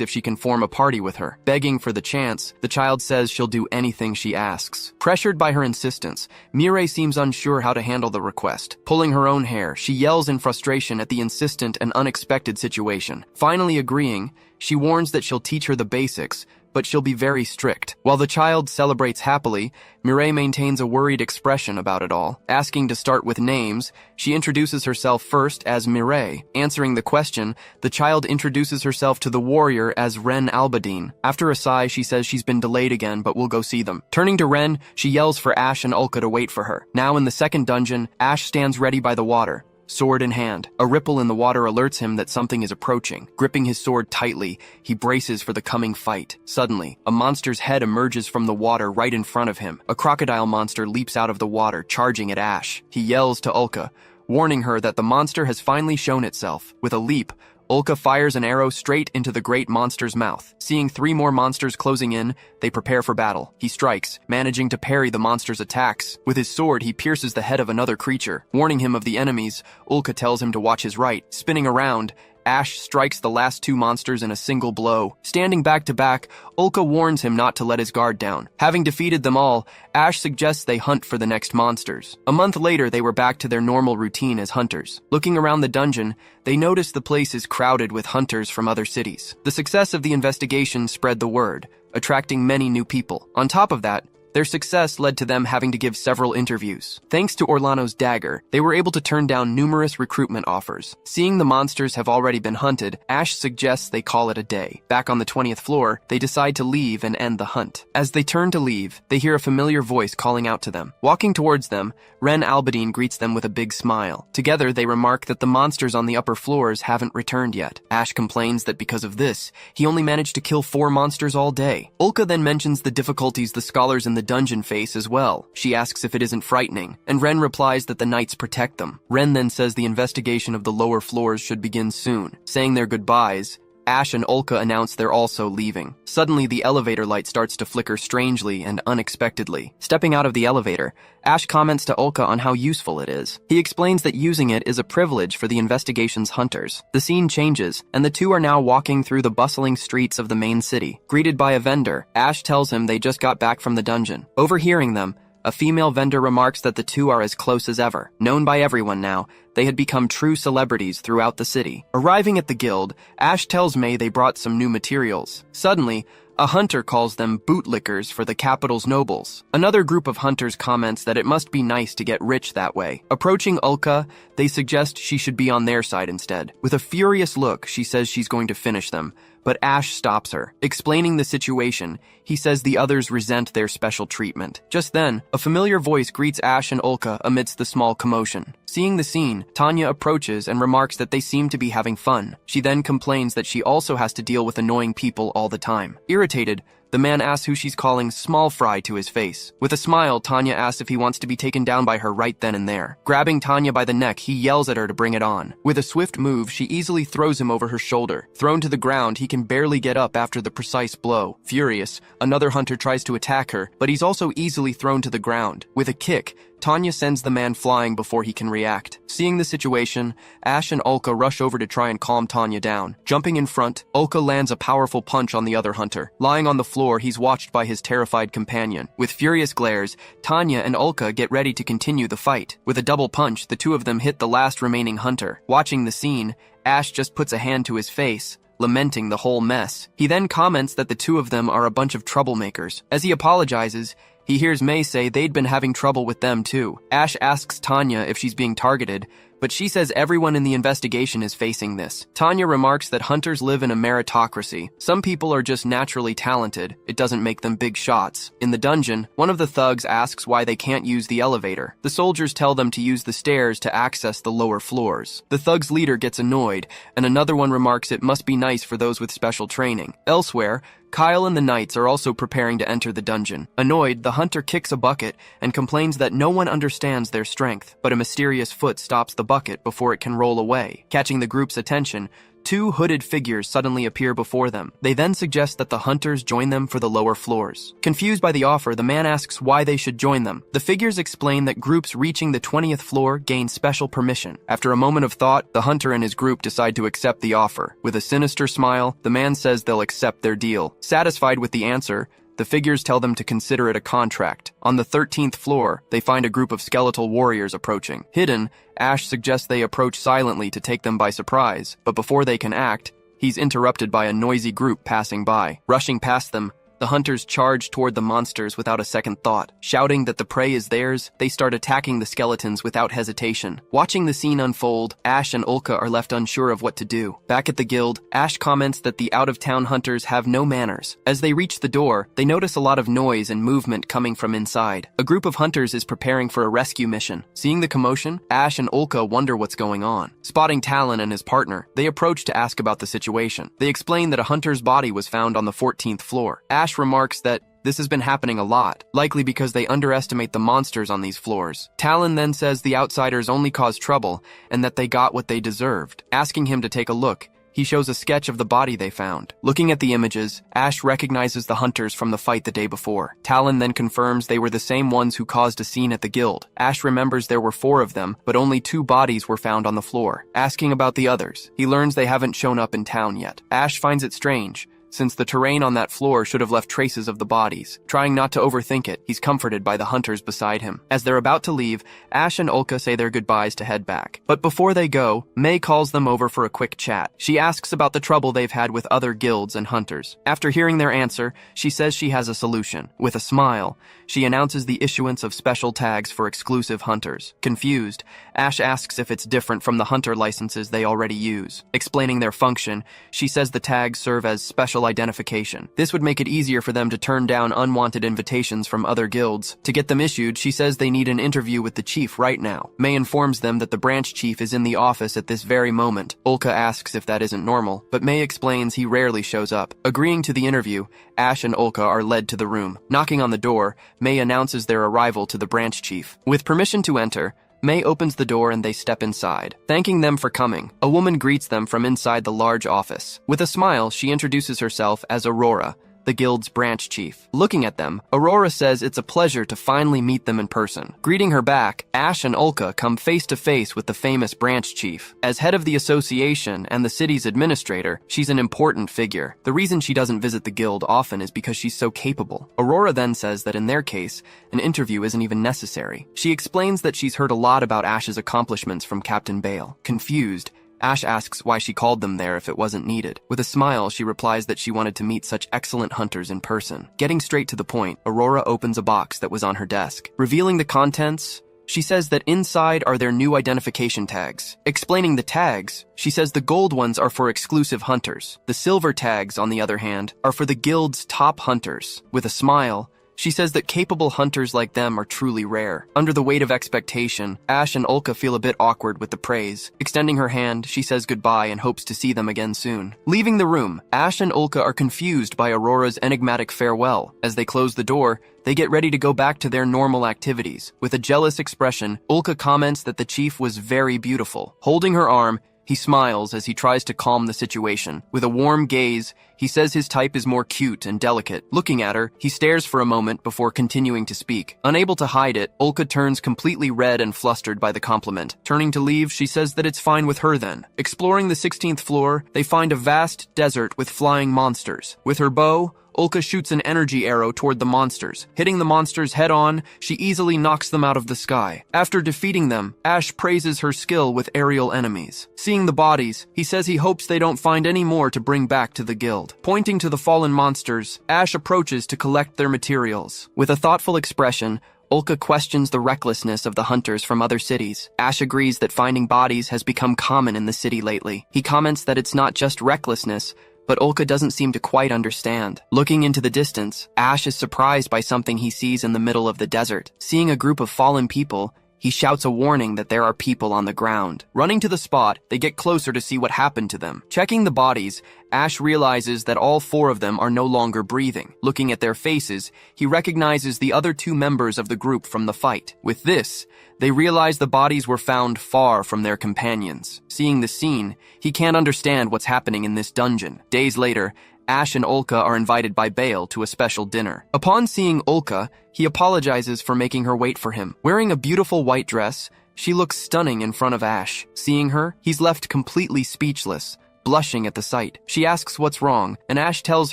if she can form a party with her. Begging for the chance, the child says she'll do anything she asks. Pressured by her insistence, Mireille seems unsure how to handle the request. Pulling her own hair, she yells in frustration at the insistent and unexpected situation. Finally agreeing, she warns that she'll teach her the basics, but she'll be very strict. While the child celebrates happily, Mireille maintains a worried expression about it all. Asking to start with names, she introduces herself first as Mireille. Answering the question, the child introduces herself to the warrior as Ren Albadine. After a sigh, she says she's been delayed again, but will go see them. Turning to Ren, she yells for Ash and Ulka to wait for her. Now in the second dungeon, Ash stands ready by the water, sword in hand. A ripple in the water alerts him that something is approaching. Gripping his sword tightly, he braces for the coming fight. Suddenly, a monster's head emerges from the water right in front of him. A crocodile monster leaps out of the water, charging at Ash. He yells to Ulka, warning her that the monster has finally shown itself. With a leap, Ulka fires an arrow straight into the great monster's mouth. Seeing 3 more monsters closing in, they prepare for battle. He strikes, managing to parry the monster's attacks. With his sword, he pierces the head of another creature. Warning him of the enemies, Ulka tells him to watch his right. Spinning around, Ash strikes the last 2 monsters in a single blow. Standing back to back, Ulka warns him not to let his guard down. Having defeated them all, Ash suggests they hunt for the next monsters. A month later, they were back to their normal routine as hunters. Looking around the dungeon, they notice the place is crowded with hunters from other cities. The success of the investigation spread the word, attracting many new people. On top of that, their success led to them having to give several interviews. Thanks to Orlano's dagger, they were able to turn down numerous recruitment offers. Seeing the monsters have already been hunted, Ash suggests they call it a day. Back on the 20th floor, they decide to leave and end the hunt. As they turn to leave, they hear a familiar voice calling out to them. Walking towards them, Ren Albadine greets them with a big smile. Together, they remark that the monsters on the upper floors haven't returned yet. Ash complains that because of this, he only managed to kill 4 monsters all day. Ulka then mentions the difficulties the scholars in the dungeon face as well. She asks if it isn't frightening, and Ren replies that the knights protect them. Ren then says the investigation of the lower floors should begin soon. Saying their goodbyes, Ash and Ulka announce they're also leaving. Suddenly, the elevator light starts to flicker strangely and unexpectedly. Stepping out of the elevator, Ash comments to Ulka on how useful it is. He explains that using it is a privilege for the investigation's hunters. The scene changes, and the two are now walking through the bustling streets of the main city. Greeted by a vendor, Ash tells him they just got back from the dungeon. Overhearing them, a female vendor remarks that the two are as close as ever. Known by everyone now, they had become true celebrities throughout the city. Arriving at the guild, Ash tells May they brought some new materials. Suddenly, a hunter calls them bootlickers for the capital's nobles. Another group of hunters comments that it must be nice to get rich that way. Approaching Ulka, they suggest she should be on their side instead. With a furious look, she says she's going to finish them, but Ash stops her. Explaining the situation, he says the others resent their special treatment. Just then, a familiar voice greets Ash and Ulka amidst the small commotion. Seeing the scene, Tanya approaches and remarks that they seem to be having fun. She then complains that she also has to deal with annoying people all the time. Irritated, the man asks who she's calling small fry to his face. With a smile, Tanya asks if he wants to be taken down by her right then and there. Grabbing Tanya by the neck, he yells at her to bring it on. With a swift move, she easily throws him over her shoulder. Thrown to the ground, he can barely get up after the precise blow. Furious, another hunter tries to attack her, but he's also easily thrown to the ground. With a kick, Tanya sends the man flying before he can react. Seeing the situation, Ash and Ulka rush over to try and calm Tanya down. Jumping in front, Ulka lands a powerful punch on the other hunter. Lying on the floor, he's watched by his terrified companion. With furious glares, Tanya and Ulka get ready to continue the fight. With a double punch, the two of them hit the last remaining hunter. Watching the scene, Ash just puts a hand to his face, lamenting the whole mess. He then comments that the two of them are a bunch of troublemakers. As he apologizes, he hears May say they'd been having trouble with them too. Ash asks Tanya if she's being targeted, but she says everyone in the investigation is facing this. Tanya remarks that hunters live in a meritocracy. Some people are just naturally talented. It doesn't make them big shots. In the dungeon, one of the thugs asks why they can't use the elevator. The soldiers tell them to use the stairs to access the lower floors. The thug's leader gets annoyed, and another one remarks it must be nice for those with special training. Elsewhere, Kyle and the knights are also preparing to enter the dungeon. Annoyed, the hunter kicks a bucket and complains that no one understands their strength, but a mysterious foot stops the bucket before it can roll away. Catching the group's attention, 2 hooded figures suddenly appear before them. They then suggest that the hunters join them for the lower floors. Confused by the offer, the man asks why they should join them. The figures explain that groups reaching the 20th floor gain special permission. After a moment of thought, the hunter and his group decide to accept the offer. With a sinister smile, the man says they'll accept their deal. Satisfied with the answer, the figures tell them to consider it a contract. On the 13th floor, they find a group of skeletal warriors approaching. Hidden, Ash suggests they approach silently to take them by surprise, but before they can act, he's interrupted by a noisy group passing by. Rushing past them, the hunters charge toward the monsters without a second thought. Shouting that the prey is theirs, they start attacking the skeletons without hesitation. Watching the scene unfold, Ash and Ulka are left unsure of what to do. Back at the guild, Ash comments that the out-of-town hunters have no manners. As they reach the door, they notice a lot of noise and movement coming from inside. A group of hunters is preparing for a rescue mission. Seeing the commotion, Ash and Ulka wonder what's going on. Spotting Talon and his partner, they approach to ask about the situation. They explain that a hunter's body was found on the 14th floor. Ash remarks that this has been happening a lot, likely because they underestimate the monsters on these floors. Talon then says the outsiders only cause trouble and that they got what they deserved. Asking him to take a look, he shows a sketch of the body they found. Looking at the images, Ash recognizes the hunters from the fight the day before. Talon then confirms they were the same ones who caused a scene at the guild. Ash remembers there were 4 of them, but only 2 bodies were found on the floor. Asking about the others, he learns they haven't shown up in town yet. Ash finds it strange, since the terrain on that floor should have left traces of the bodies. Trying not to overthink it, he's comforted by the hunters beside him. As they're about to leave, Ash and Ulka say their goodbyes to head back. But before they go, May calls them over for a quick chat. She asks about the trouble they've had with other guilds and hunters. After hearing their answer, she says she has a solution. With a smile, she announces the issuance of special tags for exclusive hunters. Confused, Ash asks if it's different from the hunter licenses they already use. Explaining their function, she says the tags serve as special identification. This would make it easier for them to turn down unwanted invitations from other guilds. To get them issued, she says they need an interview with the chief right now. May informs them that the branch chief is in the office at this very moment. Ulka asks if that isn't normal, but May explains he rarely shows up. Agreeing to the interview, Ash and Ulka are led to the room. Knocking on the door, May announces their arrival to the branch chief. With permission to enter, May opens the door and they step inside. Thanking them for coming, a woman greets them from inside the large office. With a smile, she introduces herself as Aurora, the guild's branch chief. Looking at them, Aurora says it's a pleasure to finally meet them in person. Greeting her back, Ash and Ulka come face to face with the famous branch chief. As head of the association and the city's administrator, she's an important figure. The reason she doesn't visit the guild often is because she's so capable. Aurora then says that in their case, an interview isn't even necessary. She explains that she's heard a lot about Ash's accomplishments from Captain Bale. Confused, Ash asks why she called them there if it wasn't needed. With a smile, she replies that she wanted to meet such excellent hunters in person. Getting straight to the point, Aurora opens a box that was on her desk. Revealing the contents, she says that inside are their new identification tags. Explaining the tags, she says the gold ones are for exclusive hunters. The silver tags, on the other hand, are for the guild's top hunters. With a smile, she says that capable hunters like them are truly rare. Under the weight of expectation, Ash and Ulka feel a bit awkward with the praise. Extending her hand, she says goodbye and hopes to see them again soon. Leaving the room, Ash and Ulka are confused by Aurora's enigmatic farewell. As they close the door, they get ready to go back to their normal activities. With a jealous expression, Ulka comments that the chief was very beautiful. Holding her arm, he smiles as he tries to calm the situation. With a warm gaze, he says his type is more cute and delicate. Looking at her, he stares for a moment before continuing to speak. Unable to hide it, Ulka turns completely red and flustered by the compliment. Turning to leave, she says that it's fine with her then. Exploring the 16th floor, they find a vast desert with flying monsters. With her bow, Ulka shoots an energy arrow toward the monsters. Hitting the monsters head-on, she easily knocks them out of the sky. After defeating them, Ash praises her skill with aerial enemies. Seeing the bodies, he says he hopes they don't find any more to bring back to the guild. Pointing to the fallen monsters, Ash approaches to collect their materials. With a thoughtful expression, Ulka questions the recklessness of the hunters from other cities. Ash agrees that finding bodies has become common in the city lately. He comments that it's not just recklessness, but Ulka doesn't seem to quite understand. Looking into the distance, Ash is surprised by something he sees in the middle of the desert. Seeing a group of fallen people, he shouts a warning that there are people on the ground. Running to the spot, they get closer to see what happened to them. Checking the bodies, Ash realizes that all 4 of them are no longer breathing. Looking at their faces, he recognizes the other 2 members of the group from the fight. With this, they realize the bodies were found far from their companions. Seeing the scene, he can't understand what's happening in this dungeon. Days later, Ash and Ulka are invited by Bale to a special dinner. Upon seeing Ulka, he apologizes for making her wait for him. Wearing a beautiful white dress, she looks stunning in front of Ash. Seeing her, he's left completely speechless, blushing at the sight. She asks what's wrong, and Ash tells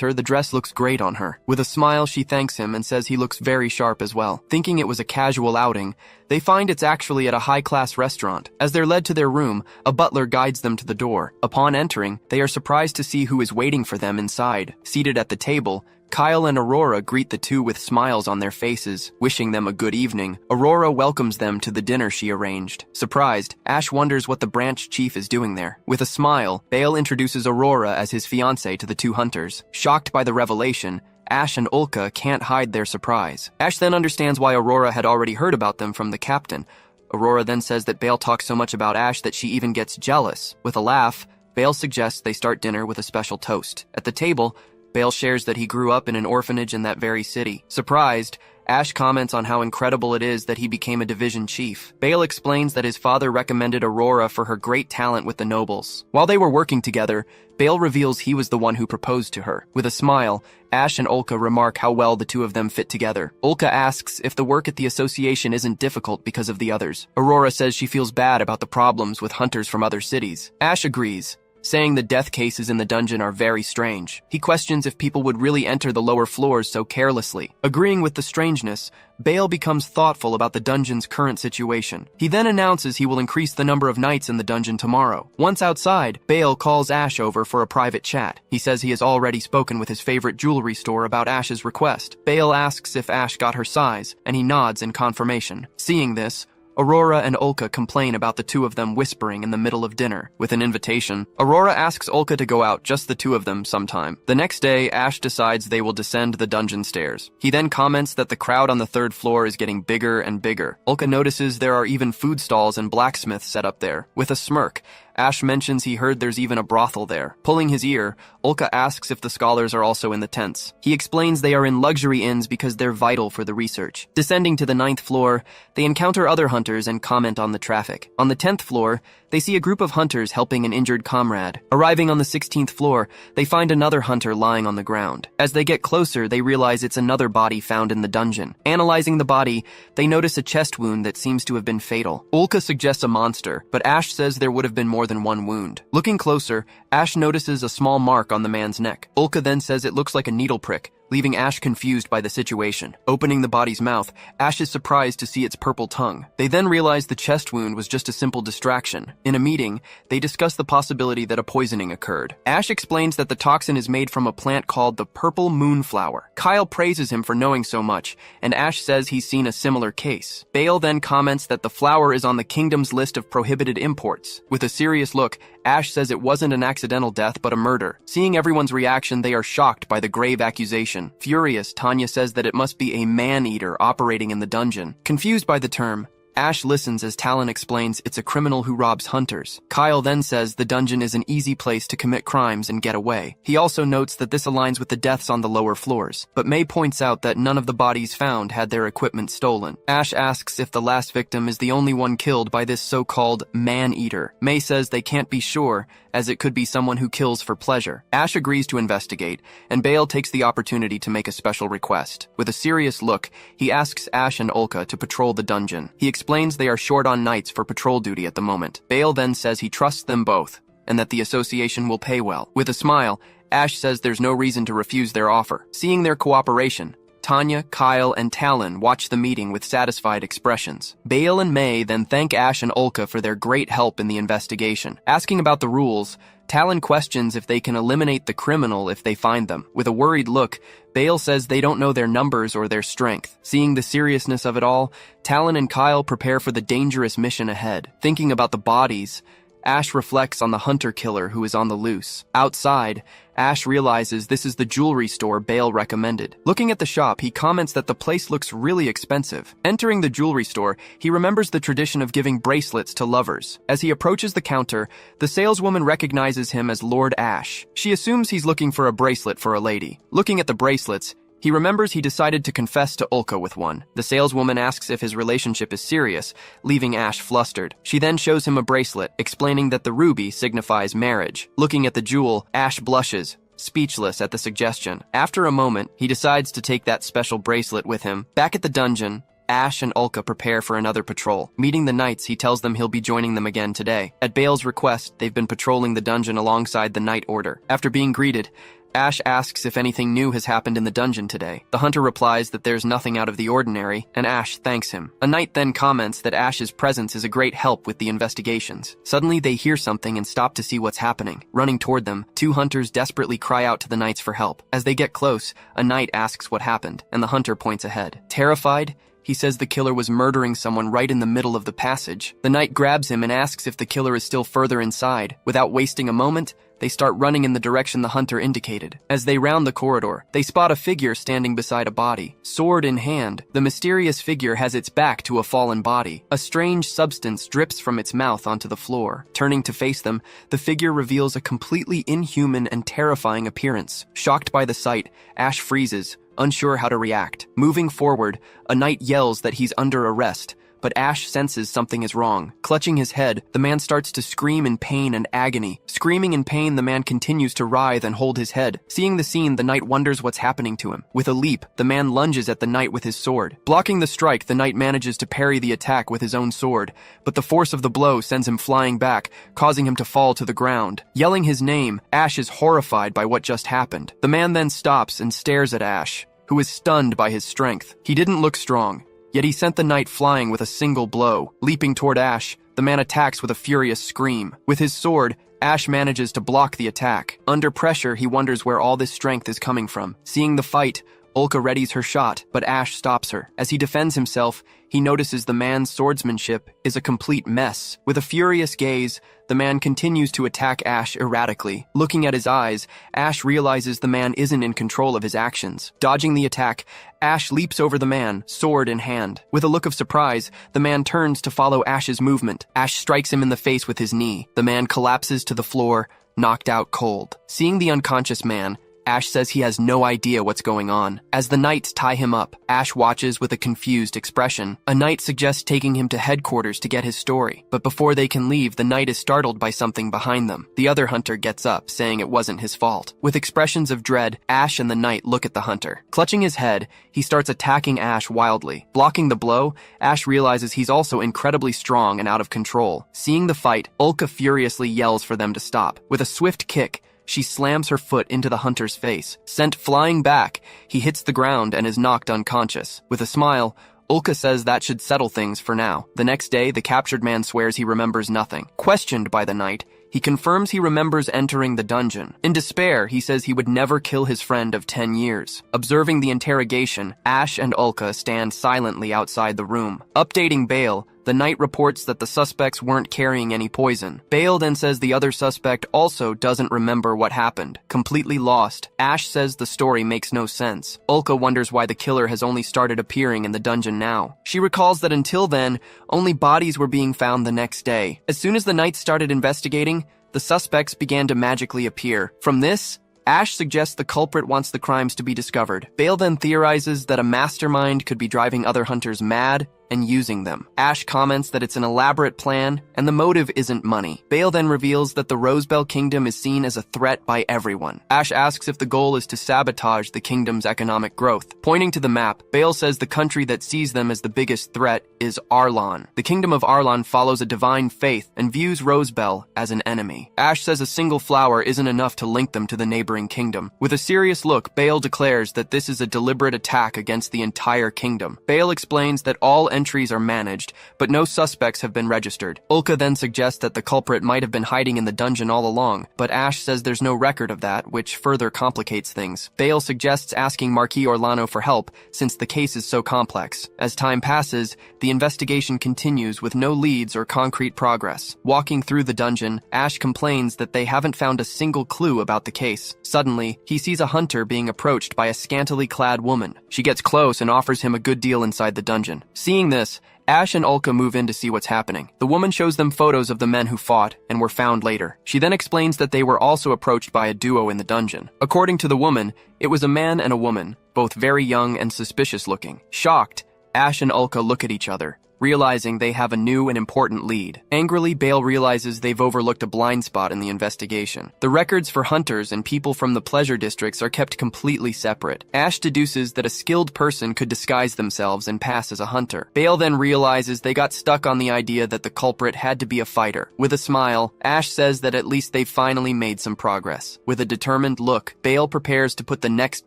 her the dress looks great on her. With a smile, she thanks him and says he looks very sharp as well. Thinking it was a casual outing, they find it's actually at a high-class restaurant. As they're led to their room, a butler guides them to the door. Upon entering, they are surprised to see who is waiting for them inside. Seated at the table, Kyle and Aurora greet the 2 with smiles on their faces, wishing them a good evening. Aurora welcomes them to the dinner she arranged. Surprised, Ash wonders what the branch chief is doing there. With a smile, Bale introduces Aurora as his fiancée to the 2 hunters. Shocked by the revelation, Ash and Ulka can't hide their surprise. Ash then understands why Aurora had already heard about them from the captain. Aurora then says that Bale talks so much about Ash that she even gets jealous. With a laugh, Bale suggests they start dinner with a special toast. At the table, Bale shares that he grew up in an orphanage in that very city. Surprised, Ash comments on how incredible it is that he became a division chief. Bale explains that his father recommended Aurora for her great talent with the nobles. While they were working together, Bale reveals he was the one who proposed to her. With a smile, Ash and Olka remark how well the two of them fit together. Olka asks if the work at the association isn't difficult because of the others. Aurora says she feels bad about the problems with hunters from other cities. Ash agrees, saying the death cases in the dungeon are very strange. He questions if people would really enter the lower floors so carelessly. Agreeing with the strangeness, Bale becomes thoughtful about the dungeon's current situation. He then announces he will increase the number of nights in the dungeon tomorrow. Once outside, Bale calls Ash over for a private chat. He says he has already spoken with his favorite jewelry store about Ash's request. Bale asks if Ash got her size, and he nods in confirmation. Seeing this, Aurora and Olka complain about the two of them whispering in the middle of dinner. With an invitation, Aurora asks Olka to go out, just the two of them, sometime. The next day, Ash decides they will descend the dungeon stairs. He then comments that the crowd on the third floor is getting bigger and bigger. Olka notices there are even food stalls and blacksmiths set up there. With a smirk, Ash mentions he heard there's even a brothel there. Pulling his ear, Olka asks if the scholars are also in the tents. He explains they are in luxury inns because they're vital for the research. Descending to the 9th floor, they encounter other hunters and comment on the traffic. On the 10th floor, they see a group of hunters helping an injured comrade. Arriving on the 16th floor, they find another hunter lying on the ground. As they get closer, they realize it's another body found in the dungeon. Analyzing the body, they notice a chest wound that seems to have been fatal. Olka suggests a monster, but Ash says there would have been more than one wound. Looking closer, Ash notices a small mark on the man's neck. Olka then says it looks like a needle prick, leaving Ash confused by the situation. Opening the body's mouth, Ash is surprised to see its purple tongue. They then realize the chest wound was just a simple distraction. In a meeting, they discuss the possibility that a poisoning occurred. Ash explains that the toxin is made from a plant called the purple moonflower. Kyle praises him for knowing so much, and Ash says he's seen a similar case. Bale then comments that the flower is on the kingdom's list of prohibited imports. With a serious look, Ash says it wasn't an accidental death but a murder. Seeing everyone's reaction, they are shocked by the grave accusation. Furious, Tanya says that it must be a man-eater operating in the dungeon. Confused by the term, Ash listens as Talon explains it's a criminal who robs hunters. Kyle then says the dungeon is an easy place to commit crimes and get away. He also notes that this aligns with the deaths on the lower floors, but May points out that none of the bodies found had their equipment stolen. Ash asks if the last victim is the only one killed by this so-called man-eater. May says they can't be sure, as it could be someone who kills for pleasure. Ash agrees to investigate, and Bale takes the opportunity to make a special request. With a serious look, he asks Ash and Olka to patrol the dungeon. He explains they are short on nights for patrol duty at the moment. Bale then says he trusts them both, and that the association will pay well. With a smile, Ash says there's no reason to refuse their offer. Seeing their cooperation, Tanya, Kyle, and Talon watch the meeting with satisfied expressions. Bale and May then thank Ash and Olka for their great help in the investigation. Asking about the rules, Talon questions if they can eliminate the criminal if they find them. With a worried look, Bale says they don't know their numbers or their strength. Seeing the seriousness of it all, Talon and Kyle prepare for the dangerous mission ahead. Thinking about the bodies, Ash reflects on the hunter-killer who is on the loose. Outside, Ash realizes this is the jewelry store Bale recommended. Looking at the shop, he comments that the place looks really expensive. Entering the jewelry store, he remembers the tradition of giving bracelets to lovers. As he approaches the counter, the saleswoman recognizes him as Lord Ash. She assumes he's looking for a bracelet for a lady. Looking at the bracelets, he remembers he decided to confess to Olka with one. The saleswoman asks if his relationship is serious, leaving Ash flustered. She then shows him a bracelet, explaining that the ruby signifies marriage. Looking at the jewel, Ash blushes, speechless at the suggestion. After a moment, he decides to take that special bracelet with him. Back at the dungeon, Ash and Olka prepare for another patrol. Meeting the knights, he tells them he'll be joining them again today. At Bale's request, they've been patrolling the dungeon alongside the Knight Order. After being greeted, Ash asks if anything new has happened in the dungeon today. The hunter replies that there's nothing out of the ordinary, and Ash thanks him. A knight then comments that Ash's presence is a great help with the investigations. Suddenly they hear something and stop to see what's happening. Running toward them, two hunters desperately cry out to the knights for help. As they get close, a knight asks what happened, and the hunter points ahead. Terrified, he says the killer was murdering someone right in the middle of the passage. The knight grabs him and asks if the killer is still further inside. Without wasting a moment, they start running in the direction the hunter indicated. As they round the corridor, they spot a figure standing beside a body. Sword in hand, the mysterious figure has its back to a fallen body. A strange substance drips from its mouth onto the floor. Turning to face them, the figure reveals a completely inhuman and terrifying appearance. Shocked by the sight, Ash freezes, unsure how to react. Moving forward, a knight yells that he's under arrest, but Ash senses something is wrong. Clutching his head, the man starts to scream in pain and agony. Screaming in pain, the man continues to writhe and hold his head. Seeing the scene, the knight wonders what's happening to him. With a leap, the man lunges at the knight with his sword. Blocking the strike, the knight manages to parry the attack with his own sword, but the force of the blow sends him flying back, causing him to fall to the ground. Yelling his name, Ash is horrified by what just happened. The man then stops and stares at Ash, who is stunned by his strength. He didn't look strong, yet he sent the knight flying with a single blow. Leaping toward Ash, the man attacks with a furious scream. With his sword, Ash manages to block the attack. Under pressure, he wonders where all this strength is coming from. Seeing the fight, Ulka readies her shot, but Ash stops her. As he defends himself, he notices the man's swordsmanship is a complete mess. With a furious gaze, the man continues to attack Ash erratically. Looking at his eyes, Ash realizes the man isn't in control of his actions. Dodging the attack, Ash leaps over the man, sword in hand. With a look of surprise, the man turns to follow Ash's movement. Ash strikes him in the face with his knee. The man collapses to the floor, knocked out cold. Seeing the unconscious man, Ash says he has no idea what's going on. As the knights tie him up, Ash watches with a confused expression. A knight suggests taking him to headquarters to get his story, but before they can leave, the knight is startled by something behind them. The other hunter gets up, saying it wasn't his fault. With expressions of dread, Ash and the knight look at the hunter. Clutching his head, he starts attacking Ash wildly. Blocking the blow, Ash realizes he's also incredibly strong and out of control. Seeing the fight, Ulka furiously yells for them to stop. With a swift kick, she slams her foot into the hunter's face. Sent flying back, he hits the ground and is knocked unconscious. With a smile, Ulka says that should settle things for now. The next day, the captured man swears he remembers nothing. Questioned by the knight, he confirms he remembers entering the dungeon. In despair, he says he would never kill his friend of 10 years. Observing the interrogation, Ash and Ulka stand silently outside the room. Updating Bale, the knight reports that the suspects weren't carrying any poison. Bale then says the other suspect also doesn't remember what happened. Completely lost, Ash says the story makes no sense. Ulka wonders why the killer has only started appearing in the dungeon now. She recalls that until then, only bodies were being found the next day. As soon as the knights started investigating, the suspects began to magically appear. From this, Ash suggests the culprit wants the crimes to be discovered. Bale then theorizes that a mastermind could be driving other hunters mad and using them. Ash comments that it's an elaborate plan and the motive isn't money. Bale then reveals that the Rosebell Kingdom is seen as a threat by everyone. Ash asks if the goal is to sabotage the kingdom's economic growth. Pointing to the map, Bale says the country that sees them as the biggest threat is Arlon. The kingdom of Arlon follows a divine faith and views Rosebell as an enemy. Ash says a single flower isn't enough to link them to the neighboring kingdom. With a serious look, Bale declares that this is a deliberate attack against the entire kingdom. Bale explains that all entries are managed, but no suspects have been registered. Ulka then suggests that the culprit might have been hiding in the dungeon all along, but Ash says there's no record of that, which further complicates things. Bale suggests asking Marquis Orlano for help, since the case is so complex. As time passes, the investigation continues with no leads or concrete progress. Walking through the dungeon, Ash complains that they haven't found a single clue about the case. Suddenly, he sees a hunter being approached by a scantily clad woman. She gets close and offers him a good deal inside the dungeon. Seeing this, Ash and Ulka move in to see what's happening. The woman shows them photos of the men who fought and were found later. She then explains that they were also approached by a duo in the dungeon. According to the woman, it was a man and a woman, both very young and suspicious looking. Shocked, Ash and Ulka look at each other, realizing they have a new and important lead. Angrily, Bale realizes they've overlooked a blind spot in the investigation. The records for hunters and people from the pleasure districts are kept completely separate. Ash deduces that a skilled person could disguise themselves and pass as a hunter. Bale then realizes they got stuck on the idea that the culprit had to be a fighter. With a smile, Ash says that at least they've finally made some progress. With a determined look, Bale prepares to put the next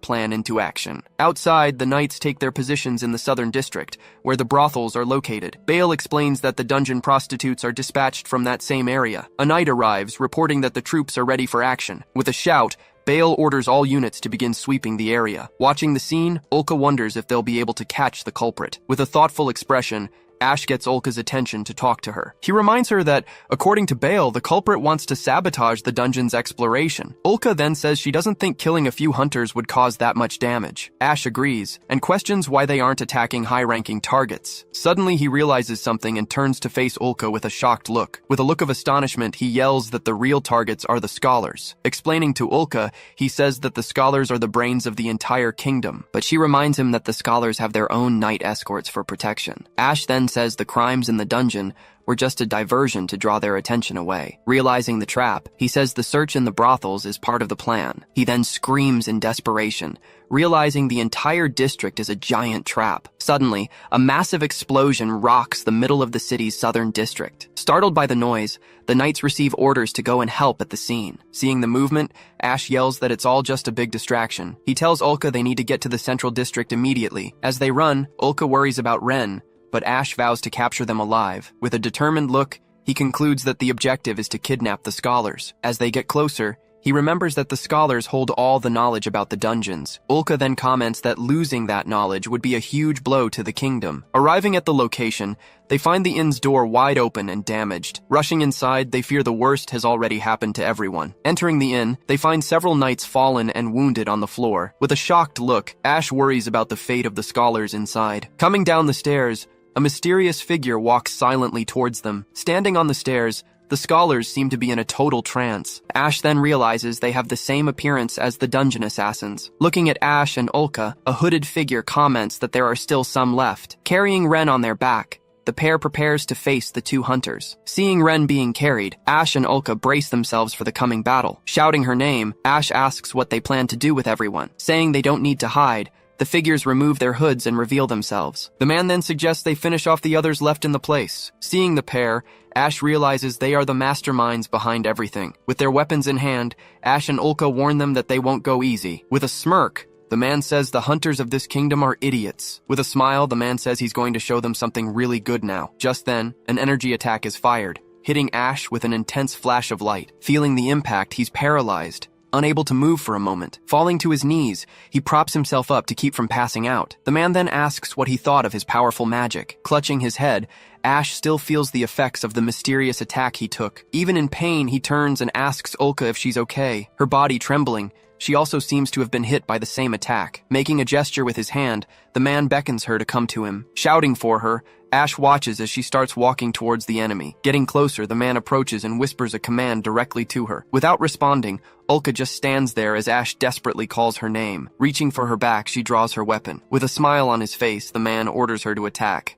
plan into action. Outside, the knights take their positions in the southern district, where the brothels are located. Bale explains that the dungeon prostitutes are dispatched from that same area. A knight arrives, reporting that the troops are ready for action. With a shout, Bale orders all units to begin sweeping the area. Watching the scene, Ulka wonders if they'll be able to catch the culprit. With a thoughtful expression, Ash gets Ulka's attention to talk to her. He reminds her that, according to Bale, the culprit wants to sabotage the dungeon's exploration. Ulka then says she doesn't think killing a few hunters would cause that much damage. Ash agrees, and questions why they aren't attacking high-ranking targets. Suddenly, he realizes something and turns to face Ulka with a shocked look. With a look of astonishment, he yells that the real targets are the scholars. Explaining to Ulka, he says that the scholars are the brains of the entire kingdom, but she reminds him that the scholars have their own knight escorts for protection. Ash then says the crimes in the dungeon were just a diversion to draw their attention away. Realizing the trap, he says the search in the brothels is part of the plan. He then screams in desperation, realizing the entire district is a giant trap. Suddenly, a massive explosion rocks the middle of the city's southern district. Startled by the noise, the knights receive orders to go and help at the scene. Seeing the movement, Ash yells that it's all just a big distraction. He tells Ulka they need to get to the central district immediately. As they run, Ulka worries about Ren, but Ash vows to capture them alive. With a determined look, he concludes that the objective is to kidnap the scholars. As they get closer, he remembers that the scholars hold all the knowledge about the dungeons. Ulka then comments that losing that knowledge would be a huge blow to the kingdom. Arriving at the location, they find the inn's door wide open and damaged. Rushing inside, they fear the worst has already happened to everyone. Entering the inn, they find several knights fallen and wounded on the floor. With a shocked look, Ash worries about the fate of the scholars inside. Coming down the stairs, a mysterious figure walks silently towards them. Standing on the stairs, the scholars seem to be in a total trance. Ash then realizes they have the same appearance as the dungeon assassins. Looking at Ash and Ulka, a hooded figure comments that there are still some left. Carrying Ren on their back, the pair prepares to face the two hunters. Seeing Ren being carried, Ash and Ulka brace themselves for the coming battle. Shouting her name, Ash asks what they plan to do with everyone. Saying they don't need to hide, the figures remove their hoods and reveal themselves. The man then suggests they finish off the others left in the place. Seeing the pair, Ash realizes they are the masterminds behind everything. With their weapons in hand, Ash and Ulka warn them that they won't go easy. With a smirk, the man says the hunters of this kingdom are idiots. With a smile, the man says he's going to show them something really good now. Just then, an energy attack is fired, hitting Ash with an intense flash of light. Feeling the impact, he's paralyzed. Unable to move for a moment. Falling to his knees, he props himself up to keep from passing out. The man then asks what he thought of his powerful magic. Clutching his head, Ash still feels the effects of the mysterious attack he took. Even in pain, he turns and asks Ulka if she's okay. Her body trembling, she also seems to have been hit by the same attack. Making a gesture with his hand, the man beckons her to come to him. Shouting for her, Ash watches as she starts walking towards the enemy. Getting closer, the man approaches and whispers a command directly to her. Without responding, Ulka just stands there as Ash desperately calls her name. Reaching for her back, she draws her weapon. With a smile on his face, the man orders her to attack.